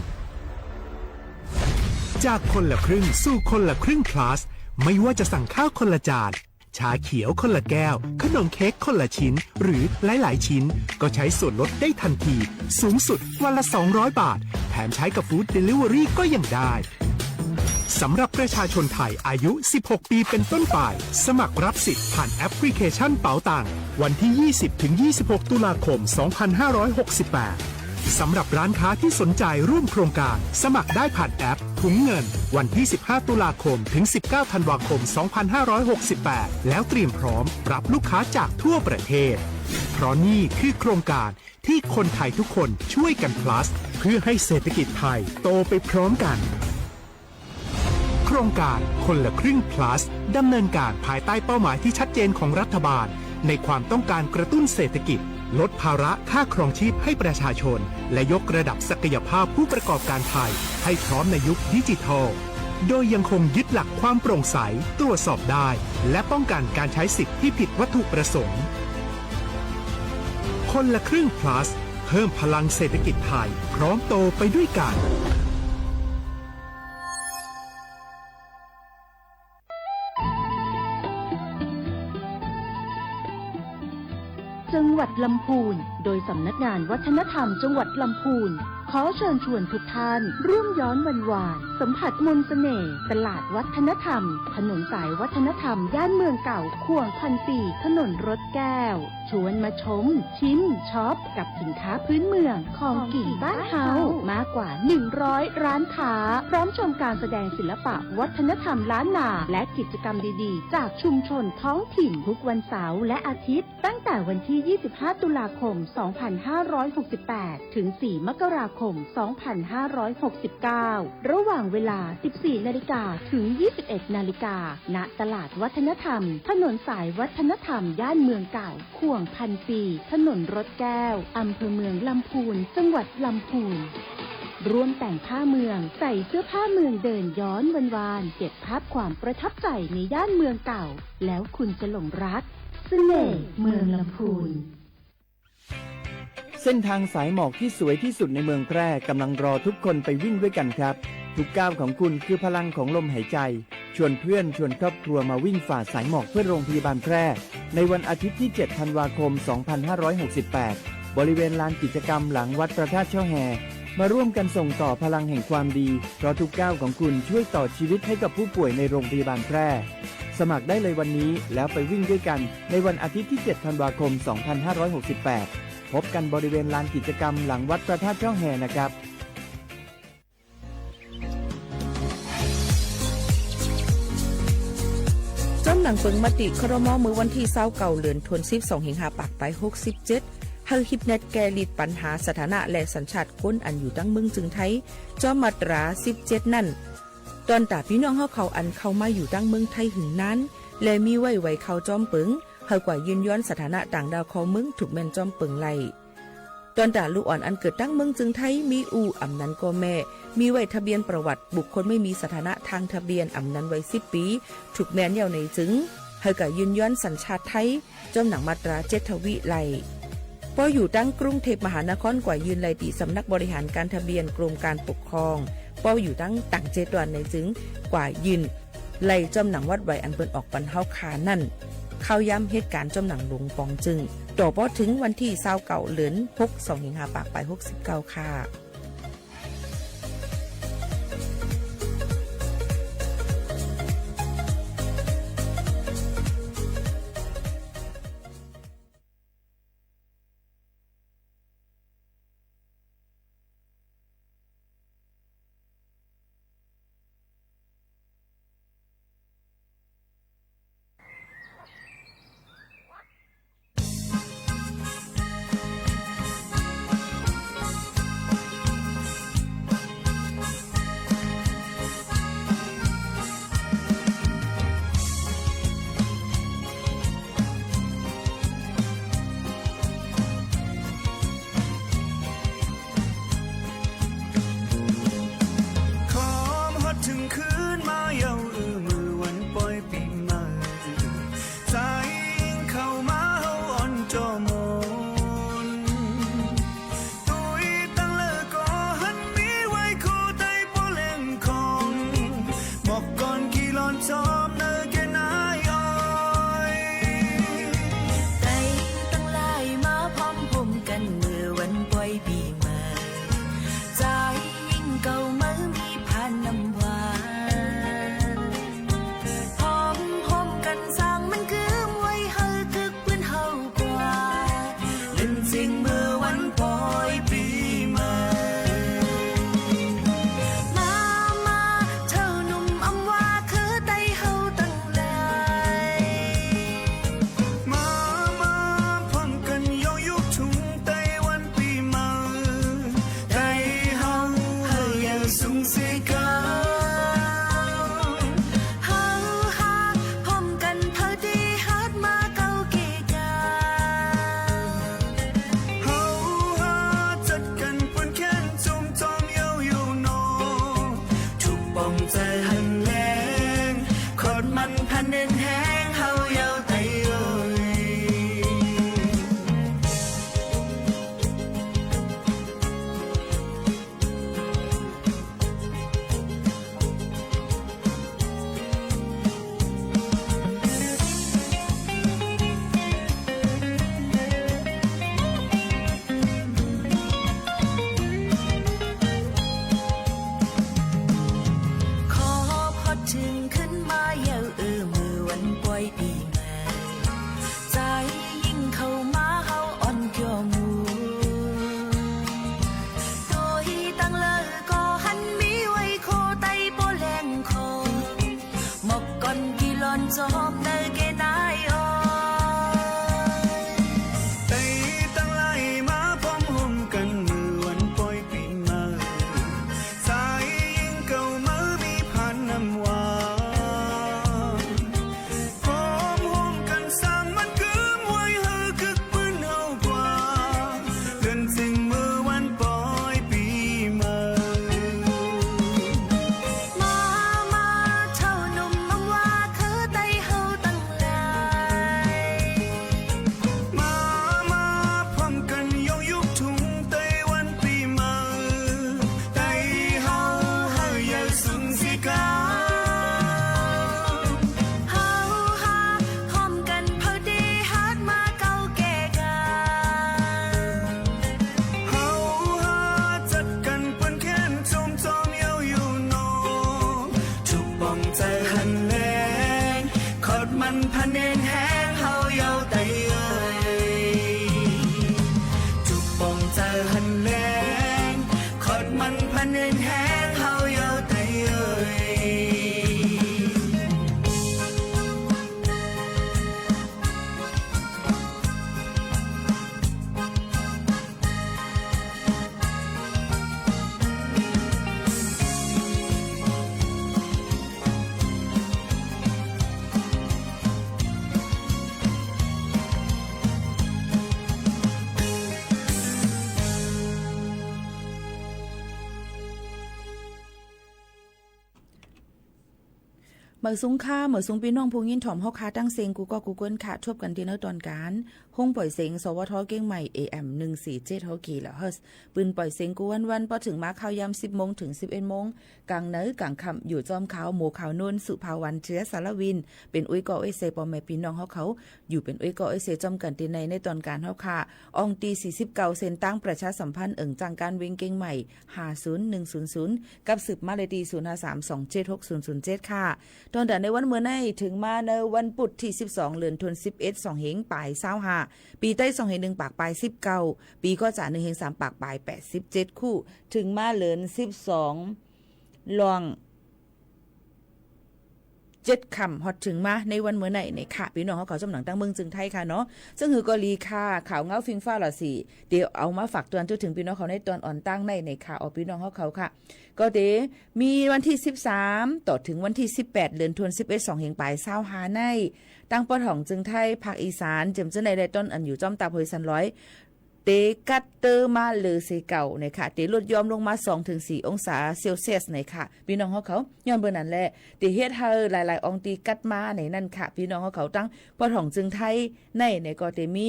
Speaker 17: จากคนละครึ่งสู่คนละครึ่ง plus ไม่ว่าจะสั่งข้าวคนละจานชาเขียวคนละแก้วขนมเค้กคนละชิ้นหรือหลายๆชิ้นก็ใช้ส่วนลดได้ทันทีสูงสุดวันละ200บาทแถมใช้กับฟู้ดเดลิเวอรี่ก็ยังได้สำหรับประชาชนไทยอายุ16ปีเป็นต้นไปสมัครรับสิทธิ์ผ่านแอปพลิเคชันเป๋าตังค์วันที่ 20-26 ตุลาคม 2568สำหรับร้านค้าที่สนใจร่วมโครงการสมัครได้ผ่านแอปถุงเงินวันที่ 15 ตุลาคมถึง 19 ธันวาคม 2568 แล้วเตรียมพร้อมรับลูกค้าจากทั่วประเทศเพราะนี่คือโครงการที่คนไทยทุกคนช่วยกัน plus เพื่อให้เศรษฐกิจไทยโตไปพร้อมกันโครงการคนละครึ่ง plus ดำเนินการภายใต้เป้าหมายที่ชัดเจนของรัฐบาลในความต้องการกระตุ้นเศรษฐกิจลดภาระค่าครองชีพให้ประชาชนและยกระดับศักยภาพผู้ประกอบการไทยให้พร้อมในยุคดิจิทัลโดยยังคงยึดหลักความโปร่งใสตรวจสอบได้และป้องกันการใช้สิทธิที่ผิดวัตถุประสงค์คนละครึ่ง plus เพิ่มพลังเศรษฐกิจไทยพร้อมโตไปด้วยกัน
Speaker 14: จังหวัดลำพูนโดยสำนักงานวัฒนธรรมจังหวัดลำพูนขอเชิญชวนทุกท่านร่วมย้อนวันวานสัมผัสมนต์เสน่ห์ตลาดวัฒนธรรมถนนสายวัฒนธรรมย่านเมืองเก่าข่วงพันปีถนนรถแก้วชวนมาชมชิมช็อปกับสินค้าพื้นเมืองของกิ่งบ้านเฮามากกว่า100ร้านค้าพร้อมชมการแสดงศิลปะวัฒนธรรมล้านนาและกิจกรรมดีๆจากชุมชนท้องถิ่นทุกวันเสาร์และอาทิตย์ตั้งแต่วันที่25ตุลาคม2568ถึง4มกราคม2569ระหว่างเวลา 14 นาฬิกาถึง 21 นาฬิกาณตลาดวัฒนธรรมถนนสายวัฒนธรรมย่านเมืองเก่าข่วงพันปีถนนรถแก้วอำเภอเมืองลำพูนจังหวัดลำพูนร่วมแต่งผ้าเมืองใส่เสื้อผ้าเมืองเดินย้อนวานๆเก็บภาพความประทับใจในย่านเมืองเก่าแล้วคุณจะหลงรักเสน่ห์เมืองลำพูน
Speaker 15: เส้นทางสายหมอกที่สวยที่สุดในเมืองแพร่กำลังรอทุกคนไปวิ่งด้วยกันครับทุกก้าวของคุณคือพลังของลมหายใจชวนเพื่อนชวนครอบครัวมาวิ่งฝ่าสายหมอกเพื่อโรงพยาบาลแพร่ในวันอาทิตย์ที่ 7 ธันวาคม 2568 บริเวณลานกิจกรรมหลังวัดพระธาตุช่อแฮมาร่วมกันส่งต่อพลังแห่งความดีเพราะทุกก้าวของคุณช่วยต่อชีวิตให้กับผู้ป่วยในโรงพยาบาลแพร่สมัครได้เลยวันนี้แล้วไปวิ่งด้วยกันในวันอาทิตย์ที่ 7 ธันวาคม 2568 พบกันบริเวณลานกิจกรรมหลังวัดพระธาตุช่อแฮนะครับ
Speaker 12: จนหลังเปิงมติครม.มือวันที่29เดือนธันวาคม2568 เฮาฮิปเน็ตแกลิดปัญหาสถานะและสัญชาติคนอันอยู่ตั้งเมืองจึงไทยจอมาตรา17นั่นตอนตาพี่น้องเฮาเขาอันเข้ามาอยู่ตั้งเมืองไทยหึงนั้นและมีไว้เข้าจอมปึงเฮากว่ายืนย้อนสถานะต่างดาวเขาเมืองถูกแม่นจอมปึงไล่ตอนตาลูกอ่อนอันเกิดตั้งเมืองจึงไทยมีอำนั้นก็แม่มีไว้ทะเบียนประวัติบุคคลไม่มีสถานะทางทะเบียนอำนั้นไว้10ปีถูกแม่นยาวในจึงเฮากว่ายืนย้อนสัญชาติไทยจอมหนังมาตรา7ทวีไล่พออยู่ตั้งกรุงเทพมหานครกว่ายืนไล่ตีสำนักบริหารการทะเบียนกรมการปกครองพออยู่ตั้งต่าง7วันในจึงกว่ายืนไล่จอมหนังวัดไว้อันเปิ้นออกปันเฮาคานั่นเข้าย้ำเหตุการณ์จอมหนังหลวงปองจึงต่อพอถึงวันที่29เดือน6 25ปากไป69ค่ะ เมื่อสูงค่าเมื่อสูงพี่น้องผู้ยินถ่อมเฮาคาตั้งเสียงกูก็กูเกินค่ะทบกันที่เนตอนการห้องปล่อยเสียงสวทเก้งใหม่ AM 147เฮากี่แล้วเฮิรปืนปล่อยเสียงกูวันพอถึงมาข่าวยาม 10 โมงถึง 11 โมงกลางเนื้อกลางค่ำอยู่จอมขาวหมู่ขาวนุ่นสุภาวันเชื้อสารวินเป็นอุ้ยก่ออ้อยเซปอแม่พี่น้องเฮาเขาอยู่เป็นอุ้ยก่ออ้อยเซจอมกันที่ในตอนการเฮาค่ะอองตี49เซนตั้งประชาสัมพันธ์จังการวิ่งเก้งใหม่50100กับสืบมาเลดี0532766007ค่ะตอนในวันเมื่อในถึงมาในวันพุธที่12เดือนธันวาคม11 2เฮงปลาย25ปีใต้2เฮง1ปากปลาย19ปีก็จะ1เฮง3ปากปลาย87คู่ถึงมาเดือน12ลอง7คำฮอดถึงมาในวันเมื่อไหนในค่ะพี่น้องเขาจำหนังตั้งเมืองจึงไทยค่ะเนาะซึ่งหือกอลีค่ะข่าวเงาฟิงฟ้าหล่อสิเดี๋ยวเอามาฝากเตือนถึงพี่น้องเขาในตอนอ่อนตั้งในข่าวเอาพี่น้องเขาค่ะก็เดมีวันที่13ต่อถึงวันที่18เดือนธันวาคม11 2เฮงปลาย25ในตั้งปอถ่องจึงไทยภาคอีสานเจิมเจในต้นอันอยู่จอมตาโพยสันร้อยเตกัตเตอร์มาเลเซเก่าในค่ะเตลดยอมลงมา 2-4 องศาเซลเซียสในค่ะพี่น้องเขาย้อนเบอร์นั้นแหละเตเฮ็ดให้หลายๆองตีกัดมาในนั่นค่ะพี่น้องเขาตั้งปอถ่องจึงไทยในก็เตมี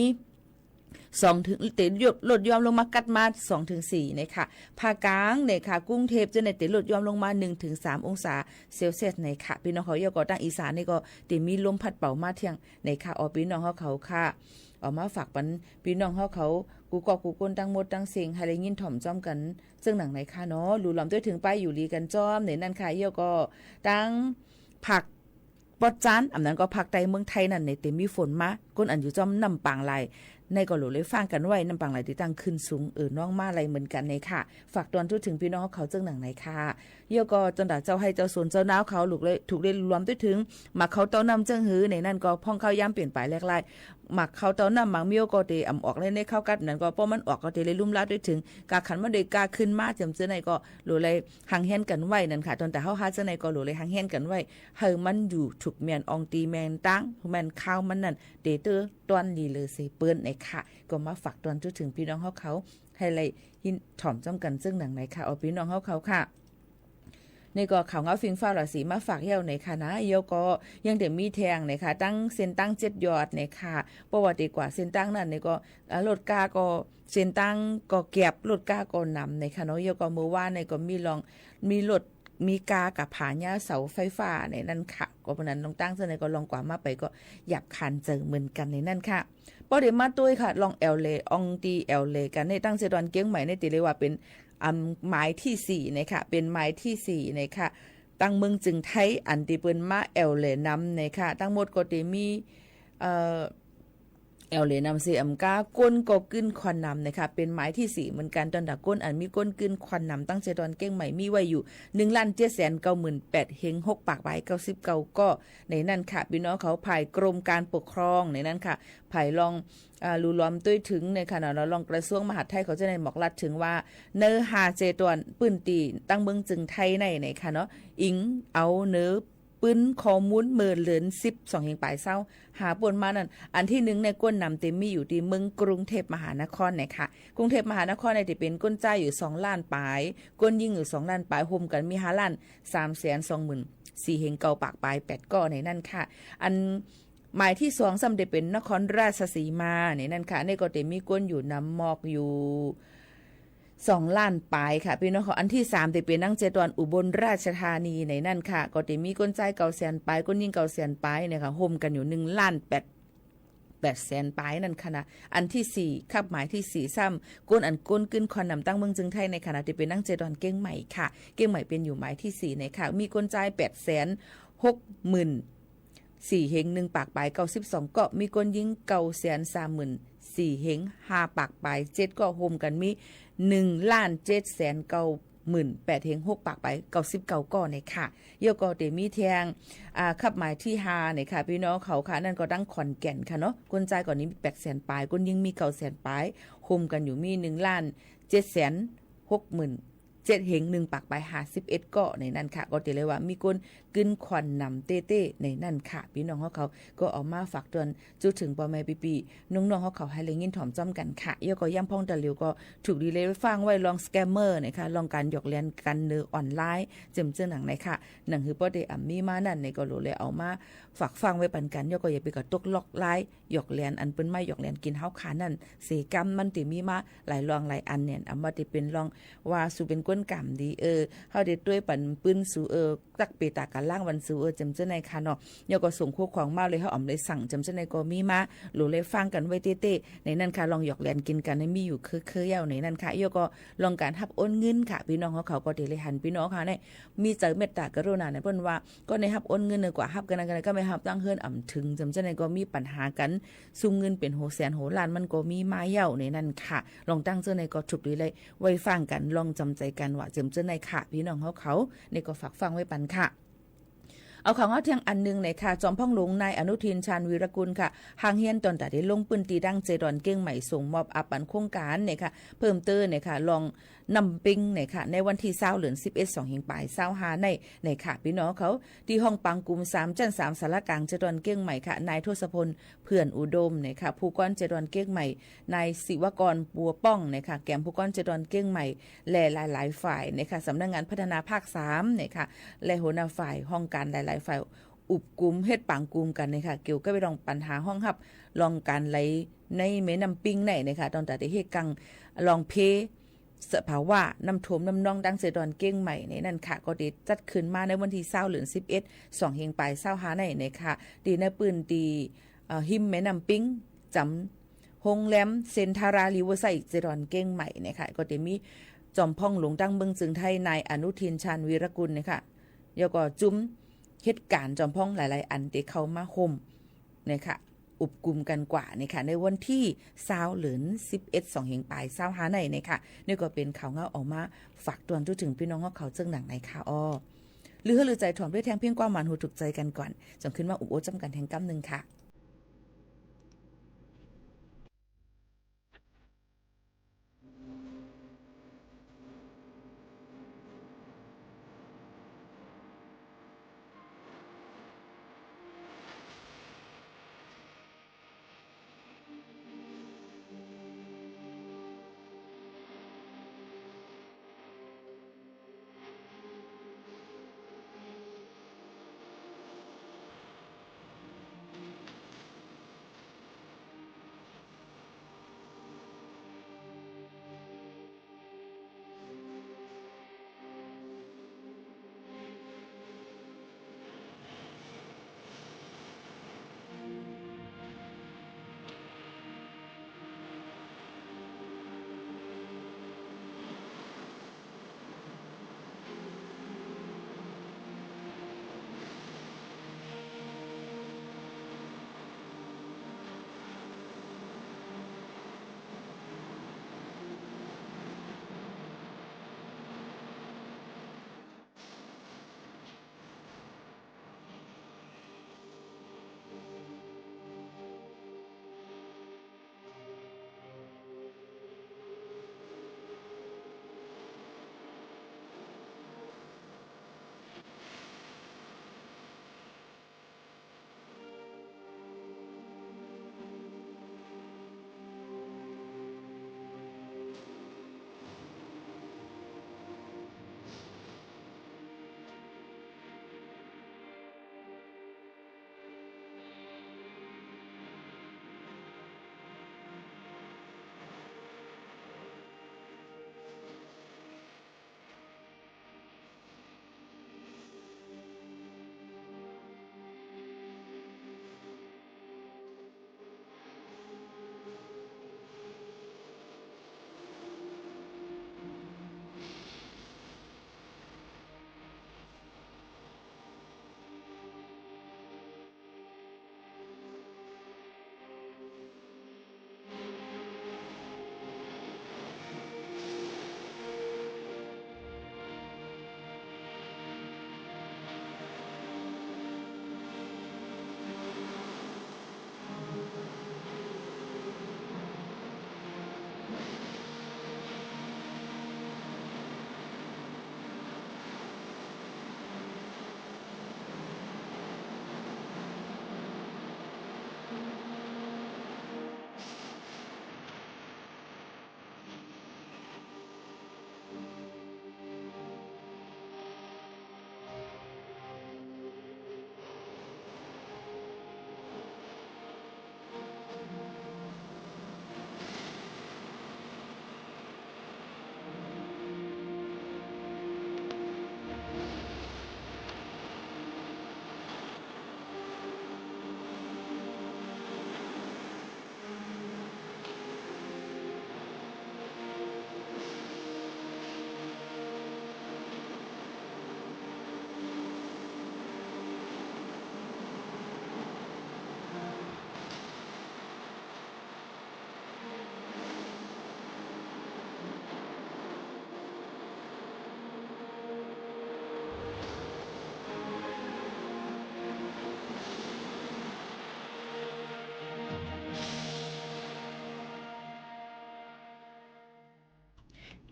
Speaker 12: 2ถึงเตลดยอมลงมากัดมา 2-4 ในค่ะภาคกลางในค่ะกรุงเทพจะในเตลดยอมลงมา 1-3 องศาเซลเซียสในค่ะพี่น้องเขายก็ตั้งอีสานนี่ก็เตมีลมพัดเป่ามาเที่ยงในค่ะพี่น้องเขาค่ะออกมาฝากปันพี่น้องเขากูกอกกูก้นตั้งหมดตั้งเสียงให้ได้ยินถ่อมจ้อมกันซึ่งหนังไหนค่ะเนาะรู้ล้อมด้วยถึงไปอยู่ลีกันจ้อมในนั่นค่ะเยี่ยวก็ตั้งผักปอดจานอันนั้นก็ผักใต้เมืองไทยนั่นในเต็มมีฝนมาก้นอันอยู่จ้อมนำปางไหลในก็หลุเลยฟังกันไว้นำปางไหลที่ตั้งขึ้นสูงน้องมาไหลเหมือนกันในค่ะฝากตอนถึงพี่น้องเขาซึ่งหนังไหนค่ะเยี่ยวก็จนดาเจ้าให้เจ้าสวนเจ้าน้าวเขาถูกเลยรวมด้วยถึงมาเขาเต้านำเจ้งหือในนั่นก็พ่องเข้าย่ำเปลี่ยนไปแลกไล่หมักเขาเต้านำหมักเมียวก็เตอำออกเลยในเข้ากัดนั่นก็ป้อมันออกก็เตเลยลุ่มลาดด้วยถึงกาขันมาโดยกาขึ้นมาจำเจ้าในก็หลุเลยหังแฮนกันไว้นั่นค่ะตอนแต่เฮาหาเจ้าในก็หลุเลยหังแฮนกันไว้เฮอมันอยู่ถูกแมนอองตีแมนตั้งแมนข้าวมันนั่นเตเตอตอนลีเลยเสเปิ้นในค่ะก็มาฝากตอนถึงพี่น้องเขาให้เลยหินถ่อมจ้อมกันซึ่งหนังไหนค่ะเอาพี่น้องเขาค่ะในก็ข่าวเงาฟิงฟ้าหล่อสีมาฝากเยี่ยวในค่ะนะเยี่ยวก็ยังเดี๋ยวมีแทงในค่ะตั้งเส้นตั้ง7ยอดในค่ะประวัติกว่าเส้นตั้งนั่นในก็รถกาก็เส้นตั้งก็เก็บรถกาก็นำในค่ะเนาะเยี่ยวก็มือว่าในก็มีรถมีกากับผาหญ้าเสาไฟฟ้าในนั่นค่ะก็เพราะนั้นลองตั้งเส้นในก็ลองกว่ามาไปก็หยับคันเจอเหมือนกันในนั่นค่ะพอเดี๋ยวมาตุ้ยค่ะลองแอลเลอองตีแอลเลกันในตั้งเซดอนเกี้ยงใหม่ในติเลยว่าเป็นหมายที่4นะคะเป็นหมายที่4นะคะตั้งเมืองจึงไทยอันที่เปิ้นมาแอลเลนำนะคะทั้งหมดก็จะมีแอลเลนำ4ก้าก้นก็กึ้นควันนำนะคะเป็นหมายที่4เหมือนกันตอนดักก้นอันมีก้นกึ้นควันนำตั้งเจดอนเก้งใหม่มีไว้อยู่ 1,798,000 เฮง6ปากใบ99ก็ในนั้นค่ะพี่น้องเขาภายกรมการปกครองในนั้นค่ะภายลองรูล้อมด้วยถึงในขณะเราลองกระทรวงมหาดไทยเขาจะในหมอกลัดถึงว่าเนื้อหาเจตวนปืนตีตั้งเมืองจึงไทยในค่ะเนาะอิงเอาเนื้อปืนข้อมูลเมื่อเลือน12เฮงปลายเศร้าหาปนมานั่นอันที่1ในก้นนำเต็มมีอยู่ที่เมืองกรุงเทพมหานครค่ะกรุงเทพมหานครที่เป็นก้นจ่ายอยู่2ล้านปลายก้นยิงอยู่2ล้านปลายโฮมกันมี5ล้าน324,000เฮงเก่าปากปลาย8ก้อในนั่นค่ะอันหมายที่2ซ้ำได้เป็นนครราชสีมาในนั่นค่ะในก็จะมีก้นอยู่น้ำหมอกอยู่2ล้านปลายค่ะพี่น้องเขาอันที่3จะเป็นนั่งเจตวันอุบลราชธานีในนั่นค่ะก็จะมีก้นใจ900,000ปลายก้นยิง900,000ปลายเนี่ยค่ะโฮมกันอยู่1ล้าน800,000ปลายนั่นค่ะนะอันที่4ครับหมายที่4ซ้ำก้นอันก้นกึ้นคอนนำตั้งเมืองจึงไทยในขณะที่เป็นนั่งเจตวันเก้งใหม่ค่ะเก้งใหม่เป็นอยู่หมายที่4ในค่ะมีก้นใจ860,000 4เฮง1ปากปลาย92ก็มีก้นยิง934,000 เฮง5ปากปลาย7ก็โฮมกันมี1,790,000 8เฮง6ปากไป99ก้อในค่ะเยี่ยวก็เตมีแทงขับหมายที่5ในค่ะพี่น้องเขาค่ะนั่นก็ตั้งขอนแก่นค่ะเนาะก้นใจก่อนนี้มี800,000ปลายก้นยิงมี900,000ปลายโฮมกันอยู่มี1,760,000 7เหง1ปากไป51เกาะในนั้นค่ะก็ติเลยว่ามีคนกึนควันนำเต้ๆในนั้นค่ะพี่น้องเขาก็เอามาฝากเตือนจุดถึงพ่อแม่ปีๆน้องๆเขาให้เลยยินถ่อมจ้อมกันค่ะยก็ย่ำพ่องตะหลิวก็ถูกดีเลยฟังไว้ลองสแกมเมอร์นะคะลองการหยอกเลียนกันเนื้อออนไลน์เจิมเจ้าหนังในค่ะหนังคือป้อได้มีมานั่นในก็รู้เลยเอามาฝากฟังไว้ปันกันยก็อย่าไปกระตกล็อกไลน์หยอกเลียนอันเป็นไม่หยอกเลียนกินเฮาขานั่นเสกรรมมันติมีมาหลายรองหลายอันเนี่ยมาติเป็นลองว่าสู่เป็นก้นกรรมดีเฮาได้ด้วยปันปืนสู่ตักเปตากันล่างวันสู่จำเจ้าในค่ะเนาะยก็ส่งคู่ของมาเลยเฮาอ๋อมเลยสั่งจำเจ้าในก็มีมาหรือเลยฟังกันไว้เต้ๆในนั้นค่ะลองหยอกเลียนกินกันให้มีอยู่คือๆยาวในนั้นค่ะยก็ลองการรับโอนเงินค่ะพี่น้องเขาก็ได้เลยหันพี่น้องค่ะเนี่ยมีใจเมตตากรุณาในเพิ่นว่าก็ในรับโอนเงินกว่ารับกันก็ไม่รับตั้งเฮือนอ่ำถึงจำเจ้าในก็มีปัญหากันซุ่มเงินเป็นโหแสนโหล้านมันก็มีมาเย่าในนั้นค่ะลองตั้งเจ้าในก็ถูกดีเลยไว้ฟังกันลองจำใจกันว่าจำเจ้าในค่ะพี่น้องเขาในก็ฝากฟังไว้ปันค่ะเอาของเอาเทียงอันนึงในค่ะจอมพ่องหลวงนายอนุทินชาญวีรกุลค่ะหางเฮียนตอนแต่ได้ลงปืนตีดังเจดอนเก้งใหม่ส่งมอบอัปปันโครงการเนี่ยค่ะเพิ่มเติมเนี่ยค่ะลองนำปิงเนี่ยค่ะในวันที่20เดือน11 2หิงปลาย25ในค่ะพี่น้องเขาที่ห้องปังกลุ่ม3จัน3สารกลางเจดอนเก้งใหม่ค่ะนายทศพลเพื่อนอุดมเนี่ยค่ะผู้ก้อนเจดอนเก้งใหม่นายศิวกรบัวป้องเนี่ยค่ะแกมผู้ก้อนเจดอนเก้งใหม่และหลายๆฝ่ายเนี่ยค่ะสำนักงานพัฒนาภาค3เนี่ยค่ะและหัวหน้าฝ่ายห้องการหลายๆฝ่ายอุบกลุ่มเฮ็ดปังกลุ่มกันนะคะเกี่ยวกับไปลองปัญหาห้องฮับลองการไหลในแม่น้ำปิงไหนนะคะตอนแต่ที่เฮ็ดกังลองเพสภาวะน้ำท่วมน้ำนองดังเสดอนเก้งใหม่ในนั่นค่ะก็ได้จัดขึ้นมาในวันที่20เดือน11 2เฮงปลาย25ในค่ะดีในปืนตีหิมแม่น้ำปิงจำโรงแรมเซนทาราริเวอร์ไซด์เสดอนเก้งใหม่นะคะก็ได้มีจอมพ่องหลวงดังเมืองจึงไทยนายอนุทินชาญวีรกุลนะคะแล้วก็จุ้มเหตุการณ์จอมพ่องหลายๆอันที่เข้ามาห่มนะคะอุบกลุ่มกันกว่านะคะในวันที่20เดือน11 2เฮงปลาย25ในนะคะนี่ก็เป็นข่าวเงาออกมาฝากตวนทุกถึงพี่น้องเขาเจิงหนังในค่ะหรือใจถ่อมด้วยแทงเพียงความหวานหูถูกใจกันก่อนจนขึ้นมาอุบโอจำกันแทงกำนึงค่ะ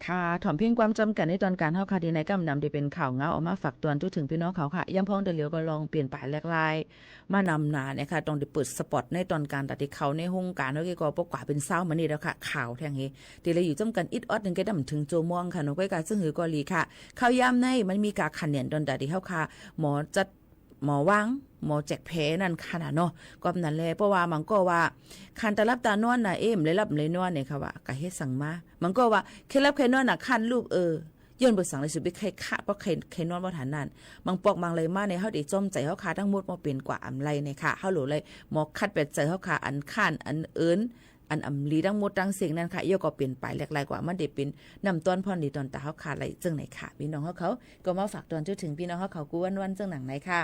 Speaker 16: ค่ะถ่อมเพียงความจำกันในตอนการเฮาค่ะที่ในกำนำที่เป็นข่าวเงาออกมาฝากตอนทุกถึงพี่น้องเขาค่ะย้ำพ้องเดเหลียวก็ลองเปลี่ยนไปแลกลายมานำหนาเนี่ยค่ะต้องได้เปิดสปอตในตอนการตัดที่เขาในห้องการเฮาก็ปกว่าเป็นเศร้ามานี่แล้วค่ะข่าวแท่งเฮที่เลยอยู่จำกันอิดออดนึงก็ดำถึงโจม่วงค่ะนกไว้กาซึ่งหือกอลีค่ะข่าวยามในมันมีการคะแนนตอนตัดที่เฮาค่ะหมอจัดหมอวังหมอแจกแผลนั่นขนาดเนาะก็นั่นแหละเพราะว่ามันก็ว่าคันตะรับตานอนน่ะเลยรับเลยนอนเนี่ยค่ะว่าก็เฮ็ดสั่งมามันก็ว่าเคล็ดลับเคยนอนน่ะคันลูกย้อนบ่สั่งเลยสิไปใครฆ่าเพราะใครนอนบ่ทันนั่นบางปอกบางเลยมาในเฮาได้จอมใจเฮาคาทั้งหมดบ่เป็นกว่าอำไรเนี่ยค่ะเฮาโหลเลยหมอคัดเป็ดใจเฮาคาอันคันอันเอิ้นอันอำลีทั้งหมดทั้งเสียงนั่นค่ะย่อก็เปลี่ยนไปหลากหลายกว่ามันได้เป็นนำต้นพรดีตอนตาเฮาคาไหลจังไหนค่ะพี่น้องเขาก็มาฝากตอนจนถึงพี่น้องเขากูวันๆจังหนังไหนค่ะ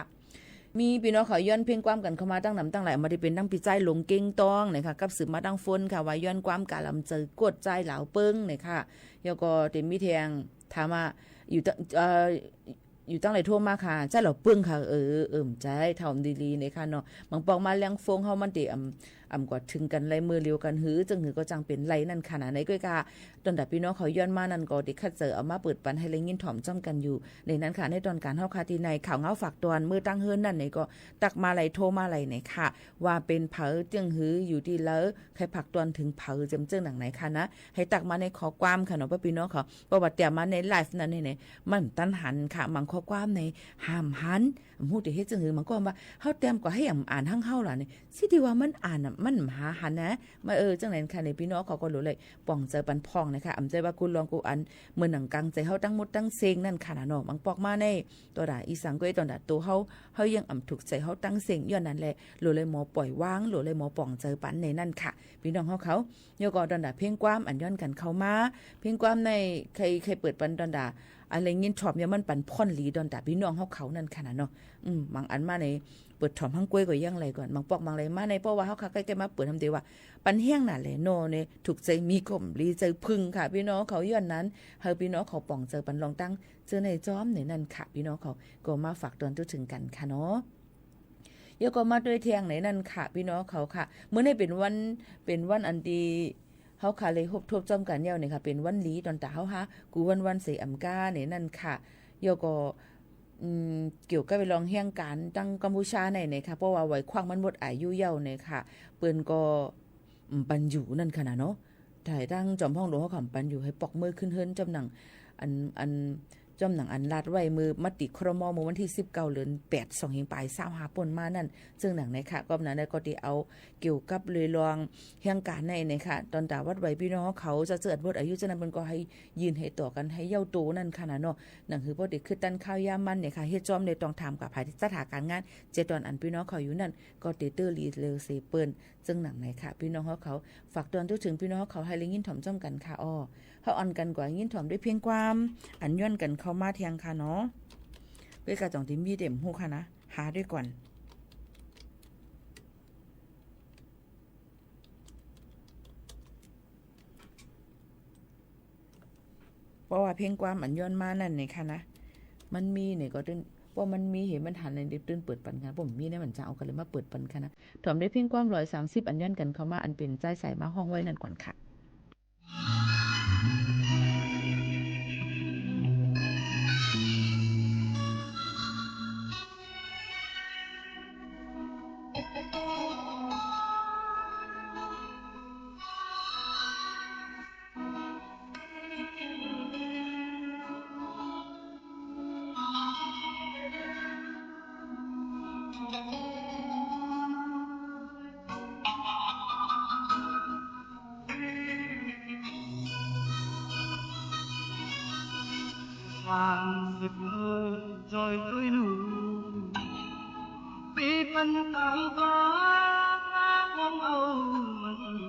Speaker 16: มีพี่น้องเขาย้อนเพ่งความกันเข้ามาตั้งนำตั้งหลายมาได้เป็นตั้งปีใจหลงเก่งตองนะคะกับสืบมาตั้งฝนค่ะว่าย้อนความกาลำเจอกดใจเหลาเปิ้งนะคะแล้วก็เต็มมีแทงถามว่าอยู่ตั้งหลายทั่วมาค่ะใจเหลาเปิ้งค่ะใจทำดีๆนะคะเนาะบางปองมาเลี้ยงฟงเฮามันติกว่าถึงกันไรมือเลียวกันหือจังหือก็จังเป็นไรนั่นขนาดไหนก็กาตอนดับพี่น้องเขาย้อนมานั่นก็ได้คัดเจอเอามาเปิดปันให้เลยยินถ่อมจ้ำกันอยู่ในนั้นค่ะในตอนการเฮาคาที่ในข่าวเงาฝากตอนมือตั้งเฮิรนนั่นนี่ก็ตักมาไหลโทรมาไหลไหนค่ะว่าเป็นเผอเจียงหืออยู่ที่แล้วใครผักตอนถึงเผอเจิงหนังไหนค่ะนะให้ตักมาในขอความค่ะเนาะพี่น้องเขาประวัติแต่มาในไลฟ์นั้นนี่มันตันหันค่ะมังข้อความในห้ามหันฮู้ที่เฮ็ดจังหือมันก็ว่าเฮาเตรียมก็ให้อ่านทั้งเฮาล่ะนี่สิที่ว่ามันอ่านน่ะมันหาหันนะมาจังไหนค่ะในพี่น้องเขาก็รู้เลยป่องเจอปันพองนะคะใจว่ากูลองกูอันเมื่อหนังกังใจเฮาตั้งหมดตั้งเซงนั่นค่ะนะเนาะมังปอกมาในตัวด่าอีสังก้อยตอนด่าตัวเฮายังถูกใจเฮาตั้งเซงย้อนนั้นแหละรู้เลยหมอปล่อยวางรู้เลยหมอป่องเจอปันในนั่นค่ะพี่น้องเขาโยก็ตอนด่าเพ่งความอันย้อนกันเข้ามาเพ่งความในใครเปิดปันตอนด่าอะไรเงี้ยชอบเนี่ยมันปันพ่อนหลีดอนด่าพี่น้องเขานั่นค่ะนะเนาะบางอันมาในเปิดถอมทั้งกล้วยก็ยังไรก่อนบางปอกบางอะไรมาในเพราะว่าเขาใกล้ๆมาเปิดทำเดียวว่าปันแห้งน่ะแหละโนเนี่ยถูกใจมีกลมรีใจพึ่งค่ะพี่น้องเขาย้อนนั้นเฮาพี่น้องเขาป่องเจอปันลองตั้งเจอในจอมในนั่นค่ะพี่น้องเขาก็มาฝากตอนถึงกันค่ะเนาะเยอะก็มาด้วยเทียงไหนนั่นค่ะพี่น้องเขาค่ะเมื่อในเป็นวันอันดีเฮาค่ะเลยทบจอมกันเยาเนี่ยค่ะเป็นวันลีตอนตาเฮาฮะกูวันเสอำกาเนี่ยนั่นค่ะเยอะก็เกี่ยวกับไปลองเฮียงการตั้งกัมพูชาในค่ะเพราะว่าไว้คว้างมันหมดอายุเยาว์เนี่ยค่ะเปิ้นก็ปันอยู่นั่นค่ะนะเนาะถ่ายตั้งจอมห้องหลวงเขาขำปันอยู่ให้ปอกมือขึ้นเฮิรนจำหนังอันจำหนังอันลาดไว้มือมติครมเมื่อวันที่19เดือน8 2เฮงปลาย25ป่นมานั่นซึ่งหนังในค่ะก็นั้นได้ก็ได้เอาเกี่ยวกับเลยลองเฮียงการในค่ะตอนตาวัดไว้พี่น้องเขาจะเจิดบทอายุจะนั้นมันก็ให้ยืนให้ต่อกันให้เย้าโตนั่นค่ะนะเนาะหนังคือบ่ได้คือตันข้าวยามมันเนี่ยค่ะเฮ็ดจอมในต้องถามกับภายสถานการงาน7ตอนอันพี่น้องเขาอยู่นั่นก็ติเตอร์ลีเลเซเปิ้นซึ่งหนังในค่ะพี่น้องเขาฝากตอนถึงพี่น้องเขาให้เลยยินถ่อมจ้อมกันค่ะเฮาอ่อนกันกว่ายินถ่อมด้วยเพียงความอันย้อนกันเข้ามาเทียงค่ะเนาะเพื่อกระจ่องที่มีเต็มหูค่ะนะหาด้วยก่อนเพราะว่าเพียงความอันย้อนมานั่นนี่ค่ะนะมันมีเนี่ยก็ตื่นเพราะมันมีเห็นมันหันในตื่นเปิดปันค่ะผมมีเนี่ยมันจะเอากันเลยมาเปิดปันค่ะนะถ่อมได้เพียงความ130อันย้อนกันเข้ามาอันเป็นใจใส่มาห้องไว้นั่นก่อนค่ะ
Speaker 13: vàng rực rỡ rồi tôi nụ vì phần tao có mong âu mặn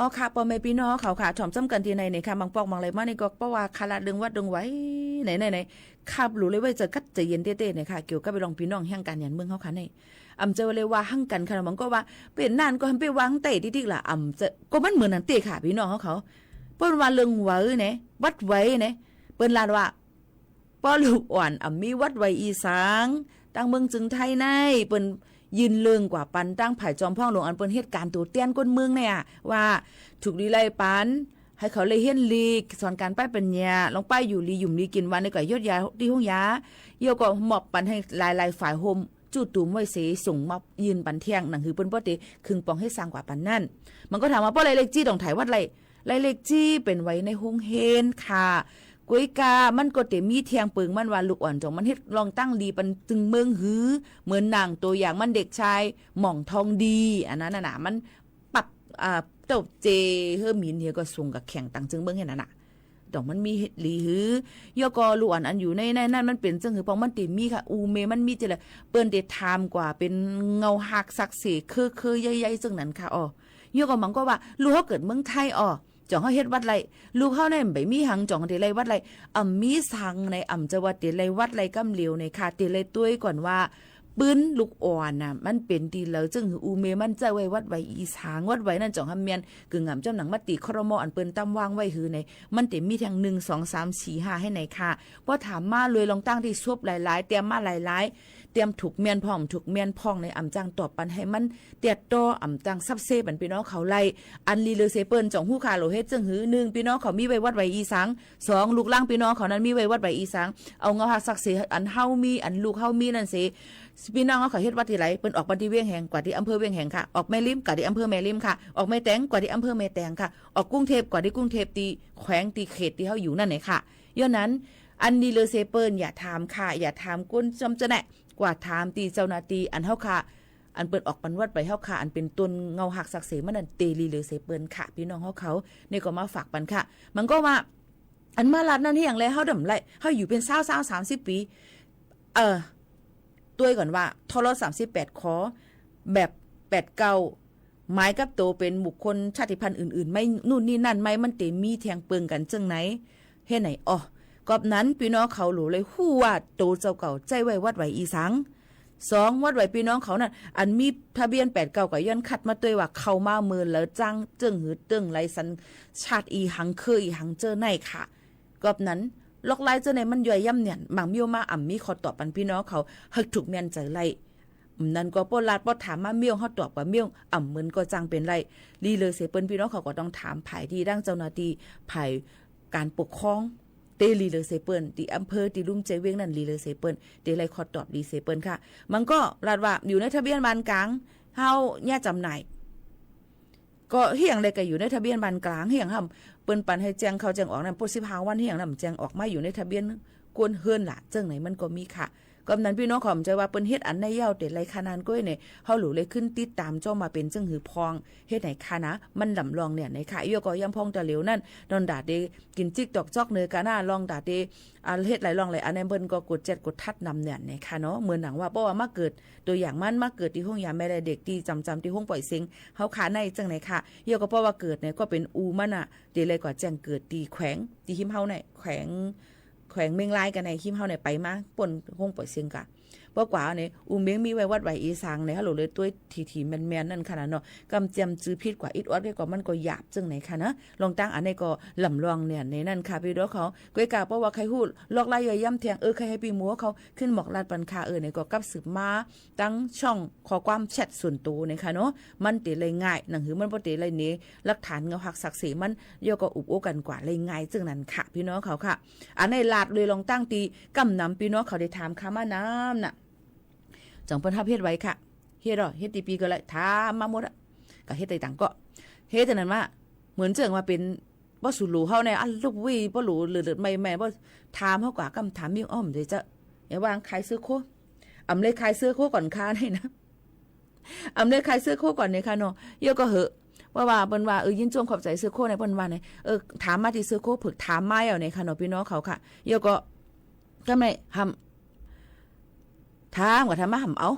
Speaker 16: อ๋อค่ะปอแม่พี่น้องเขาค่ะถ่อมซ้ำกันที่ไหนเนี่ยค่ะบางปอกบางอะไรมานี่ก็เพราะว่าคาราดึงวัดดึงไว้ไหนขับรู้เลยว่าจะกัดจะเย็นเต้ๆเนี่ยค่ะเกี่ยวกับไปลองพี่น้องแห่งการยันเมืองเขาค่ะในอำเจอเลยว่าหั่งกันค่ะมันก็ว่าเป็นนานก็ให้ไปวางเตะติ๊กๆล่ะอำจะก็มันเหมือนนั่นเตะค่ะพี่น้องเขาเปิ้นว่าเรื่องไว้เนี่ยวัดไว้เนี่ยเปิ้นลาว่าป้อลูกอ่อนมีวัดไว้อีสางตั้งเมืองจึงไทยในเปิ้นยืนเลืองกว่าปันตั้งไผ่จอมพ่องหลวงอันเปิ้นเหตุการณ์ตัวเตี้ยนก้นเมืองเนี่ยว่าถูกดีไล่ปันให้เขาเลยเฮียนลีสอนการป้ายปัญญาลงป้ายอยู่ลีหยุ่มลีกินวันในก่อยยอดยาที่ห้องยาเยี่ยวก็หมอบปันให้ลายฝ่ายโฮมจู่ตุ่มไว้เสส่งมายืนปันเที่ยงหนังหือเปิ้นบ่ติครึ่งปองให้สร้างกว่าปันนั่นมันก็ถามว่าป้อไรเล็กจี้ต้องถ่ายวัดไรเล็กจี้เป็นไว้ในห้องเฮนค่ะกวยกามันก็เตมีเทียงปึงมันว่าลูกอ่อนจงมันเฮ็ดลองตั้งดีปันตึงเมืองหือเหมือนนางตัวอย่างมันเด็กชายหม่องทองดีอันนั้นน่ะมันปักเต้าเจเฮอมีนเฮียก็ส่งกับแข่งตังจึงเมืองเห็นน่ะดอกมันมีเฮ็ดลีหือยก็ลูกอ่อนอันอยู่ในนั่นมันเป็นจังหือปองมันเตมีค่ะอูเมมันมีจิละเปิ้นเดทามกว่าเป็นเงาหักศักดิ์ศรีคือใหญ่ๆซึ่งนั้นค่ะอ๋อยก็มันก็ว่าลูกเฮาเกิดเมืองไทยอ๋อจ่องเฮาเฮ็ดวัดไรลูกเฮาในบ่มีหังจ่องเดไรวัดไรมีสังในจะว่าเดไรวัดไรกำเหลียวในค่ะเดไรตุ้ยก่อนว่าปืนลูกอ่อนน่ะมันเป็นดีแล้วจึงอูเมมันจะไว้วัดไว้อีสางวัดไว้นั่นจ่องหำเมียนกึ่งหำเจ้าหนังมติครมอันเปิ้นตั้มวางไว้หือในมันเต็มมีทั้ง1 2 3 4 5ให้ไหนค่ะบ่ถามมาเลยลองตั้งที่ซบหลายๆเตรียมมาหลายๆเตรียมถูกเมียนพร้อมถูกเมียนพองในจังตอบปันให้มันเตียดต่อจังซับเซบันพี่น้องเขาไล่อันลีเลเซเปิ้นจ่องฮู้คาโลเฮ็ดจึงหือ1พี่น้องเขามีไว้วัดไว้อีสาง2ลูกล่างพี่น้องเขานั้นมีไว้วัดไว้อีสางเอาเงาหักศักดิ์ศรีอันเฮามีอันลูกเฮามีนั่นสิพี่น้องเขาเฮ็ดวัดที่ไหนเปิ้นออกบันที่เวียงแหงกว่าที่อำเภอเวียงแหงค่ะออกแม่ริมกว่าที่อำเภอแม่ริมค่ะออกแม่แตงกว่าที่อำเภอแม่แตงค่ะออกกรุงเทพกว่าที่กรุงเทพตีแขวงตีเขตที่เฮาอยู่นั่นไหนค่ะย้อนนั้น อันนี้เลยเซเปิ้นอย่าถามค่ะอย่าถามก้นจำจะแหนะกว่าถามตีเจ้าหน้าที่อันเฮาค่ะอันเปิดออกปันวัดไปเฮาค่ะอันเป็นต้นเงาหักศักดิ์ศรีมันนั่นเตลีเลยเซเปิ้นค่ะพี่น้องเขานี่ก็มาฝากปันค่ะมันก็ว่าอันมาลัดนั่นที่อย่างไรเฮาดำไรเฮาอยู่เป็น20-30 ปีตัวก่อนว่าทร38ขอแบบ89หมายกับโตเป็นบุคคลชาติพันธุ์อื่นๆไม่นู่นนี่นั่นไม่มันเตมีแทงเปิงกันจังไหนเฮ็ดไหนอ๋อกอบนั้นพี่น้องเขาหลูเลยฮู้ว่าโตเจ้าเก่าใจไว้วัดไหวอีสัง2วัดไหวพี่น้องเขานั่นอันมีทะเบียน89ก็ย้อนคัดมาด้วยว่าเข้ามาเมินแล้วจังจึงหือตึงไรสันชาติอีหังเคยอีหังเจอในค่ะกอบนั้นลอกไล่เจอในมันย่อยย่ำเนี่ยบางเมียวมามีขอตอบปันพี่น้องเขาฮึกถูกเมียนใจไล่นั่นก็ป้อลาดป้อถามมาเมียวเฮาตอบว่าเมียวเหมือนก็จังเป็นไรลีเลยเสเปิ้นพี่น้องเขาก็ต้องถามภายที่ดั้งเจ้าหน้าที่ภายการปกครองเตลีเลยเสเปิ้นที่อำเภอที่ลุ่มใจเวียงนั่นลีเลยเสเปิ้นเตไลขอตอบลีเสเปิ้นค่ะมันก็ลาดว่าอยู่ในทะเบียนบ้านกลางเฮาเนี่ยจำหน่ายก็เฮียงเลยก็อยู่ในทะเบียนบ้านกลางเฮียงห่ำเปิ้นปันให้แจ้งเขาแจ้งออกนั่น15วันเฮียงนำแจ้งออกมาอยู่ในทะเบียนกวนเฮือนล่ะจังไหนมันก็มีค่ะกำนั้นพี่น้องขอมใจว่าเปิ้นเฮ็ดอันในยาวแต่ไรขนาดก้อยเนี่ยเฮาหลูเลยขึ้นติดตามเจ้ามาเป็นจังหือพองเฮ็ดไหนค่ะนะมันลำลองเนี่ยในค่ะยก็ยำพองตะเหลวนั่นนอนดาเดกินจิกดอกจอกเนกะหน้าลองดาเดเฮ็ดหลายลองหลายอันนั้นเปิ้นก็กด7กดทัดนำเนี่ยในค่ะเนาะเหมือนหนังว่าเพราะว่ามาเกิดตัวอย่างมันมาเกิดที่ห้องยามแม่เด็กที่จำที่ห้องปล่อยเสียงเฮาขาในจังไหนค่ะยก็เพราะว่าเกิดเนี่ยก็เป็นอูมันน่ะเดเลยกว่าแจ้งเกิดตีแขวงที่หิมเฮาเนี่ยแขวงเมงลายกันในหิมเฮาเนี่ยไปมาป่นห้องปล่อยเสียงกะเพราะกว่าเนี่ยอูเมงมีไว้วัดไหวอีสังเนี่ยฮัลโหลเลยตัวทีแมนนั่นขนาดเนาะกำจำจื้อพิษกว่าอิดออดได้กว่ามันก็หยาบจังไหนค่ะนะลองตั้งอันนี้ก็ลำลองเนี่ยในนั่นค่ะพี่น้องเขาก้อยกาเพราะว่าใครพูดลอกไล่ย่อยย่ำเทียงใครให้ปีมัวเขาขึ้นหมอกลาดปันคาเนี่ยก็กับสืบมาตั้งช่องขอความแชทส่วนตัวเนี่ยค่ะเนาะมันเตะเลยง่ายหนังหือมันบ่เตะเลยนี้หลักฐานเงาหักศักดิ์ศรีมันย่อก็อุบโอกันกว่าเลยง่ายจังนั้นค่ะพี่น้องเขาค่ะอันในลาดเลยลองตั้งตีกำนำพี่น้องเขาได้ถามคำว่าน้ำน่ะจังเปิ้นทับเฮ็ดไว้ค่ะเฮ็ดเฮ็ดตีปีก็เลยถามมาหมดอ่ะก็เฮ็ดได้ต่างก็เฮ็ดจังนั้นว่าเหมือนเจิงว่าเป็นบ่สุรูเฮาในอันลูกวิบ่รู้หรือไม่แม่บ่ถามเฮากว่ากำถามมีอ้อมได้จะอย่าวางขายซื้อโคเลยขายซื้อโคก่อนค้านี่นะเลยขายซื้อโคก่อนนี่ค่ะเนาะเยอะก็เหอะว่าเปิ้นว่ายินจงขอบใจซื้อโคในเปิ้นว่าเนี่ยถามมาที่ซื้อโคผึกถามมาเอาในค่ะเนาะพี่น้องเขาค่ะเยอะก็ไม่ทำถามก็ทำมาหำเอา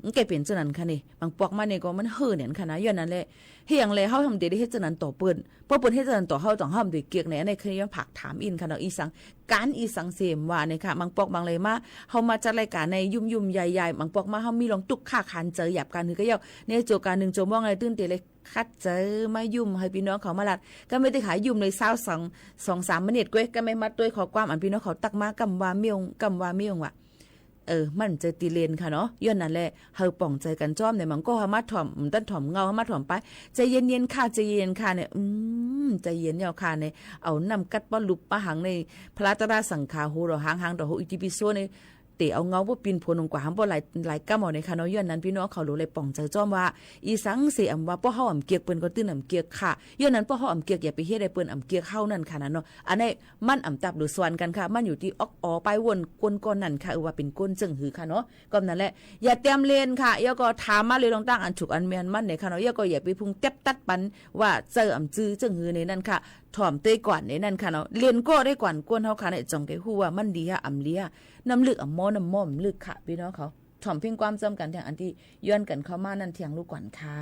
Speaker 16: มันแกเปลี่ยนจังนั้นค่ะนี่บางปอกมานี่ก็มันเฮือเนี่ยค่ะนะย้อนนั้นแหละเฮียงเลยเฮาทำได้เฮ็ดจังนั้นต่อเปิ้นเพราะเปิ้นเฮ็ดจังนั้นต่อเฮาต้องเฮาด้วยเกียกในเคยย้อนผักถามอินค่ะเนาะอีสังการอีสังเสมว่านี่ค่ะบางปอกบางเลยมาเฮามาจัดรายการในยุ่มๆใหญ่ๆบางปอกมาเฮามีลองตุกค่าคันเจอหยับกันคือก็ยาวเนี่ยโจการ1ชั่วโมงอะไรตื่นเต้นเลยคัดเจอมายุ่มให้พี่น้องเขามาลัดก็ไม่ได้ขายยุ่มเลย22-3 นาทีก้อยก็ไม่มาด้วยขอความอันพี่น้องเขาตักมากำว่าเมียงว่ะมันจะตีเลนค่ะเนาะย้อนนั่นแหละเฮาป่องใจกันจ้อมเนี่ยมันก็มาถ่อมต้นถ่อมเงามาถ่อมไปใจเย็นๆค่ะใจเย็นค่ะเนี่ยใจเย็นยาวค่ะเนี่ยเอานำกัดป้อลุบปะหังในพระตราสังขาโหรหางๆดอกโหอิติปิโสในเตเอาเงาบ่ปินพลงกว่าหำบ่หลายกะหมอในค่ะเนาะย้อนนั้นพี่น้องเขารู้เลยป่องใจจ้อมว่าอีสังเสอำว่าป้อเฮาอำเกียกเปิ้นก็ตื้นอำเกียกค่ะย้อนนั้นป้อเฮาอำเกียกอย่าไปเฮ็ดให้เปิ้นอำเกียกเฮานั่นค่ะเนาะอันนี้มันอำตับหรือสวนกันค่ะมันอยู่ที่ออกไปวนก้นก้อนนั่นค่ะว่าเป็นก้นจึงหือค่ะเนาะก็นั่นแหละอย่าเตรียมเลนค่ะย่อก็ถามมาเลยลองตั้งอันฉุกอันแม่นมันในค่ะเนาะย่อก็อย่าไปพุ่งเต็บตัดปันว่าเจออำจื้อจึงหือในนั่นค่ะถ่อมเตยก่อนในนั่นค่ะเนาะเรียนก็ได้ก่อนก้นเฮาค่ะเนี่ยจงได้ฮู้ว่ามันดีฮะอำเลียน้ำลึกอ่ะน้ำม่อมลึกค่ะพี่น้องเขาถ่อมเพียงความจำกันทางอันที่ย้อนกันเข้ามานั่นเทียงลูกก่อนค่ะ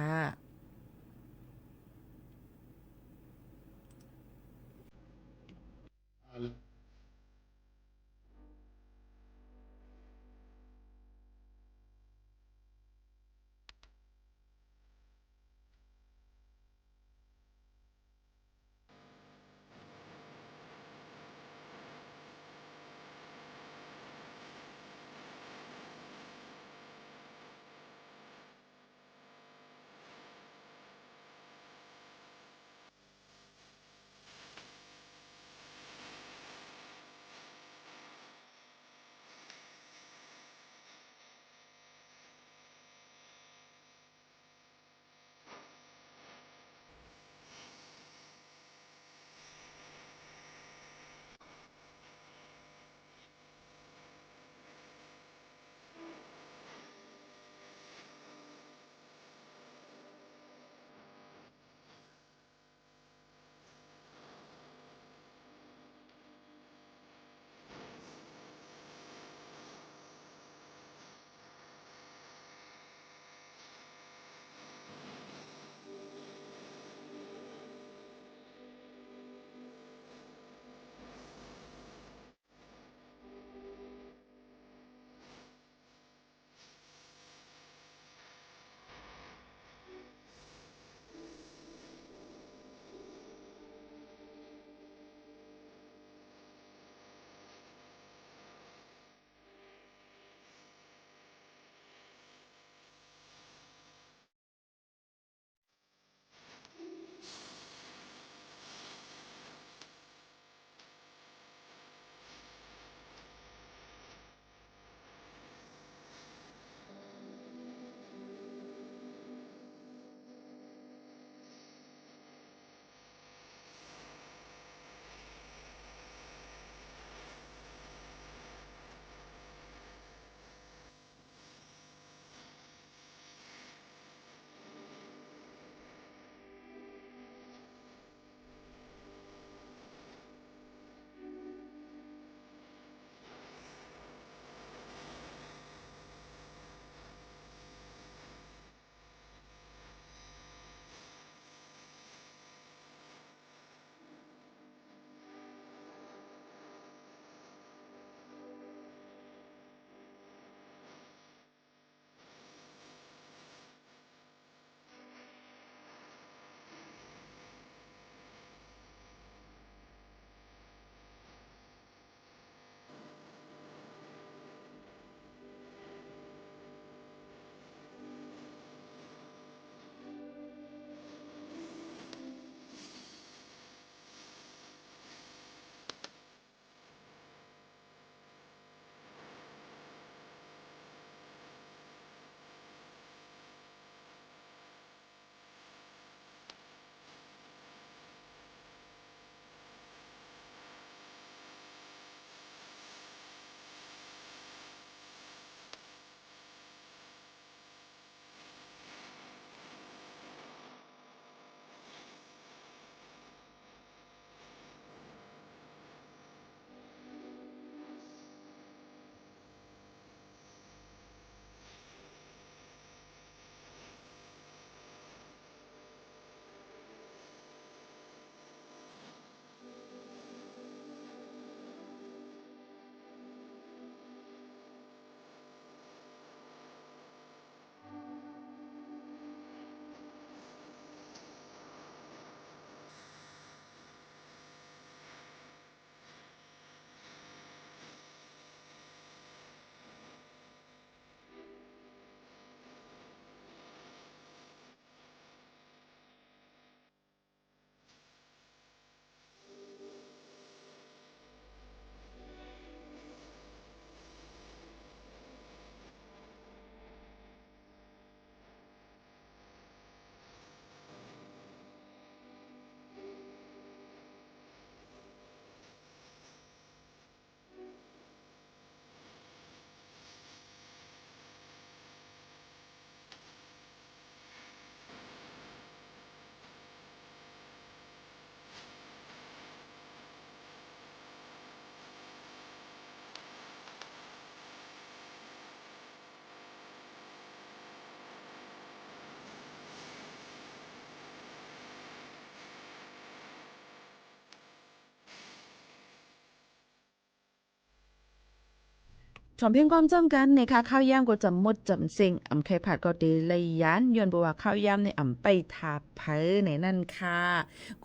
Speaker 16: ชมเพียงความจำกันนะคะข้าวย่างก็จำหมดจำเซ็งอำไข่ผัดก็ตีเลยยันย้อนบอกว่าข้าวย่ำในอำไปทาเผอในนั่นค่ะ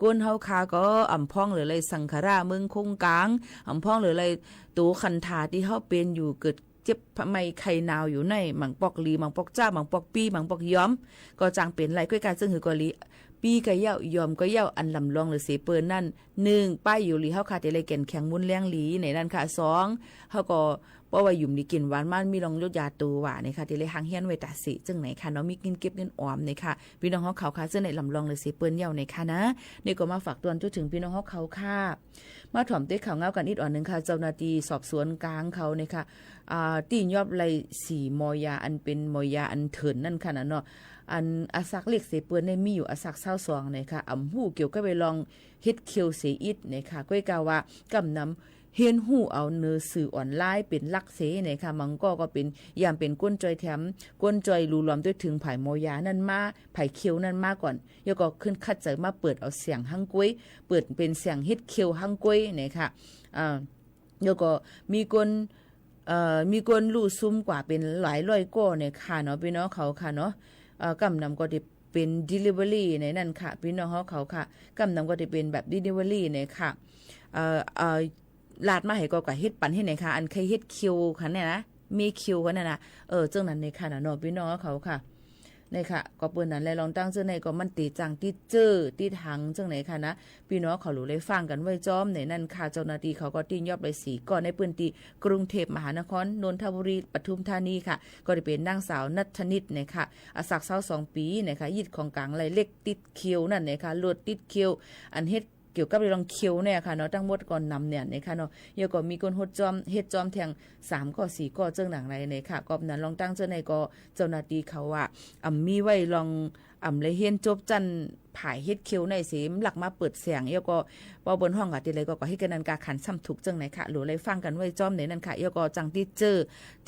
Speaker 16: ก้นเฮาคาก็อำพ่องหรือเลยสังขราเมืองคงกลางอำพ่องหรือเลยตูคันถาที่เฮาเป็นอยู่เกิดเจ็บไมไข่นาวอยู่ในหมังปอกลีหมังปอกจ้าหมังปอกปีหมังปอกย้อมก็จางเป็นไรก้อยการซึ่งหือกอลีปีก็เย้ายอมก็เย้าอันลำลองหรือเสเปิ้นนั่น1ป้ายอยู่ลีเฮาคาแต่เลยแก่นแข็งมุนแรงหลีในนั่นค่ะ2เฮาก็เพราะว่ายุ่มนี่กินหวานมันมีรองลดยาตัวหวานนะคะที่เลยหางเฮียนไว้ตาสิจึงไหนค่ะเนาะมีกินเก็บเงินออมนะคะพี่น้องเฮาเขาค่ะซึ่งในลำลองเลยสิเปิ้นเย้าในค่ะนะนี่ก็มาฝากตอนจุดถึงพี่น้องเฮาเขาค่ะมาถ่อมด้วยข่าวเงากันอีกอ่อนนึงค่ะเจ้าหน้าที่สอบสวนกลางเขานะคะตียอบไล่4มอยาอันเป็นมอยาอันเถินนั่นค่ะเนาะอันอาซักเล็กเสเปิ้นในมีอยู่อาซัก22นะคะอำฮู้เกี่ยวกับไปลองเฮ็ดคิวเสอิดนะคะก้อยกาว่ากำนำเฮียนหู้เอาเนื้อสื่อออนไลน์เป็นลักเสเนี่ยค่ะมันก็เป็นยามเป็นก้นจอยแถมก้นจอยรูรวมด้วยถึงไผ่โมยานั่นมาไผ่เคียวนั่นมาก่อนแล้วก็ขึ้นคัดใจมาเปิดเอาเสียงฮังกุ้ยเปิดเป็นเสียงเฮ็ดเคียวฮังกุ้ยเนี่ยค่ะแล้วก็มีคนรู้ซุ่มกว่าเป็นหลายร้อยก้อเนี่ยค่ะเนาะพี่น้องเขาค่ะเนาะกำนำก็ได้เป็น delivery ในนั่นค่ะพี่น้องเขาค่ะกำนำก็ได้เป็นแบบ delivery เนี่ยค่ะลาดมาให้ก็เฮ็ดปันให้ไหนค่ะอันเคยเฮ็ดคิวค่ะเนี่ยนะมีคิวค่ะนั่นนะจังนั้นในค่ะเนาะพี่น้องเขาค่ะในค่ะก็เปิ้นนั้นแลลองตั้งซื่อในก็มันติจังติเจอติถังจังไหนค่ะนะพี่น้องเขารู้เลยฟังกันไว้จอมในนั่นค่ะเจ้าหน้าที่เขาก็ตียอบเลย4ก่อนในพื้นที่กรุงเทพมหานครนนทบุรีปทุมธานีค่ะก็ได้เป็นนางสาวณัฐนิตนะคะอาศัก22ปีนะคะยิดของกลางไหลเล็กติดคิวนั่นนะคะลวดติดคิวอันเฮ็ดเกี่ยวกับเรื่องเคียวเนี่ยค่ะเนาะทั้งหมดก่อนนำเนี่ยนะคะเนาะเดี๋ยวก็มีคนเฮ็ดจอมแทง3ก็4ก็เจิงหนังไรเนี่ยค่ะก็นั้นลองตั้งเจ้าในก็เจ้าหน้าที่เขาว่ามีไว้ลองเลยเฮียนจบจันผายเฮ็ดเคียวในเสมหลักมาเปิดเสียงเดี๋ยวก็บ่บนห้องก็ติเลยก็ให้กันนันกาขันซ้ำถูกจังไหนค่ะหรือเลยฟังกันไว้จอมไหนนั่นค่ะเดี๋ยวก็จังที่เจอ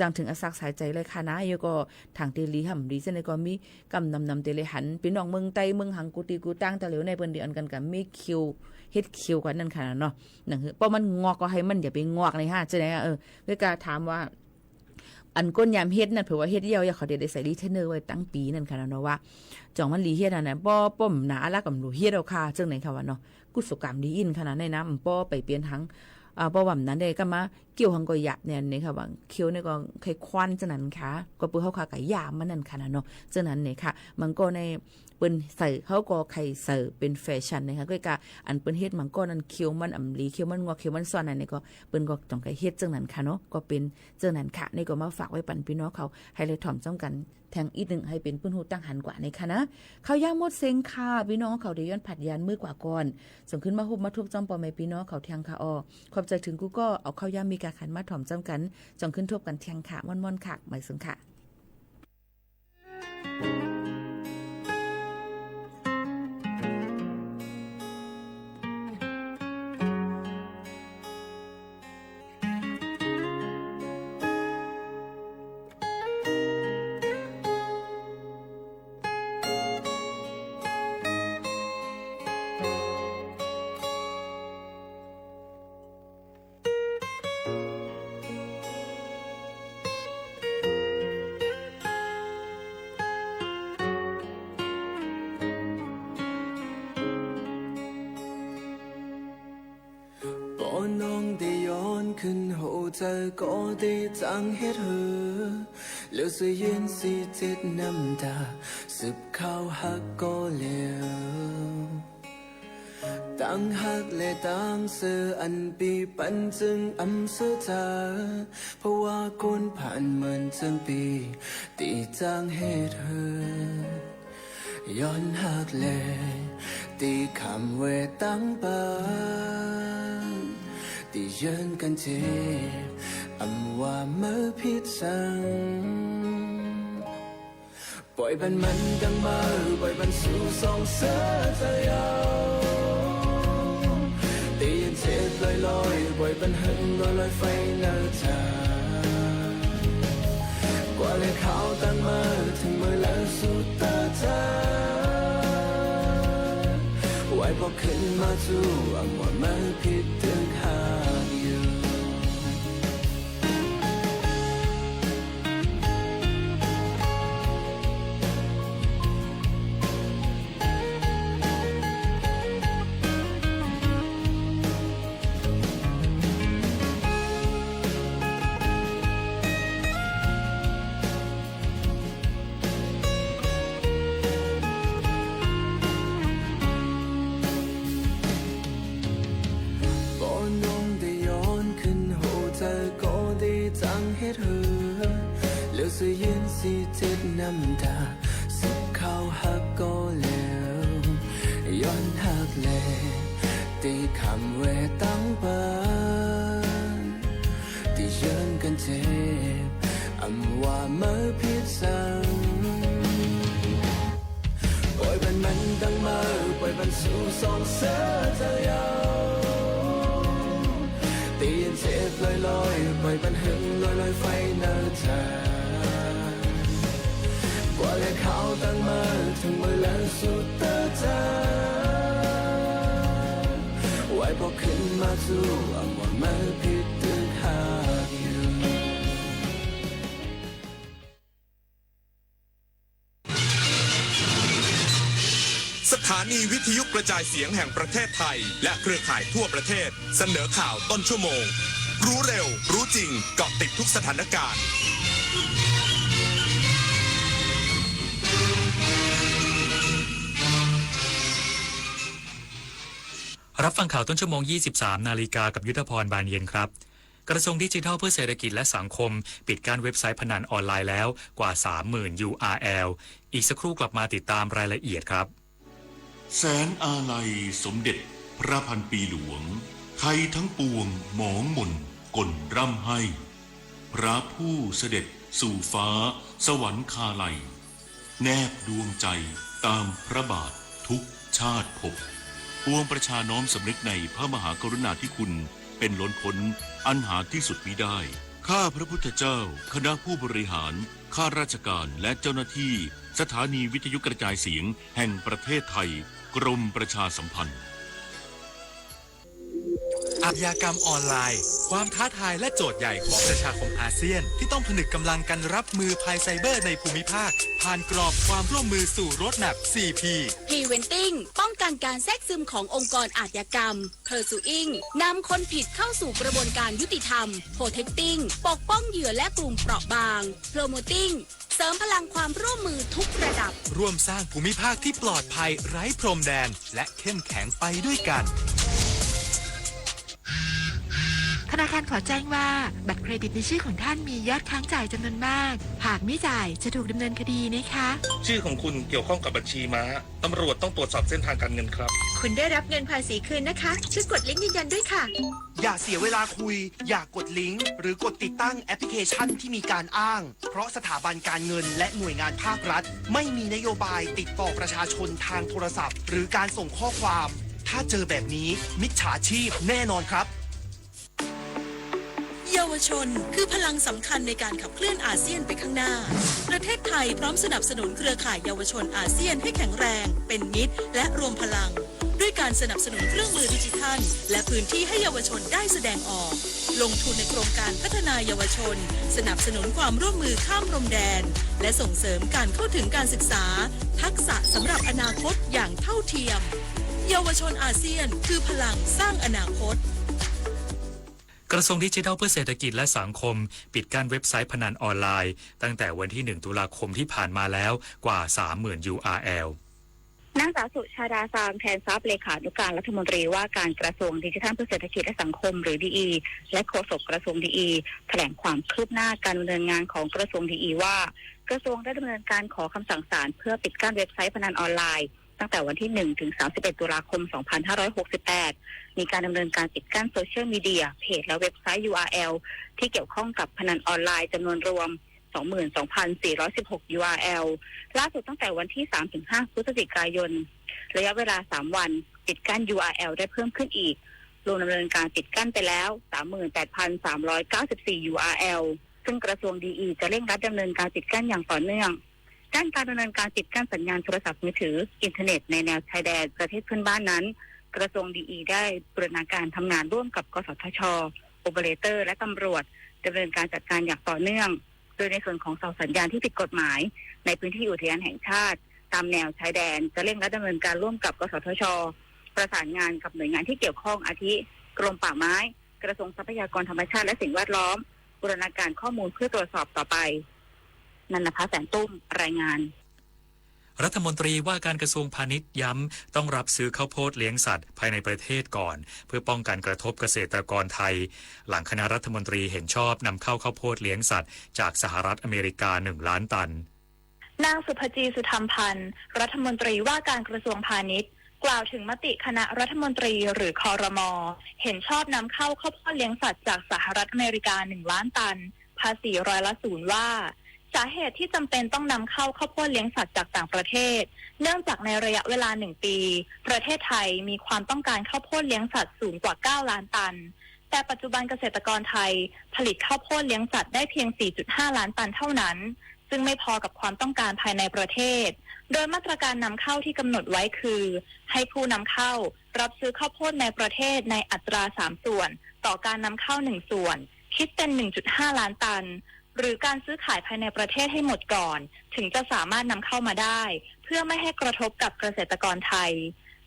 Speaker 16: จังถึงอสักสายใจเลยค่ะนะเดี๋ยวก็ทางเตลีห่ำดีเส้นก็มีกำนำเตลีหันพี่น้องเมืองใต้เมืองหังกุติกูตั้งแต่เหลียวในเปิ้นเดียวกันกับมีคิวเฮ็ดคิวกันนั่นค่ะเนาะนั่นคือเพราะมันงอกก็ให้มันอย่าไปงอกในจังได๋เวลาถามว่าอันก้นยามเฮ็ดนั่นเผื่อว่าเฮ็ดเดียวอย่าเขาได้ใส่รีเทนเนอร์ไว้ตั้งปีนั่นค่ะเนาะว่าจ่องมันรีเฮ็ดอันนั้นป้อมหนาละกับรู้เฮ็ดเอาค่ะจังไหนค่ะว่าเนาะกุศลกรรมดีอินขนาดนั้นนะป้อไปเปลี่ยนทั้งป้อว่านั้นได้ก็มาเกี่ยวหังก็หยาบเนี่ยนี่ค่ะว่าเคี้ยวนี่ก็ไข่ควันจังนั้นค่ะก็เปิ้นเฮาค่ะก็ยามมันนั่นค่ะเนาะจังนั้นนี่ค่ะมันก็ในเปิ้นใส่เขาก็ไข่เสิร์ฟเป็นแฟชั่นนะคะก็กะอันเปิ้นเฮ็ดมันก็นั้นเคี้ยวมันอำลีเคี้ยวมันงอเคี้ยวมันซ่อนนั่นนี่ก็เปิ้นก็ต้องไข่เฮ็ดจังนั้นค่ะเนาะก็เป็นจังนั้นค่ะนี่ก็มาฝากไว้ปันพี่น้องเขาให้เลยถ่อมจ้องกันแทงอีกนึงให้เป็นเปิ้นฮู้ตั้งหันกว่าในค่ะนะข้าวย่างหมดเซ็งค่ะพี่น้องเขาได้ย้อนผัดยานมือกว่าก่อนส่งขึ้นมาฮุบมาทุบจ้อมปอแม่พี่น้องเขาแทงค่ะขอบใจถึงกูก็เอาข้าวย่างมีกาขันมาถ่อมจ้ำกันจ้องขึ้นทบกันแทงค่ะม่อนๆค่ะหมายถึงค่ะ
Speaker 6: น้องได้ย้อนขึ้นหูใจก็ได้จังเฮ็ดเหแล้วสิยืนสิเจ็ดน้ำตาสืบข้าวหักก็แล้วตั้งหักและตั้งเสืออันปีปันจึงอำเสือจาเพราะว่าคนผ่านเหมือนจังปีตีจังเฮ็ดย้อนหักแลตีคำเวตั้งปานตีเยินกันเจ็บว่าเมื่อผิดสั่งปล่อยบันมันดังมาปล่อยบันสู่สองเสือใจเอาตียันเจ็บลอยปล่อยบันหันลอยไฟเนื้อจากว่าเลยเขาตั้งมาถึงมือแล้วสุดตาจาไว้พอขึ้นมาจู่ว่าเมื่อผิดถึงหากอยู่ แล้วสิยินสิเจ็ดน้ำตาสิเข้าหักก็แล้วย้อนหักแลตีคำเวตั้งเปินที่เยินกันเจ็บอำว่าเมื่อผิดสั่งปล่อยบันมันดังเมื่อปล่อยบันสู่สองเสือเจ้ายาวตีนเจ็บลอยลอยปล่อยบันหึงลอยลอยไฟเนื้อเธอกว่าและเขาตั้งเมื่อถึงเมื่อแล้วสุดเตอเธอไว้พอขึ้นมาสู่อำว่าเมื่อผิดตึกหากอยู่
Speaker 4: สถานีวิทยุกระจายเสียงแห่งประเทศไทยและเครือข่ายทั่วประเทศเสนอข่าวต้นชั่วโมงรู้เร็วรู้จริงเกาะติดทุกสถานการณ์
Speaker 5: รับฟังข่าวต้นชั่วโมง 23 นาฬิกากับยุทธพรบานเย็นครับกระทรวงดิจิทัลเพื่อเศรษฐกิจและสังคมปิดกั้นเว็บไซต์พนันออนไลน์แล้วกว่า 30,000 URL อีกสักครู่กลับมาติดตามรายละเอียดครับ
Speaker 20: แสนอาลัยสมเด็จพระพันปีหลวงไทยทั้งปวงหมองหม่นก่นร่ำให้พระผู้เสด็จสู่ฟ้าสวรรคาลัยแนบดวงใจตามพระบาททุกชาติภพปวงประชาน้อมสำนึกในพระมหากรุณาธิคุณเป็นล้นพ้นอันหาที่สุดมิได้ข้าพระพุทธเจ้าคณะผู้บริหารข้าราชการและเจ้าหน้าที่สถานีวิทยุกระจายเสียงแห่งประเทศไทยกรมประชาสัมพันธ์
Speaker 2: อาชญากรรมออนไลน์ความท้าทายและโจทย์ใหญ่ของประชาคมอาเซียนที่ต้องผนึกกำลังกันรับมือภัยไซเบอร์ในภูมิภาคผ่านกรอบความร่วมมือสู่โรดแมพ 4P
Speaker 21: Preventing ป้องกันการแทรกซึมขององค์กรอาชญากรรม Pursuing นำคนผิดเข้าสู่กระบวนการยุติธรรม Protecting ปกป้องเหยื่อและกลุ่มเปราะบาง Promoting เสริมพลังความร่วมมือทุกระดับ
Speaker 2: ร่วมสร้างภูมิภาคที่ปลอดภัยไร้พรมแดนและเข้มแข็งไปด้วยกัน
Speaker 22: ธนาคารขอแจ้งว่าบัตรเครดิตในชื่อของท่านมียอดค้างจ่ายจำนวนมากหากไม่จ่ายจะถูกดำเนินคดีนะคะ
Speaker 23: ชื่อของคุณเกี่ยวข้องกับบัญชีม้าตำรวจต้องตรวจสอบเส้นทางการเงินครับ
Speaker 21: คุณได้รับเงินภาษีคืนนะคะช่วยกดลิงก์ยืนยันด้วยค่ะ
Speaker 24: อย่าเสียเวลาคุยอย่ากดลิงก์หรือกดติดตั้งแอปพลิเคชันที่มีการอ้างเพราะสถาบันการเงินและหน่วยงานภาครัฐไม่มีนโยบายติดต่อประชาชนทางโทรศัพท์หรือการส่งข้อความถ้าเจอแบบนี้มิจฉาชีพแน่นอนครับ
Speaker 26: เยาวชนคือพลังสำคัญในการขับเคลื่อนอาเซียนไปข้างหน้าประเทศไทยพร้อมสนับสนุนเครือข่ายเยาวชนอาเซียนให้แข็งแรงเป็นมิตรและรวมพลังด้วยการสนับสนุนเครื่องมือดิจิทัลและพื้นที่ให้เยาวชนได้แสดงออกลงทุนในโครงการพัฒนาเยาวชนสนับสนุนความร่วมมือข้ามพรมแดนและส่งเสริมการเข้าถึงการศึกษาทักษะสำหรับอนาคตอย่างเท่าเทียมเยาวชนอาเซียนคือพลังสร้างอนาคต
Speaker 5: กระทรวงดิจิทัลเพื่อเศรษฐกิจและสังคมปิดกั้นเว็บไซต์พนันออนไลน์ตั้งแต่วันที่ 1 ตุลาคมที่ผ่านมาแล้วกว่า 30,000 URL
Speaker 11: นางสาวสุชาดาซางแทนทรัพย์เลขานุการรัฐมนตรีว่าการกระทรวงดิจิทัลเพื่อเศรษฐกิจและสังคมหรือดีและโฆษกกระทรวงดีแถลงความคืบหน้าการดำเนินงานของกระทรวงดีว่ากระทรวงได้ดำเนินการขอคำสั่งศาลเพื่อปิดกั้นเว็บไซต์พนันออนไลน์ตั้งแต่วันที่1ถึง31ตุลาคม2568มีการดำเนินการปิดกั้นโซเชียลมีเดียเพจและเว็บไซต์ URL ที่เกี่ยวข้องกับพนันออนไลน์จำนวนรวม 22,416 URL ล่าสุดตั้งแต่วันที่ 3-5 พฤศจิกายนระยะเวลา3วันปิดกั้น URL ได้เพิ่มขึ้นอีกรวมดำเนินการปิดกั้นไปแล้ว 38,394 URL ซึ่งกระทรวงดีจะเร่งรัดดำเนินการปิดกั้นอย่างต่อเนื่องด้านการดำเนินการปิดกั้นสัญญาณโทรศัพท์มือถืออินเทอร์เน็ตในแนวชายแดนประเทศเพื่อนบ้านนั้นกระทรวงดีได้บูรณาการทำงานร่วมกับกสทช.โอเปอเรเตอร์และตำรวจดำเนินการจัดการอย่างต่อเนื่องโดยในส่วนของเสาสัญญาณที่ผิดกฎหมายในพื้นที่อุทยานแห่งชาติตามแนวชายแดนจะเร่งรัดดำเนินการร่วมกับกสทช.ประสานงานกับหน่วยงานที่เกี่ยวข้องอาทิกรมป่าไม้กระทรวงทรัพยากรธรรมชาติและสิ่งแวดล้อมบูรณาการข้อมูลเพื่อตรวจสอบต่อไปนันทภาแสนตุ้มรายงาน
Speaker 5: รัฐมนตรีว่าการกระทรวงพาณิชย์ย้ำต้องรับซื้อข้าวโพดเลี้ยงสัตว์ภายในประเทศก่อนเพื่อป้องกันกระทบเกษตรกรไทยหลังคณะรัฐมนตรีเห็นชอบนำเข้าข้าวโพดเลี้ยงสัตว์จากสหรัฐอเมริกา1 ล้านตัน
Speaker 11: นางสุภจีสุธรรมพันธ์รัฐมนตรีว่าการกระทรวงพาณิชย์กล่าวถึงมติคณะรัฐมนตรีหรือครม.เห็นชอบนำเข้าข้าวโพดเลี้ยงสัตว์จากสหรัฐอเมริกา1 ล้านตันภาษี0%ว่าสาเหตุที่จำเป็นต้องนำเข้าข้าวโพดเลี้ยงสัตว์จากต่างประเทศเนื่องจากในระยะเวลา1 ปีประเทศไทยมีความต้องการข้าวโพดเลี้ยงสัตว์สูงกว่า9 ล้านตันแต่ปัจจุบันเกษตรกรไทยผลิตข้าวโพดเลี้ยงสัตว์ได้เพียง 4.5 ล้านตันเท่านั้นซึ่งไม่พอกับความต้องการภายในประเทศโดยมาตรการนำเข้าที่กำหนดไว้คือให้ผู้นำเข้ารับซื้อข้าวโพดในประเทศในอัตรา3 ส่วนต่อการนำเข้า1 ส่วนคิดเป็น 1.5 ล้านตันหรือการซื้อขายภายในประเทศให้หมดก่อนถึงจะสามารถนำเข้ามาได้เพื่อไม่ให้กระทบกับเกษตรกรไทย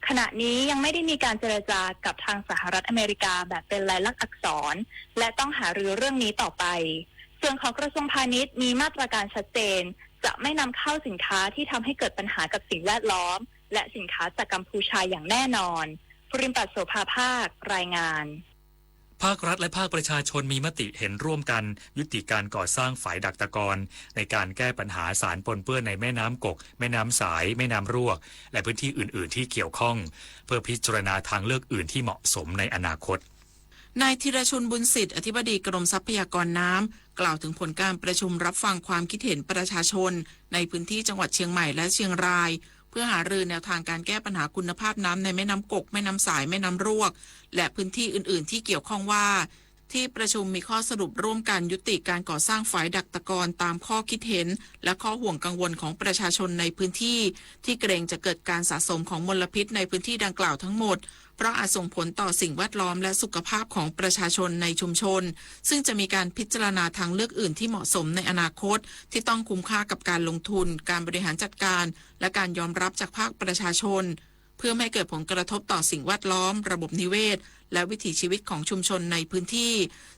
Speaker 11: ขณะนี้ยังไม่ได้มีการเจรจากับทางสหรัฐอเมริกาแบบเป็นลายลักษณ์อักษรและต้องหารือเรื่องนี้ต่อไปส่วนของกระทรวงพาณิชย์มีมาตรการชัดเจนจะไม่นำเข้าสินค้าที่ทำให้เกิดปัญหากับสิ่งแวดล้อมและสินค้าจากกัมพูชาอย่างแน่นอนภูริมปัตย์ โสภาภาครายงาน
Speaker 5: ภาครัฐและภาคประชาชนมีมติเห็นร่วมกันยุติการก่อสร้างฝายดักตะกอนในการแก้ปัญหาสารปนเปื้อนในแม่น้ำกกแม่น้ำสายแม่น้ำรวกและพื้นที่อื่นๆที่เกี่ยวข้องเพื่อพิจารณาทางเลือกอื่นที่เหมาะสมในอนาคต
Speaker 3: นายธีรชลบุญสิทธิ์อธิบดีกรมทรัพยากรน้ำกล่าวถึงผลการประชุมรับฟังความคิดเห็นประชาชนในพื้นที่จังหวัดเชียงใหม่และเชียงรายเพื่อหารือแนวทางการแก้ปัญหาคุณภาพน้ำในแม่น้ำกกแม่น้ำสายแม่น้ำรวกและพื้นที่อื่นๆที่เกี่ยวข้องว่าที่ประชุมมีข้อสรุปร่วมกันยุติการก่อสร้างฝายดักตะกอนตามข้อคิดเห็นและข้อห่วงกังวลของประชาชนในพื้นที่ที่เกรงจะเกิดการสะสมของมลพิษในพื้นที่ดังกล่าวทั้งหมดเพราะอาจส่งผลต่อสิ่งแวดล้อมและสุขภาพของประชาชนในชุมชนซึ่งจะมีการพิจารณาทางเลือกอื่นที่เหมาะสมในอนาคตที่ต้องคุ้มค่ากับการลงทุนการบริหารจัดการและการยอมรับจากภาคประชาชนเพื่อไม่ให้เกิดผลกระทบต่อสิ่งแวดล้อมระบบนิเวศและวิถีชีวิตของชุมชนในพื้นที่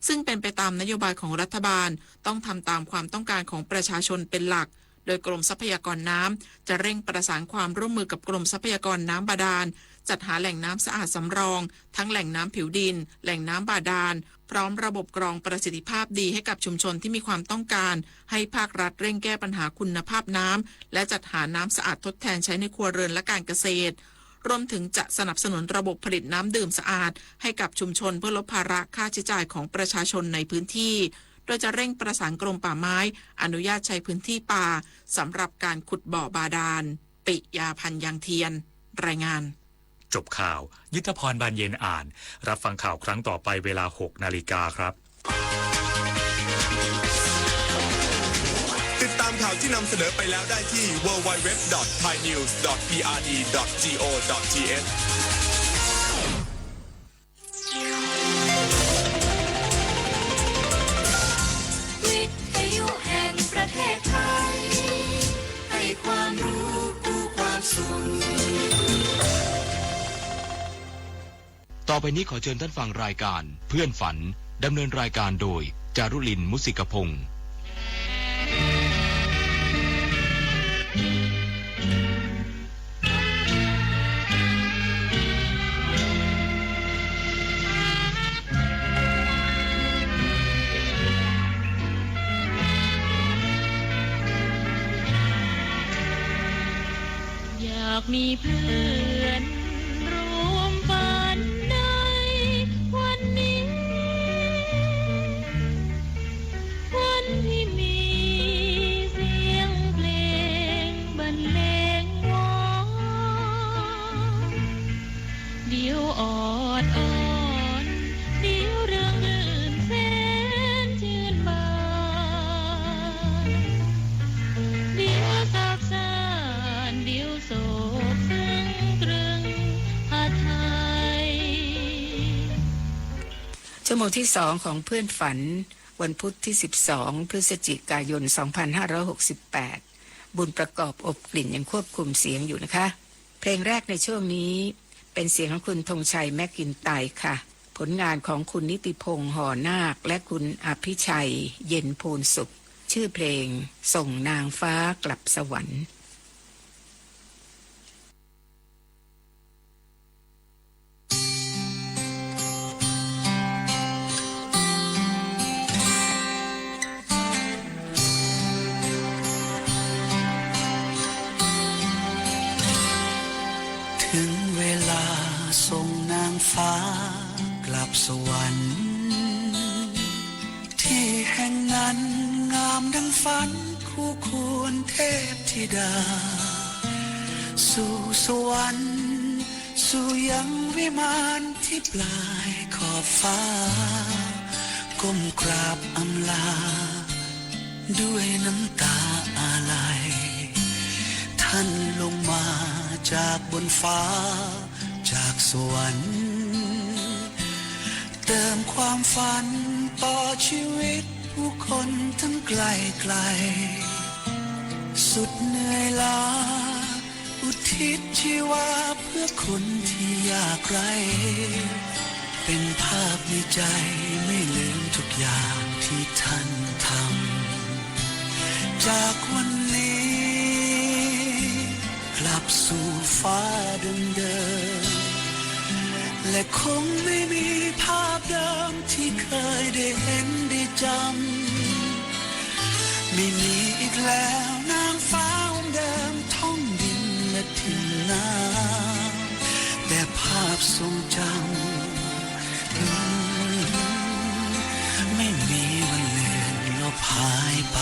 Speaker 3: ซึ่งเป็นไปตามนโยบายของรัฐบาลต้องทำตามความต้องการของประชาชนเป็นหลักโดยกรมทรัพยากรน้ำจะเร่งประสานความร่วมมือกับกรมทรัพยากรน้ำบาดาลจัดหาแหล่งน้ำสะอาดสำรองทั้งแหล่งน้ำผิวดินแหล่งน้ำบาดาลพร้อมระบบกรองประสิทธิภาพดีให้กับชุมชนที่มีความต้องการให้ภาครัฐเร่งแก้ปัญหาคุณภาพน้ำและจัดหาน้ำสะอาดทดแทนใช้ในครัวเรือนและการเกษตรรวมถึงจะสนับสนุนระบบผลิตน้ำดื่มสะอาดให้กับชุมชนเพื่อลดภาระค่าใช้จ่ายของประชาชนในพื้นที่โดยจะเร่งประสานกรมป่าไม้อนุญาตใช้พื้นที่ป่าสำหรับการขุดบ่อบาดาลปิยาพันธ์ยางเทียนรายงาน
Speaker 5: จบข่าวยุทธพรบานเย็นอ่านรับฟังข่าวครั้งต่อไปเวลา 6 นาฬิกาครับ
Speaker 4: ติดตามข่าวที่นำเสนอไปแล้วได้ที่ www.thainews.prd.go.th
Speaker 13: วิทยุแห่งประเทศไทยให้ความรู้คู่ความสุข
Speaker 7: ต่อไปนี้ขอเชิญท่านฟังรายการเพื่อนฝันดำเนินรายการโดยจารุลินมุสิกพงศ์
Speaker 8: อยากมีเพื่อนรวมฝันในวันนี้วันที่มีเสียงเพลงบรรเลงวอนเดี๋ยวออดอ่อนเดี๋ยวเรื่องลื่นแสนชื่นบานเดี๋ยวสับสานเดี๋ยวโศกซึ้งตรึงหาไทย
Speaker 9: ชั่วโมงที่2ของเพื่อนฝันวันพุธที่12พฤศจิกายน2568บุญประกอบอบกลิ่นยังควบคุมเสียงอยู่นะคะเพลงแรกในช่วงนี้เป็นเสียงของคุณธงชัยแมกกินไตค่ะผลงานของคุณนิติพงษ์ห่อนาคและคุณอภิชัยเย็นพูนสุขชื่อเพลงส่งนางฟ้ากลับสวรรค์
Speaker 1: ฟ้ากลับสวรรค์ที่แห่งนั้นงามดังฝันคู่ควรเทพธิดาสู่สวรรค์สู่ยังวิมานที่ปลายขอบฟ้าก้มกราบอำลาด้วยน้ำตาอาลัยท่านลงมาจากบนฟ้าจากสวรรค์เติมความฝันต่อชีวิตผู้คนทั้งไกลไกลสุดเหนื่อยล้าอุทิศชีวาเพื่อคนที่ยากไร้เป็นภาพในใจไม่ลืมทุกอย่างที่ท่านทำจากวันนี้กลับสู่ฟ้าเดิมๆและคงไม่มีภาพเดิมที่เคยได้เห็นได้จำไม่มีอีกแล้วนางฟ้าเดิมท่องดินและถิ่นน้ำแต่ภาพทรงจำไม่มีวันเลือนลบหายไป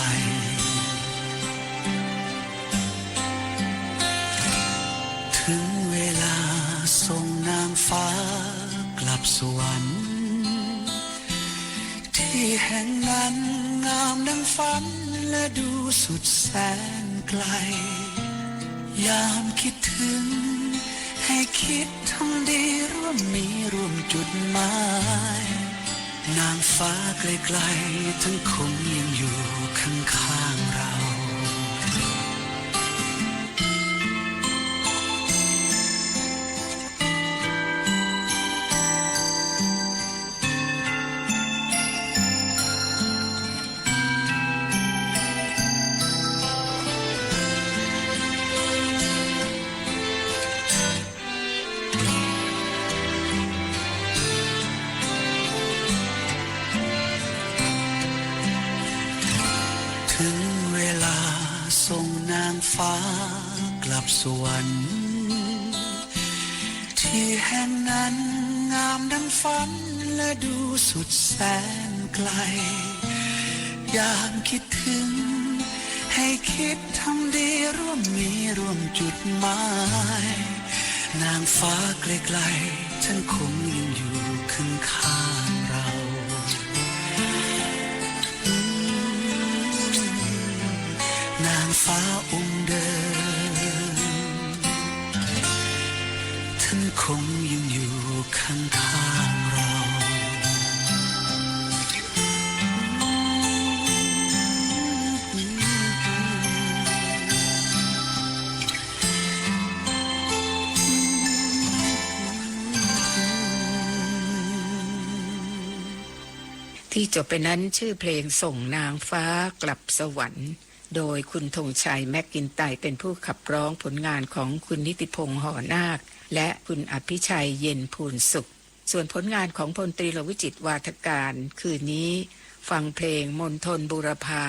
Speaker 1: ถึงเวลาส่งนางฟ้ากลับสวรรค์ที่แห่งนั้นงามดังฝันและดูสุดแสนไกลยามคิดถึงให้คิดทำดีร่วมมีร่วมจุดหมายนางฟ้าไกลๆทั้งคงยังอยู่ข้างๆเราฟ้ากลับสวรรค์ที่แห่งนั้นงามดังฝันและดูสุดแสนไกลยามคิดถึงให้คิดทำดีร่วมมีร่วมจุดหมายนางฟ้าไกลๆท่านคงยังอยู่ข้างๆเรานางฟ้าองค์เดิมท่านคงยังอยู่ข้างๆเรา
Speaker 9: ที่จบไปนั้นชื่อเพลงส่งนางฟ้ากลับสวรรค์โดยคุณธงชัยแม็กกินไตเป็นผู้ขับร้องผลงานของคุณนิติพงษ์ห่อนาคและคุณอภิชัยเย็นภูลสุขส่วนผลงานของพลตรีรวิจิตรวาทการคืนนี้ฟังเพลงมณฑลบูรพา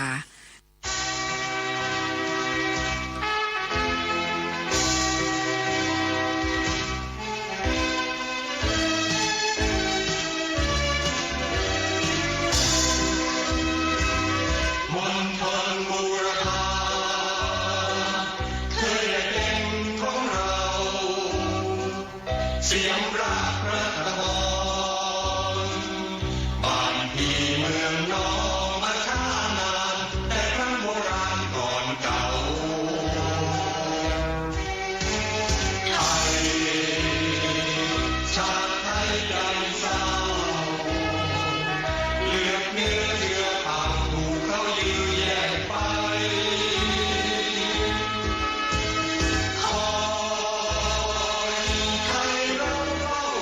Speaker 13: ใครเรา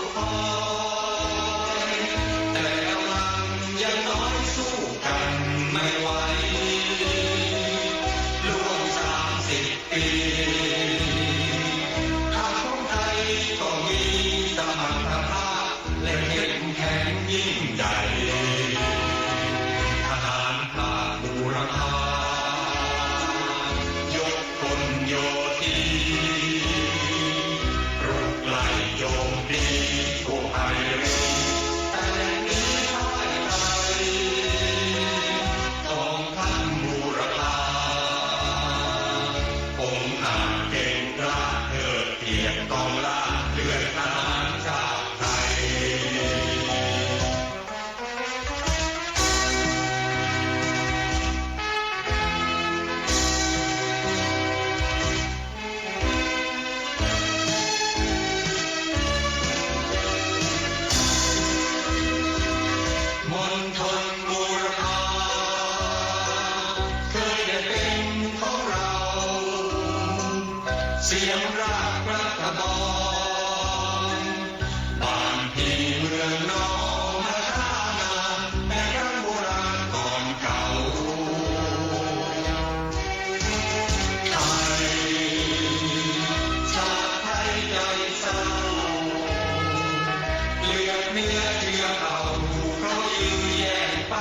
Speaker 10: สียงรากกระกระบองบ้านพี่เมืองน้องนาท่านาแต่ครั้งโบราณก่อนเก่าไทยชาติไทยใจเศร้าเลือดเนื้อเชื้อเราเขายื้อแย่งไป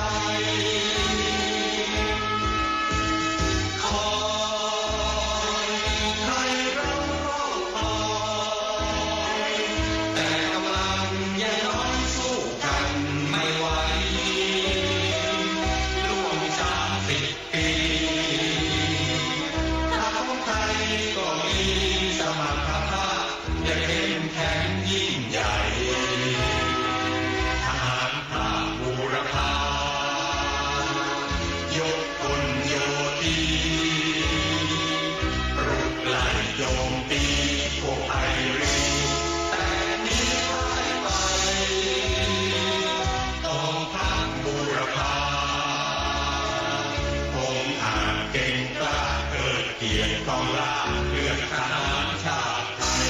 Speaker 10: ต้องลาเลือดทหารชาติไทย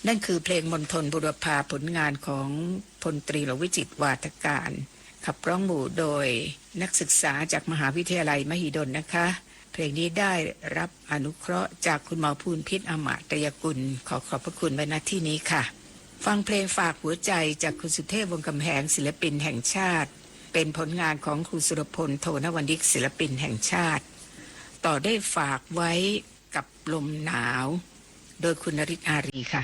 Speaker 9: นั่นคือเพลงมณฑลบุรพาผลงานของพลตรีหลวงวิจิตรวาทการขับร้องหมู่โดยนักศึกษาจากมหาวิทยาลัยมหิดลนะคะเพลงนี้ได้รับอนุเคราะห์จากคุณหมอภูลพิษอมาตยกุลขอบพระคุณไว้ณที่นี้ค่ะฟังเพลงฝากหัวใจจากคุณสุเทพวงศ์กำแหงศิลปินแห่งชาติเป็นผลงานของครูสุรพลโทนวนิกศิลปินแห่งชาติต่อได้ฝากไว้กับลมหนาวโดยคุณนฤทธิ์อารีค่ะ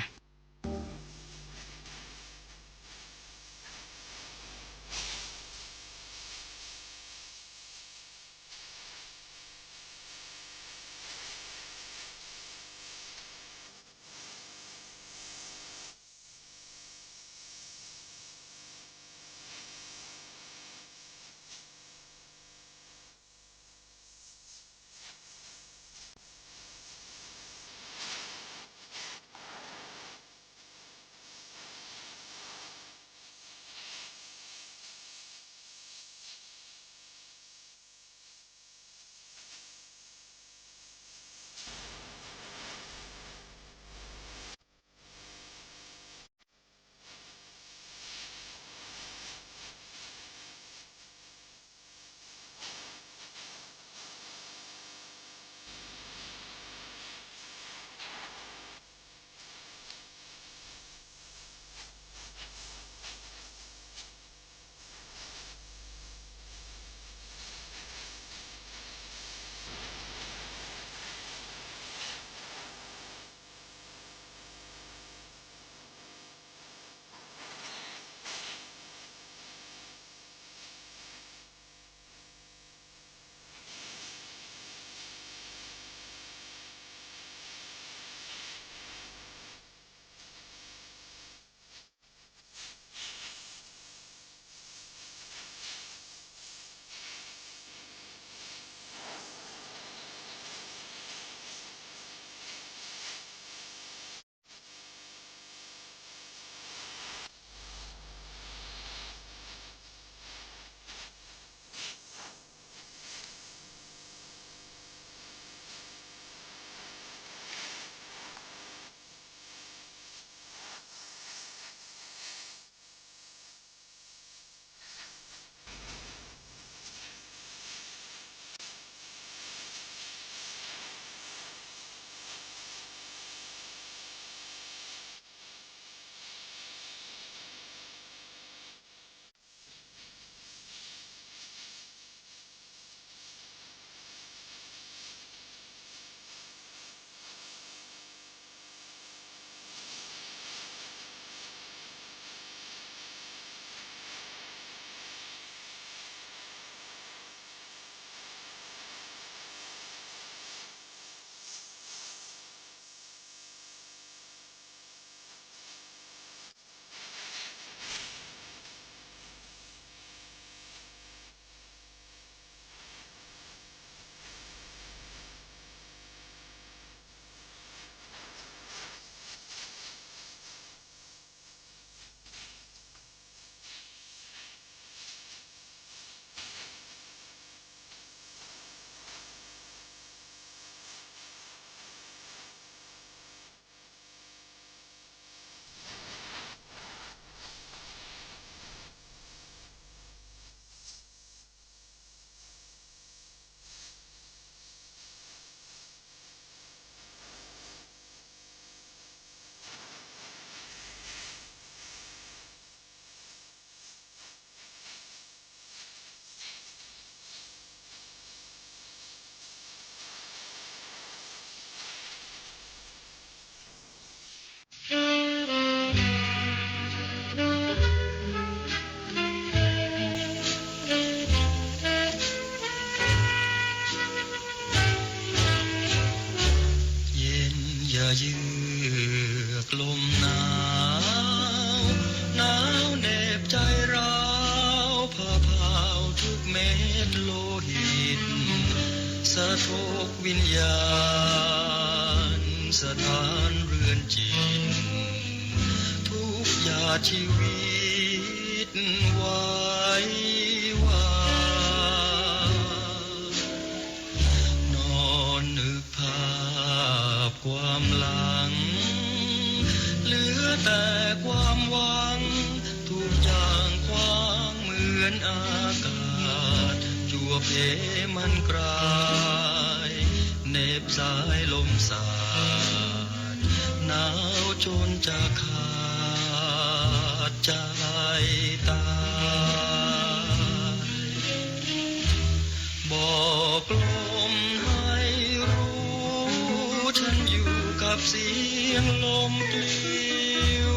Speaker 14: ทุกวิญญาณสถานเรือนจิตทุกหยาดชีวิตไว้วานอนนึกภาพความหลังเหลือแต่ความหวังทุกอย่างขวางเหมือนอากาศจั่วเพมันกลายเหน็บสายลมสาดหนาวจนจะขาดใจตายบอกลมให้รู้ฉันอยู่กับเสียงลมปลิว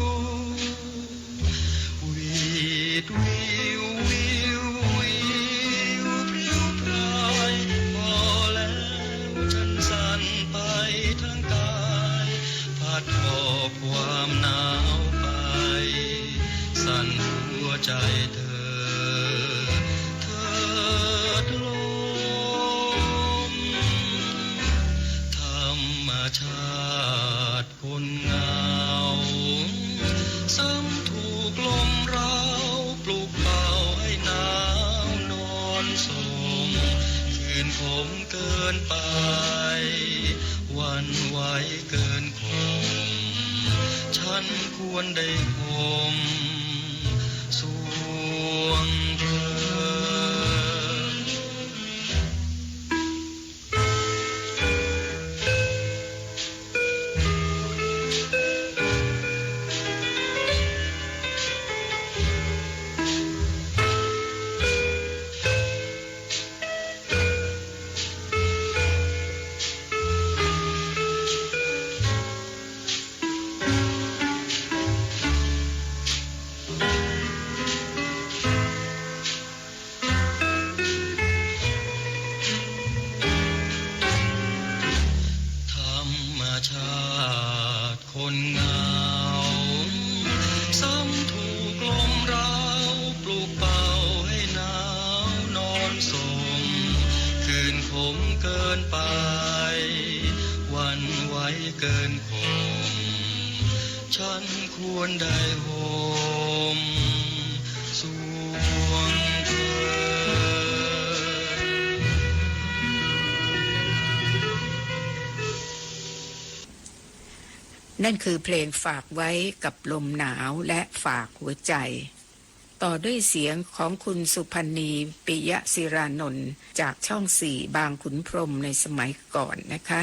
Speaker 14: วีดวิววิววิวพริ้วพรายพอแล้วฉันสั่นไปทั้งกายพัดหอบความหนาวไปสั่นหัวใจเธอลมธรรมชาติคนเหงาซ้ำถูกลมร้าวปลุกเป่าให้หนาวนอนสมคืนคมเกินไปวันไหวเกินคงฉันควรได้คมสวงเธอ เกินคงฉันควรได้โฮมสวงเธอ
Speaker 9: นั่นคือเพลงฝากไว้กับลมหนาวและฝากหัวใจต่อด้วยเสียงของคุณสุพรรณีปิยะศิรานนท์จากช่อง4บางขุนพรหมในสมัยก่อนนะคะ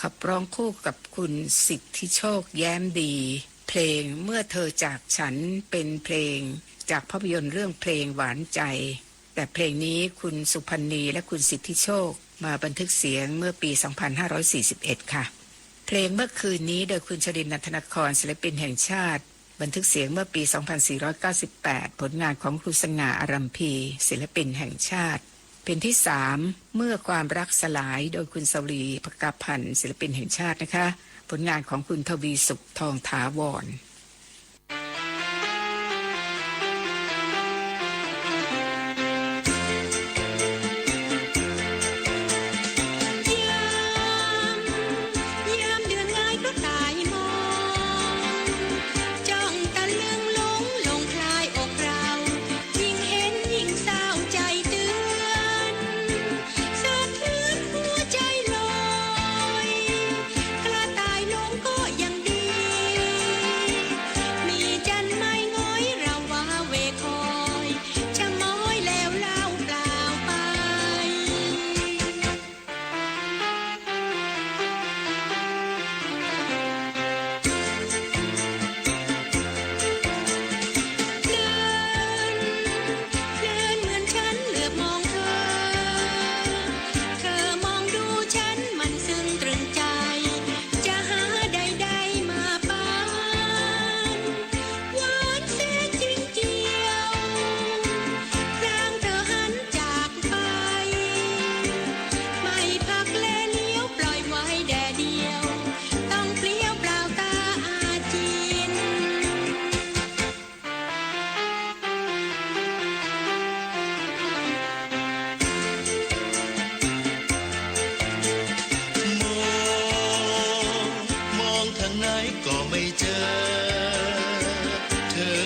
Speaker 9: ขับร้องคู่กับคุณสิทธิโชคแย้มดีเพลงเมื่อเธอจากฉันเป็นเพลงจากภาพยนตร์เรื่องเพลงหวานใจแต่เพลงนี้คุณสุพรรณีและคุณสิทธิโชคมาบันทึกเสียงเมื่อปี 2541 ค่ะเพลงเมื่อคืนนี้โดยคุณชรินทร์ นันทนครศิลปินแห่งชาติบันทึกเสียงเมื่อปี 2498 ผลงานของครูสง่าอารัมพีศิลปินแห่งชาติเพลงที่3เมื่อความรักสลายโดยคุณสวรีภกพันธ์ศิลปินแห่งชาตินะคะผลงานของคุณทวีสุขทองถาวร
Speaker 15: เ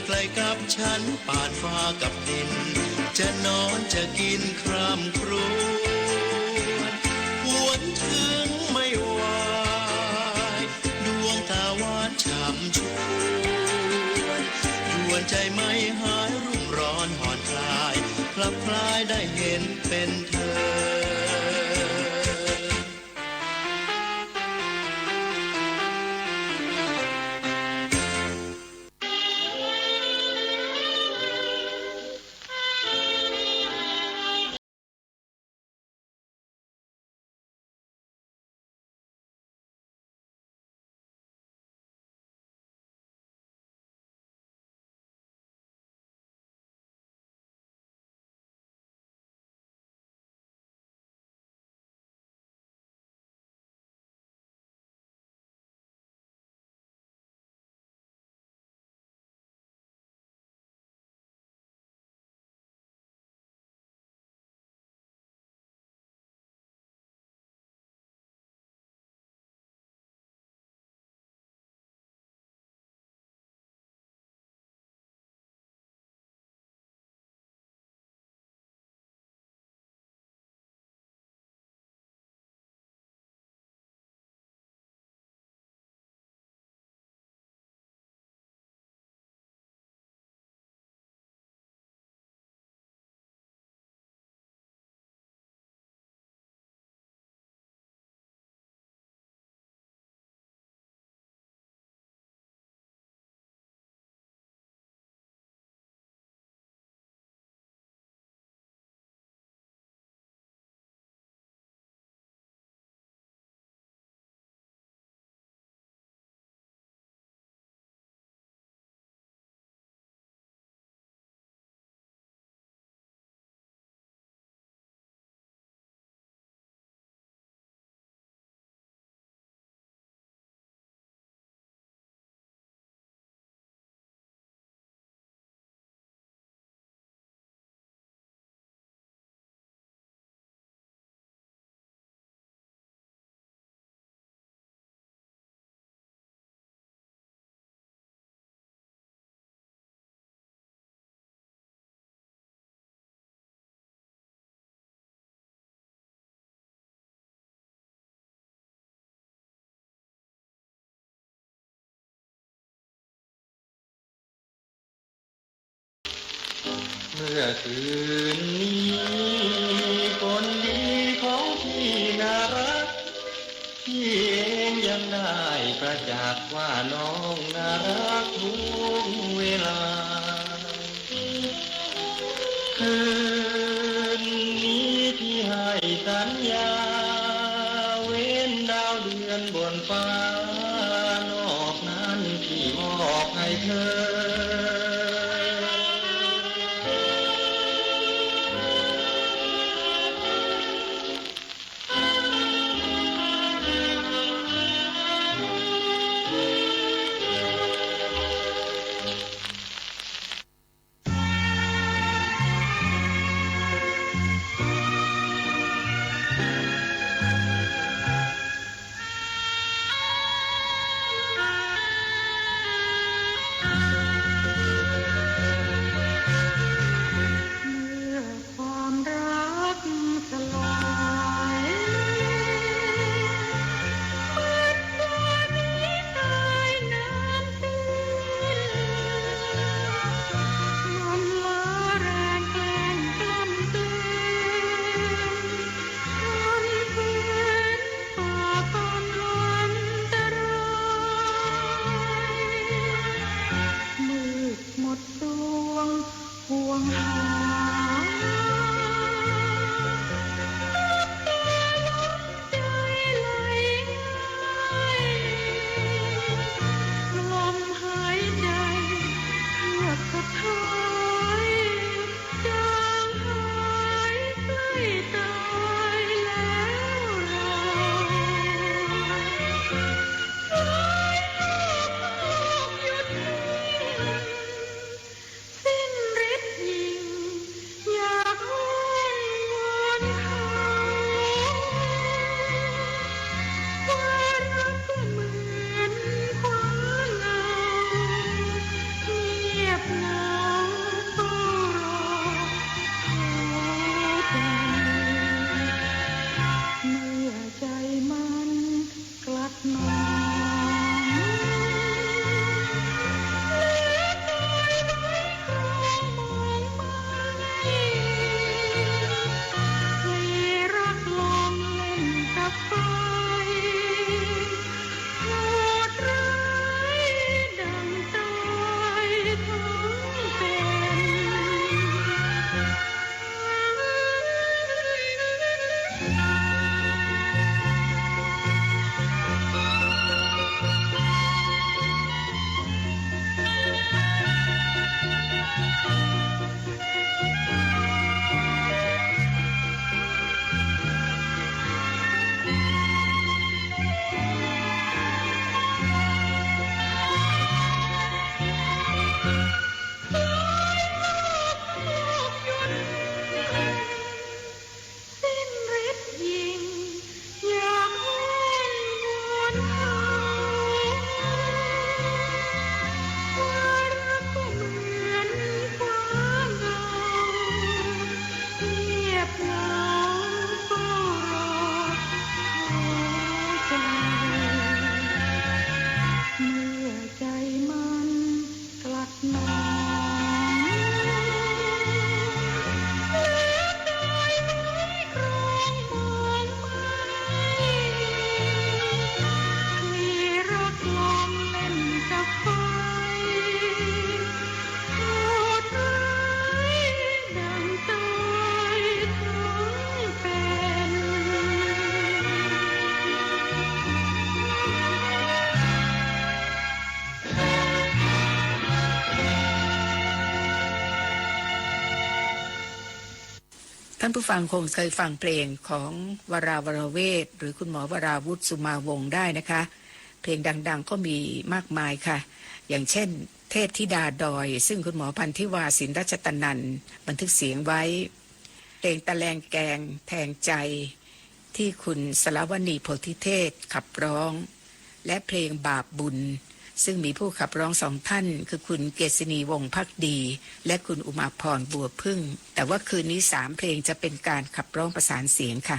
Speaker 12: ใกล้กับฉันปาดฟ้ากับดินจะนอนจะกินคร่ำครวญหวนถึงไม่ไหวดวงตาหวานฉ่ำชวนยวนใจไม่หายรุ่มร้อนผ่อนคลายคลับคลายได้เห็นเป็นเธอเมื่อคืนนี้คนดีของพี่น่ารักพี่เองยังได้ประจักษ์ว่าน้องน่ารักทุกเวลาคืนนี้ที่ให้สัญญาเว้นดาวเดือนบนฟ้านอกนั้นพี่มอบให้เธออยาก
Speaker 9: านผู้ฟังคงเคยฟังเพลงของวราวรเวทหรือคุณหมอวราวุฒิสุมาวงศ์ได้นะคะ เพลงดังๆก็มีมากมายค่ะ อย่างเช่นเทพธิดาดอยซึ่งคุณหมอพันธิวาสินรัชตนันท์บันทึกเสียงไว้เพลงตะแลงแกงแทงใจที่คุณสลาวณีโพธิเทศขับร้องและเพลงบาปบุญซึ่งมีผู้ขับร้องสองท่านคือคุณเกษณีวงศ์ภักดีและคุณอุมาพรบัวพึ่งแต่ว่าคืนนี้3เพลงจะเป็นการขับร้องประสานเสียงค่ะ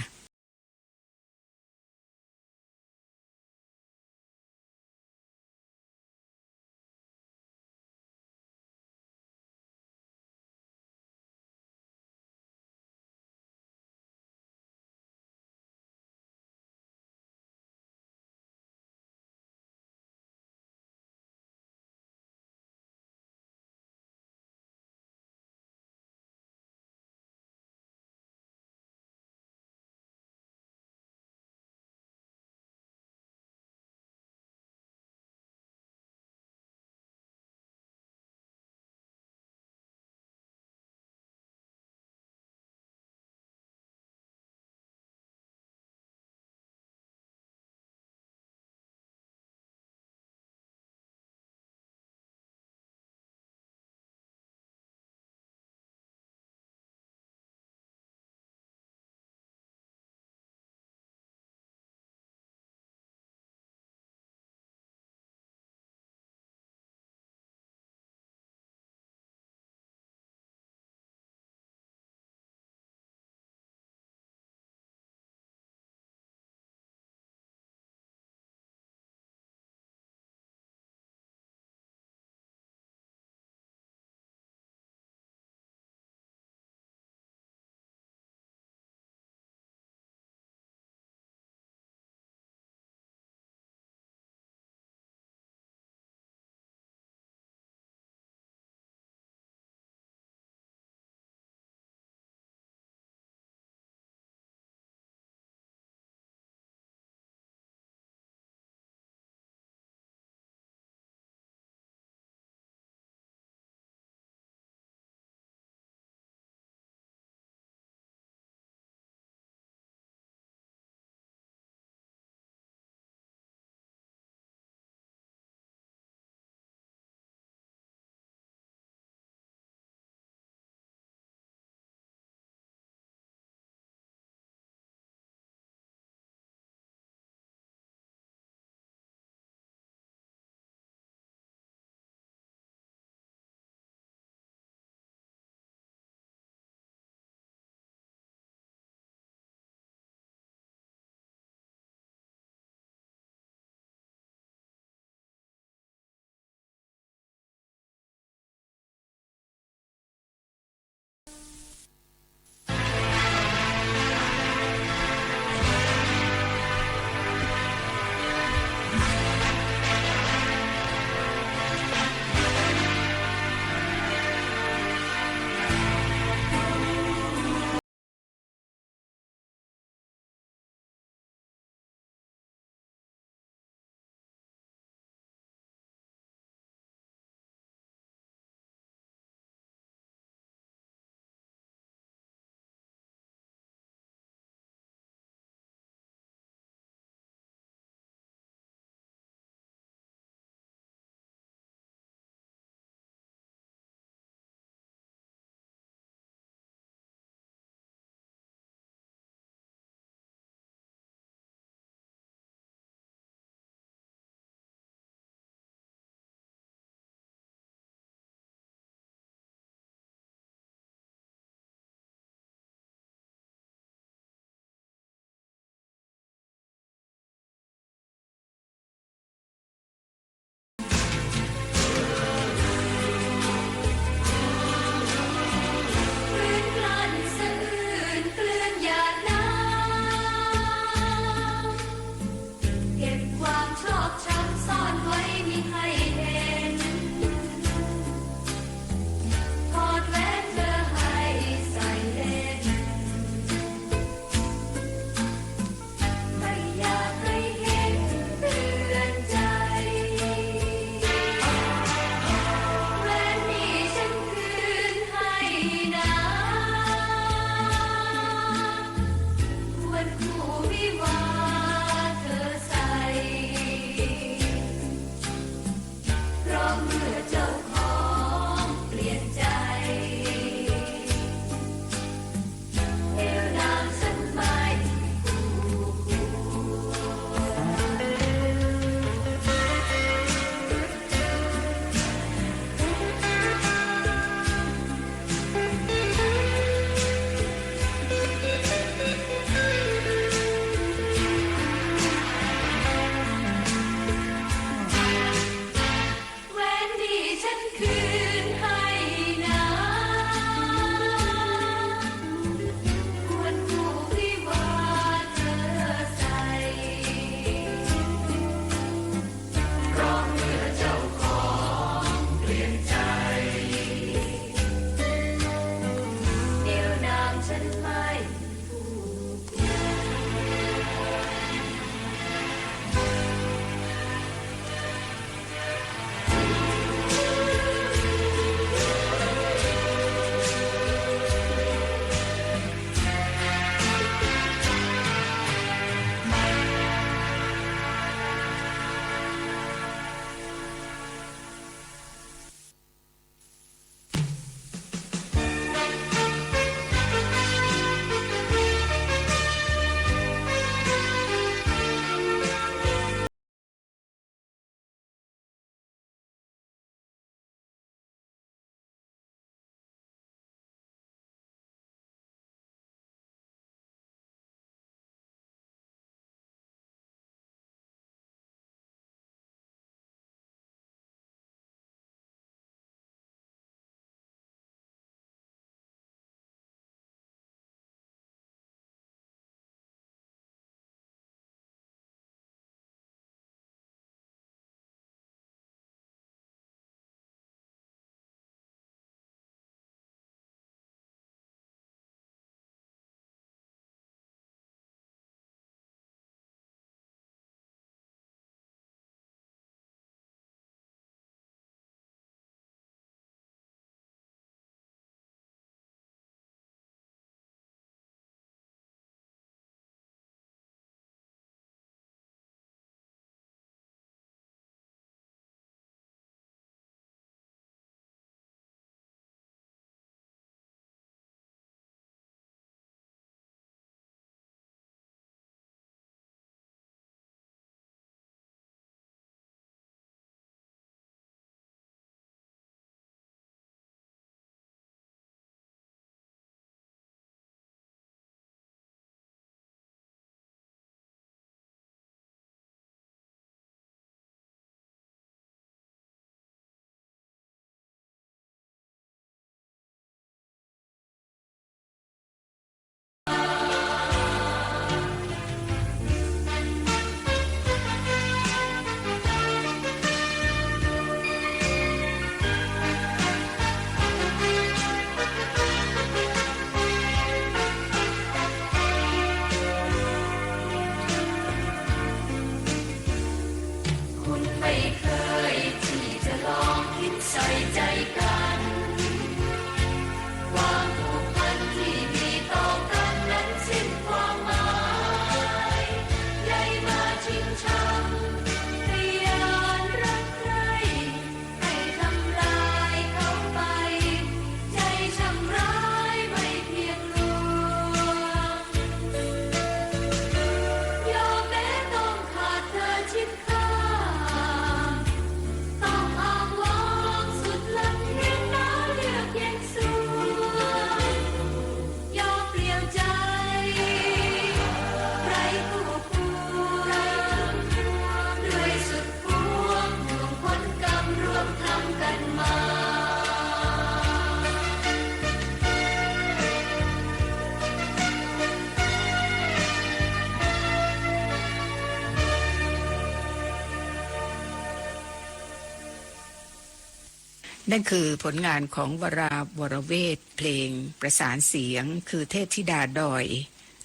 Speaker 9: นั่นคือผลงานของวราวรเวทเพลงประสานเสียงคือเทพธิดาดอย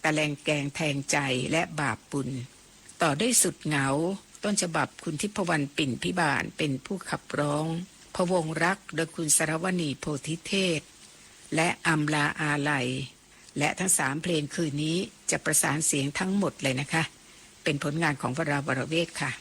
Speaker 9: ตะแลงแกงแทงใจและบาปบุญต่อด้วยสุดเหงาต้นฉบับคุณทิพวรรณปิ่นพิบาลเป็นผู้ขับร้องพวงรักโดยคุณสรวณีโพธิเทศและอำลาอาลัยและทั้ง3เพลงคืนนี้จะประสานเสียงทั้งหมดเลยนะคะเป็นผลงานของวราวรเวทค่ะ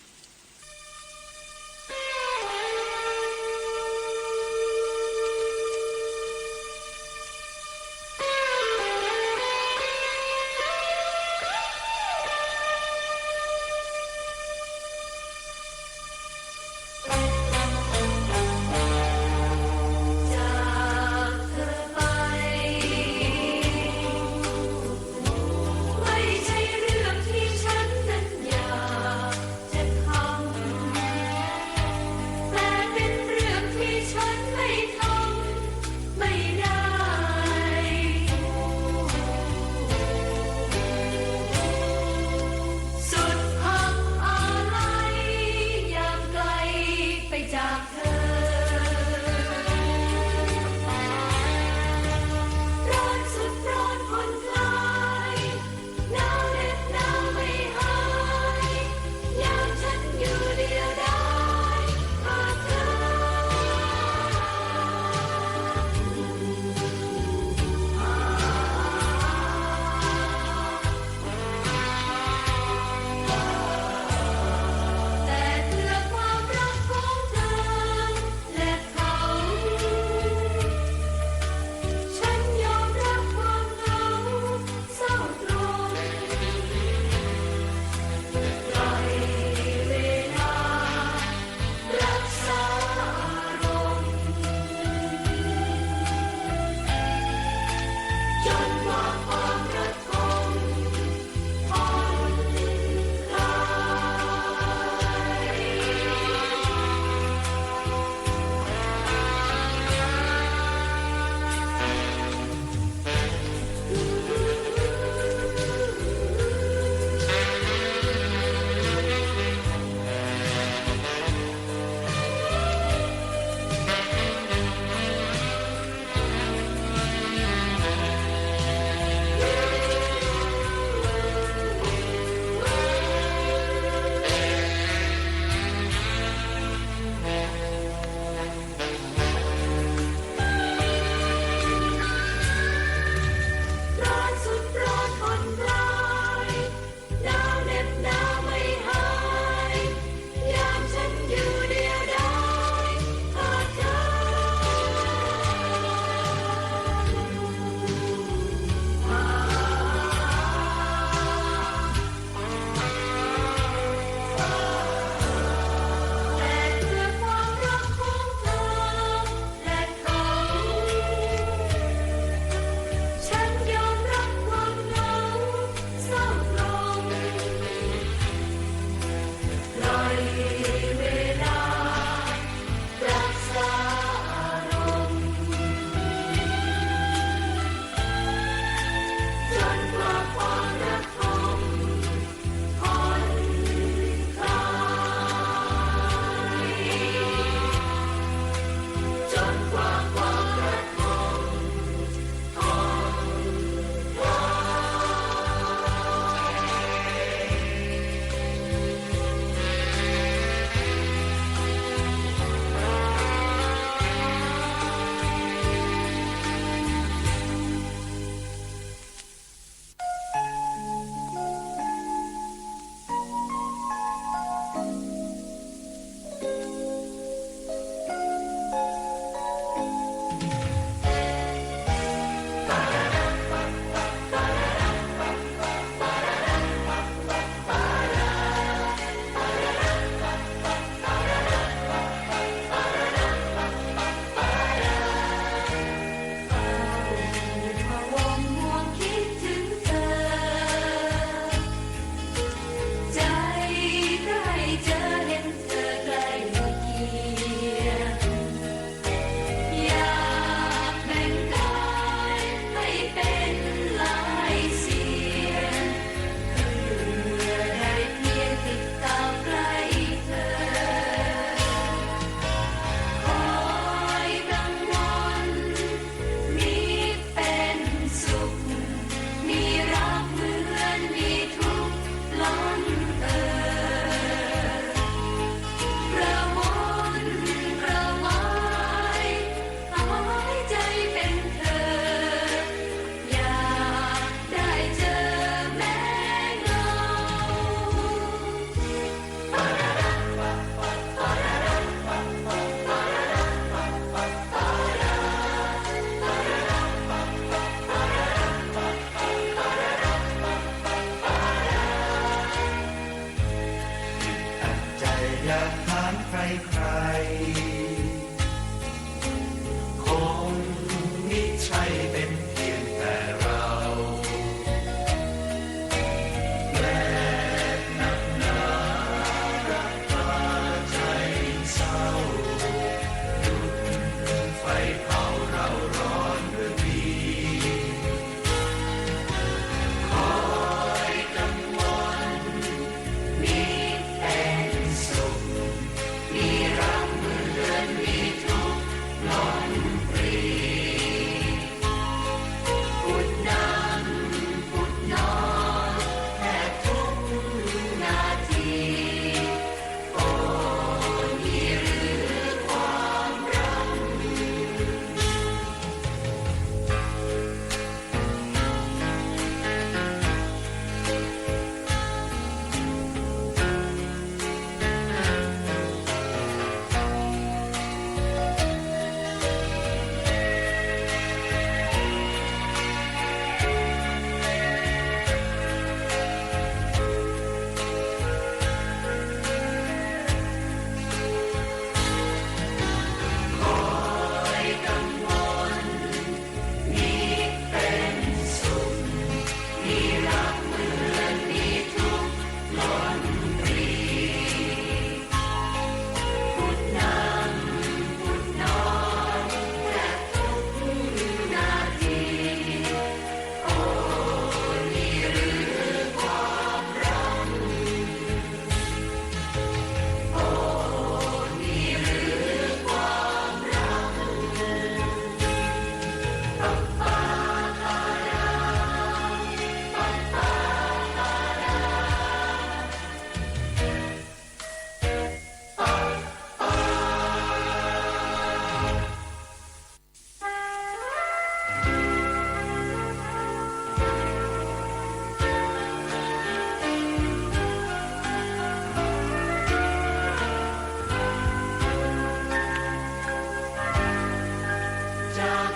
Speaker 13: ไม่ใช่เรื่องที่ฉันนั้นอยากจะ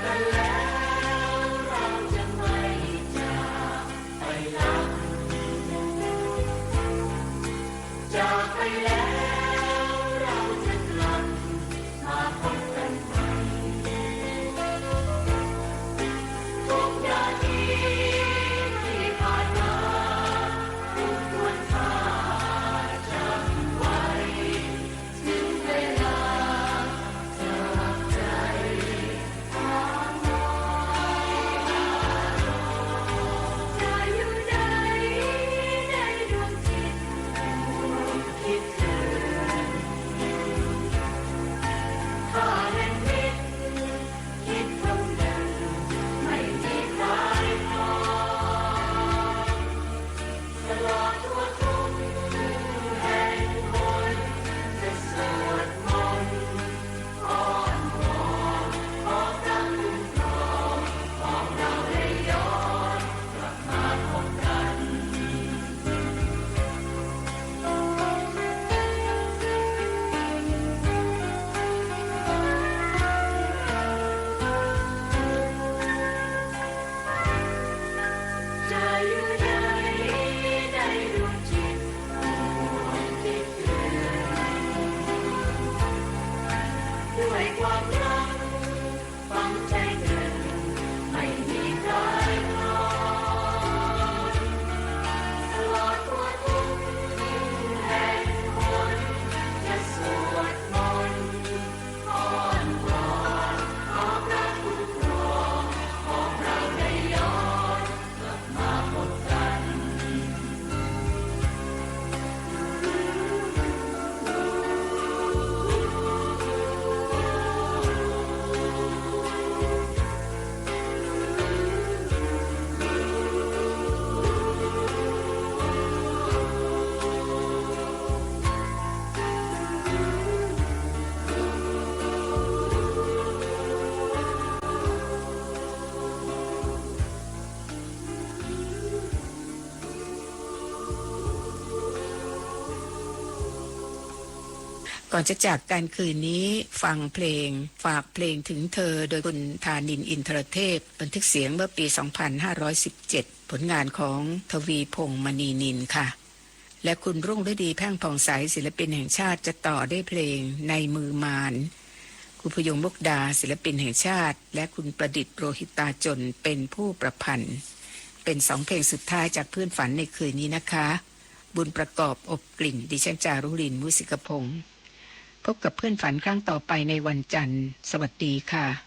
Speaker 13: กันแล้วเราจะไม่จากไปลับจากไปแล้วเราจะกลับมาพบกันใหม่ทุกนาทีที่ผ่านมาทุกวันพาจากไว้ถึงเวลาจากใจหาหมอจะอยู่ไหนในดวงจิตคิดถึงข้าเล่นมิตรคิดคำหนึ่งไม่มีใครพอตลอดทั่วทุกแห่งหนจะสวดมนต์อ้อนวอนขอพระคุ้มครองของเราได้ย้อนกลับมาพบกัน จะอยู่ไหนในดวงจิตคิดถึงด้วยความรักฝังใจหนึ่งไม่มีใครพอตลอดทั่วทุกแห่งหนจะสวดมนต์อ้อนวอนขอพระคุ้มครองของเราได้ย้อนกลับมาพบกัน
Speaker 9: ก่อนจะจากกันคืนนี้ฟังเพลงฝากเพลงถึงเธอโดยคุณธานินทร์อินทรเทพบันทึกเสียงเมื่อปี 2517 ผลงานของทวีพงษ์มณีนินค่ะ และคุณรุ่งฤดีแพ่งผ่องใสศิลปินแห่งชาติจะต่อด้วยเพลงในมือมารคุณพยงมุกดาศิลปินแห่งชาติและคุณประดิษฐ์โรหิตาจนเป็นผู้ประพันธ์เป็น2เพลงสุดท้ายจากเพื่อนฝันในคืนนี้นะคะ บุญประกอบอบกลิ่นดิฉันจารุลินมุสิกพงศ์พบกับเพื่อนฝันครั้งต่อไปในวันจันทร์สวัสดีค่ะ